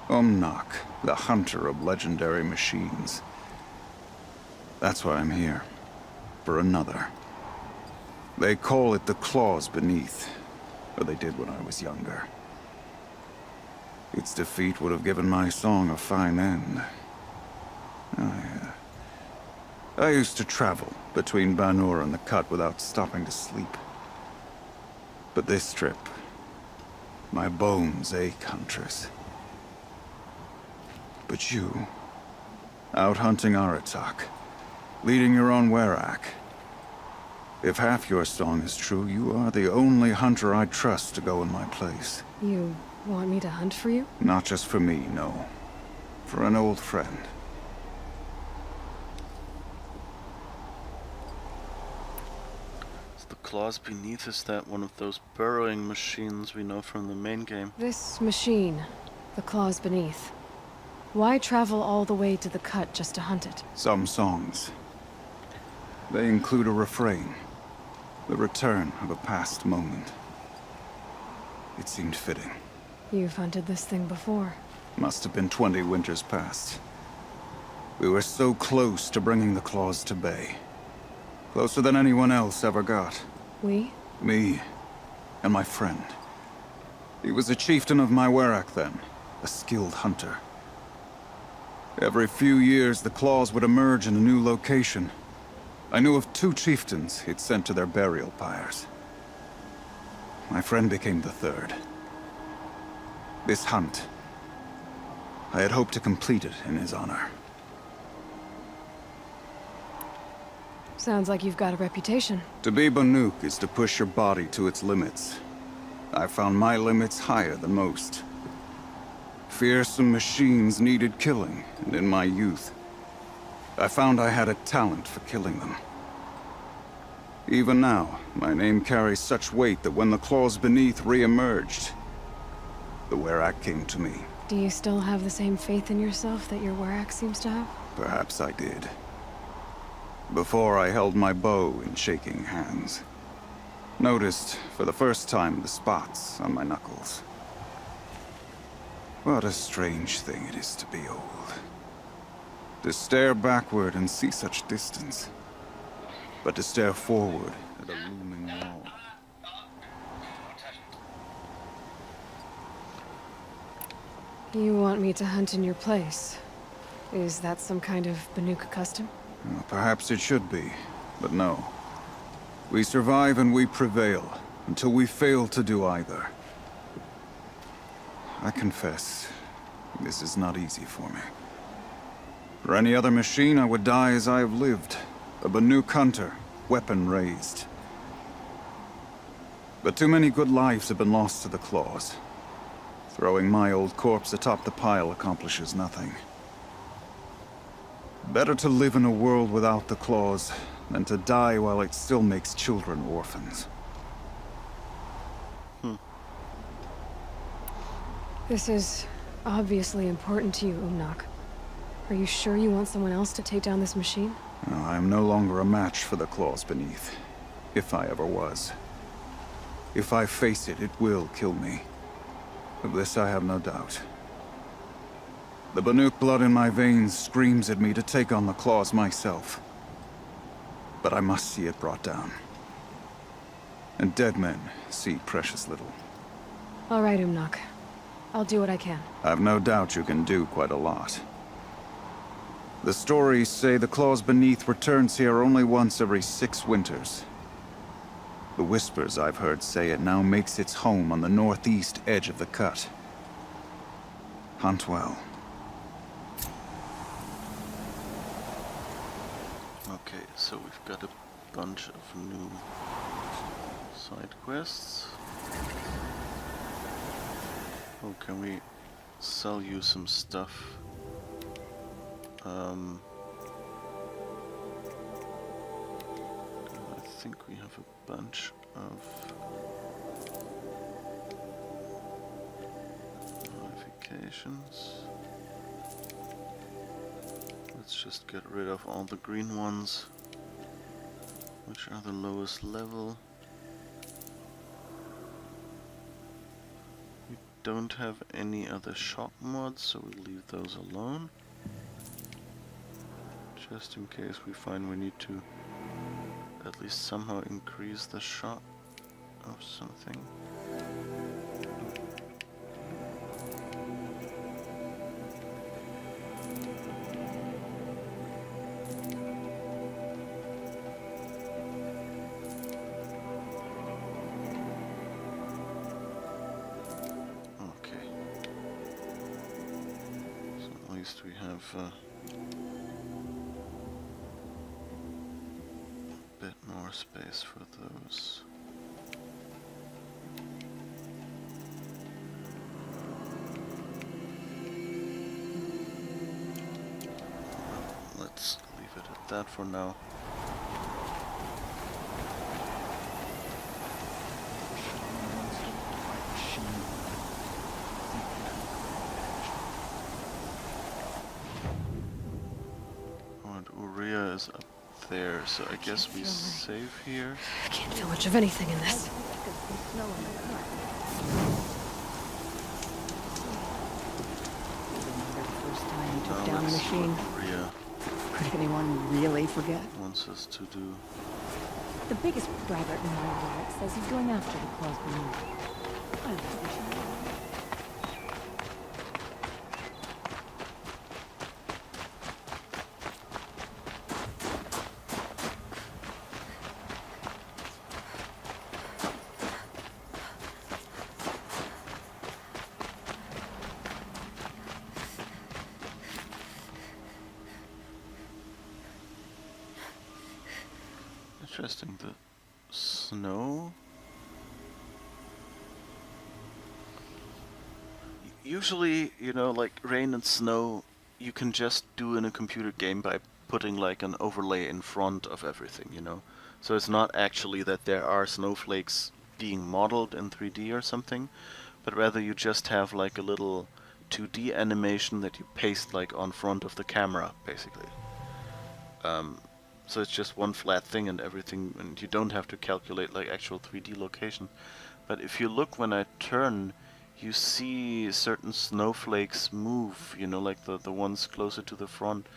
Umnak, the hunter of legendary machines. That's why I'm here. For another. They call it the claws beneath. Or they did when I was younger. Its defeat would have given my song a fine end. I used to travel between Banur and the Cut without stopping to sleep. But this trip, my bones ache, Huntress. But you, out hunting Aratak, leading your own Werak. If half your song is true, you are the only hunter I trust to go in my place. You want me to hunt for you? Not just for me, no. For an old friend. The claws beneath, is that one of those burrowing machines we know from the main game? This machine, the claws beneath. Why travel all the way to the Cut just to hunt it? Some songs. They include a refrain. The return of a past moment. It seemed fitting. You've hunted this thing before. Must have been 20 winters past. We were so close to bringing the claws to bay. Closer than anyone else ever got. We? Me. And my friend. He was a chieftain of my Werak then. A skilled hunter. Every few years, the claws would emerge in a new location. I knew of 2 chieftains he'd sent to their burial pyres. My friend became the 3rd. This hunt, I had hoped to complete it in his honor. Sounds like you've got a reputation. To be Banuk is to push your body to its limits. I found my limits higher than most. Fearsome machines needed killing, and in my youth, I found I had a talent for killing them. Even now, my name carries such weight that when the claws beneath re-emerged, the Werak came to me. Do you still have the same faith in yourself that your Werak seems to have? Perhaps I did. Before I held my bow in shaking hands. Noticed, for the first time, the spots on my knuckles. What a strange thing it is to be old. To stare backward and see such distance. But to stare forward at a looming wall. You want me to hunt in your place? Is that some kind of Banuk custom? Well, perhaps it should be, but no. We survive and we prevail, until we fail to do either. I confess, this is not easy for me. For any other machine, I would die as I have lived. A Banuk hunter, weapon raised. But too many good lives have been lost to the claws. Throwing my old corpse atop the pile accomplishes nothing. Better to live in a world without the claws than to die while it still makes children orphans. This is obviously important to you, Umnak. Are you sure you want someone else to take down this machine? No, I am no longer a match for the claws beneath. If I ever was. If I face it, it will kill me. Of this I have no doubt. The Banuk blood in my veins screams at me to take on the claws myself. But I must see it brought down. And dead men see precious little. All right, Umnak. I'll do what I can. I've no doubt you can do quite a lot. The stories say the claws beneath returns here only once every 6 winters. The whispers I've heard say it now makes its home on the northeast edge of the cut. Hunt well. Okay, so we've got a bunch of new side quests. Oh, can we sell you some stuff? I think we have a bunch of... locations. Let's just get rid of all the green ones, which are the lowest level. We don't have any other shock mods, so we'll leave those alone. Just in case we find we need to at least somehow increase the shot of something. Okay. So at least we have bit more space for those. Let's leave it at that for now. Oh, and Urea is up there, so I guess we save here. I can't feel much of anything in this. First time you took down the machine. Could anyone really forget? Wants us to do. The biggest braggart in my world says he's going after the claws beneath. I like the vision. Interesting, the snow. Usually, you know, like rain and snow, you can just do in a computer game by putting like an overlay in front of everything, you know. So it's not actually that there are snowflakes being modeled in 3D or something, but rather you just have like a little 2D animation that you paste like on front of the camera, basically. So it's just one flat thing and everything, and you don't have to calculate like actual 3D location. But if you look when I turn, you see certain snowflakes move, you know, like the ones closer to the front.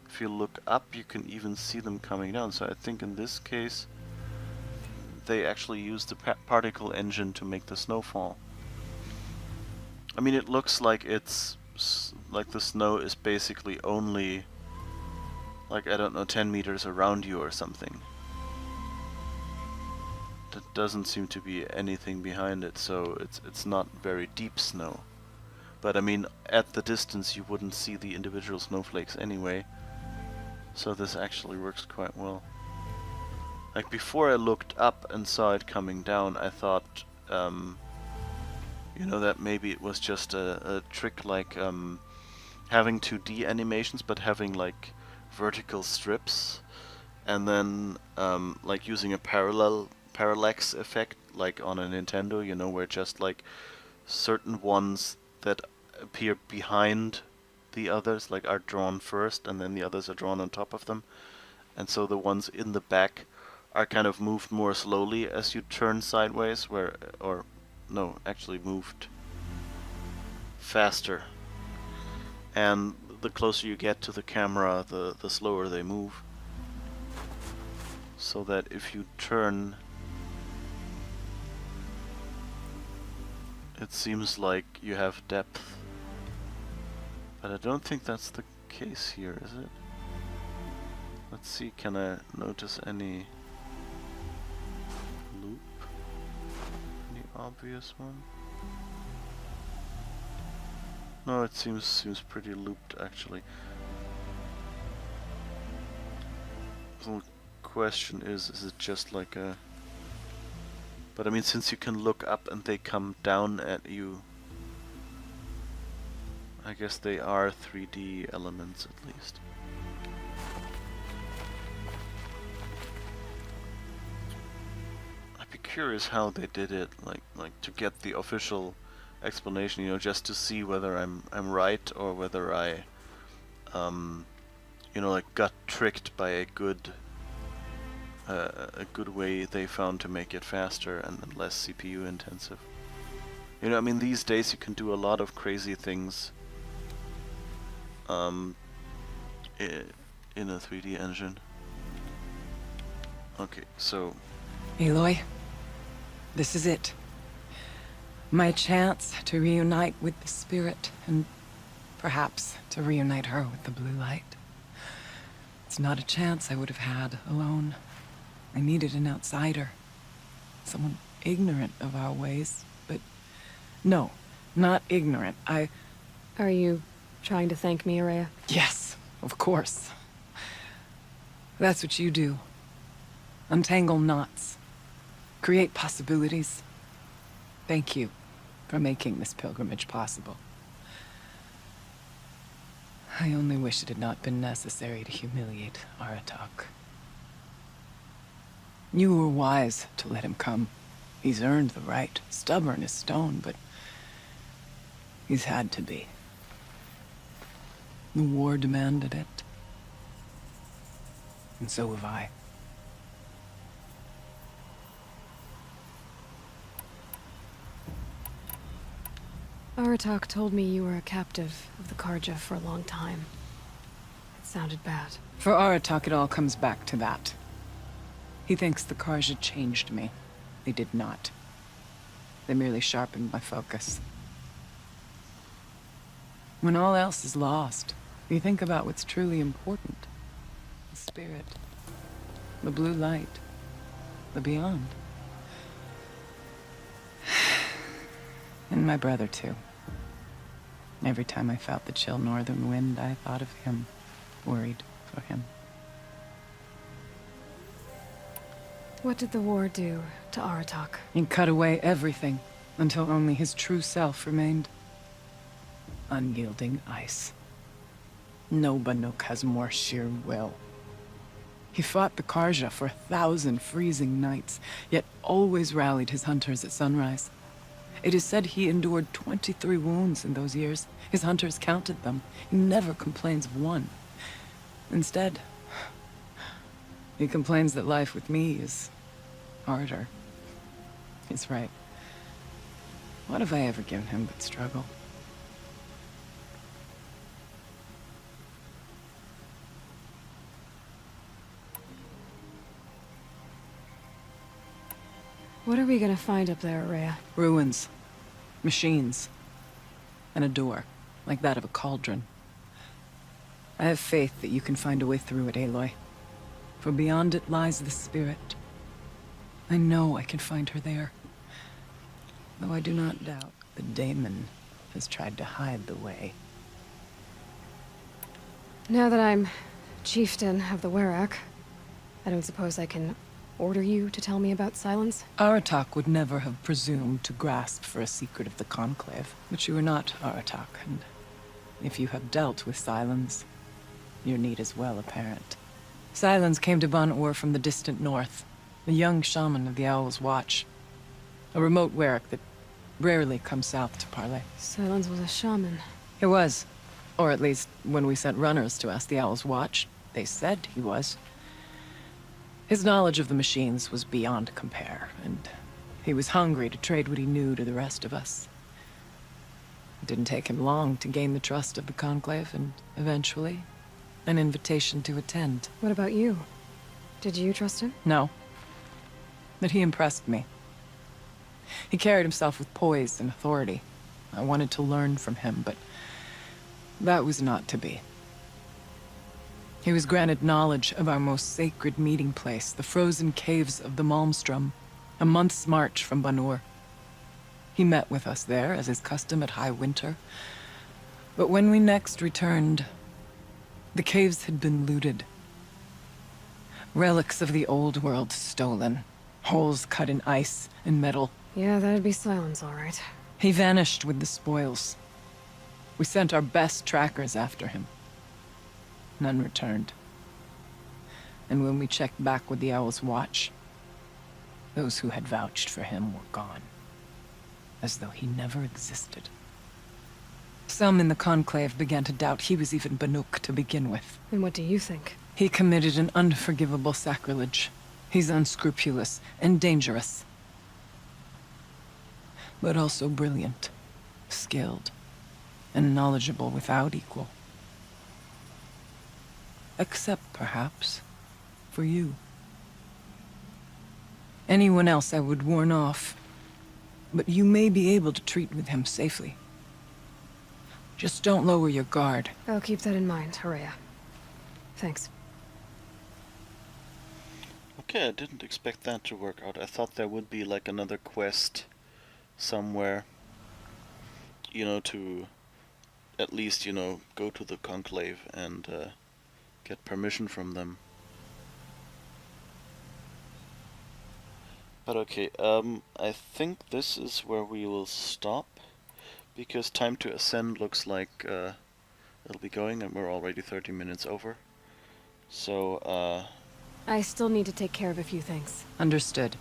If you look up, you can even see them coming down. So I think in this case, they actually use the particle engine to make the snowfall. I mean, it looks like it's like the snow is basically only, like, I don't know, 10 meters around you or something. There doesn't seem to be anything behind it, so it's not very deep snow. But I mean, at the distance you wouldn't see the individual snowflakes anyway. So this actually works quite well. Like before I looked up and saw it coming down, I thought, you know, that maybe it was just a trick like having 2D animations, but having like vertical strips, and then like using a parallax effect like on a Nintendo, you know, where just like certain ones that appear behind the others like are drawn first and then the others are drawn on top of them, and so the ones in the back are kind of moved more slowly as you turn sideways, where, or no, actually moved faster, and the closer you get to the camera, the slower they move. So that if you turn, it seems like you have depth. But I don't think that's the case here, is it? Let's see, can I notice any loop? Any obvious one? No, it seems pretty looped actually. The question is it just like a... But I mean, since you can look up and they come down at you, I guess they are 3D elements at least. I'd be curious how they did it, like to get the official explanation, you know, just to see whether I'm right or whether I, you know, like got tricked by a good way they found to make it faster and less CPU intensive. You know, I mean, these days you can do a lot of crazy things in a 3D engine. Okay, so... Aloy, this is it. My chance to reunite with the spirit, and perhaps to reunite her with the blue light. It's not a chance I would have had alone. I needed an outsider. Someone ignorant of our ways, but... No, not ignorant. Are you trying to thank me, Araya? Yes, of course. That's what you do. Untangle knots. Create possibilities. Thank you for making this pilgrimage possible. I only wish it had not been necessary to humiliate Aratak. You were wise to let him come. He's earned the right. Stubborn as stone, but he's had to be. The war demanded it. And so have I. Aratak told me you were a captive of the Karja for a long time. It sounded bad. For Aratak, it all comes back to that. He thinks the Karja changed me. They did not. They merely sharpened my focus. When all else is lost, you think about what's truly important. The spirit. The blue light. The beyond. And my brother, too. Every time I felt the chill northern wind, I thought of him. Worried for him. What did the war do to Aratak? It cut away everything, until only his true self remained. Unyielding ice. No Banuk has more sheer will. He fought the Karja for 1,000 freezing nights, yet always rallied his hunters at sunrise. It is said he endured 23 wounds in those years. His hunters counted them. He never complains of one. Instead, he complains that life with me is harder. He's right. What have I ever given him but struggle? What are we gonna find up there, Araya? Ruins. Machines. And a door, like that of a cauldron. I have faith that you can find a way through it, Aloy. For beyond it lies the spirit. I know I can find her there. Though I do not doubt the daemon has tried to hide the way. Now that I'm chieftain of the Werak, I don't suppose I can order you to tell me about Silence? Aratak would never have presumed to grasp for a secret of the Conclave. But you are not Aratak, and if you have dealt with Silence, your need is well apparent. Silence came to Ban-Ur from the distant north, a young shaman of the Owl's Watch. A remote Werak that rarely comes south to parley. Silence was a shaman. He was. Or at least, when we sent runners to ask the Owl's Watch, they said he was. His knowledge of the machines was beyond compare, and he was hungry to trade what he knew to the rest of us. It didn't take him long to gain the trust of the Conclave, and eventually, an invitation to attend. What about you? Did you trust him? No. But he impressed me. He carried himself with poise and authority. I wanted to learn from him, but that was not to be. He was granted knowledge of our most sacred meeting place, the frozen caves of the Malmstrom, a month's march from Ban-Ur. He met with us there, as is custom at high winter. But when we next returned, the caves had been looted. Relics of the old world stolen. Holes cut in ice and metal. Yeah, that'd be Silence, all right. He vanished with the spoils. We sent our best trackers after him. None returned. And when we checked back with the Owl's Watch, those who had vouched for him were gone. as though he never existed. Some in the Conclave began to doubt he was even Banuk to begin with. And what do you think? He committed an unforgivable sacrilege. He's unscrupulous and dangerous. But also brilliant, skilled, and knowledgeable without equal. Except, perhaps, for you. Anyone else I would warn off, but you may be able to treat with him safely. Just don't lower your guard. I'll keep that in mind, Horea. Thanks. Okay, I didn't expect that to work out. I thought there would be like another quest somewhere, you know, to at least, you know, go to the Conclave and get permission from them. But okay, I think this is where we will stop, because Time to Ascend looks like it'll be going, and we're already 30 minutes over. So, I still need to take care of a few things. Understood.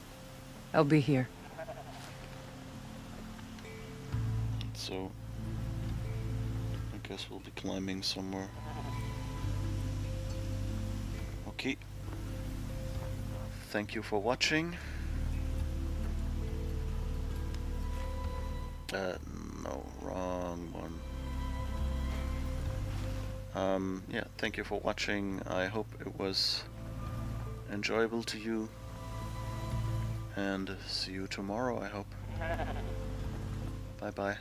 I'll be here. So, I guess we'll be climbing somewhere. Okay. Thank you for watching. No, wrong one. Yeah, thank you for watching. I hope it was enjoyable to you. And see you tomorrow, I hope. Bye bye.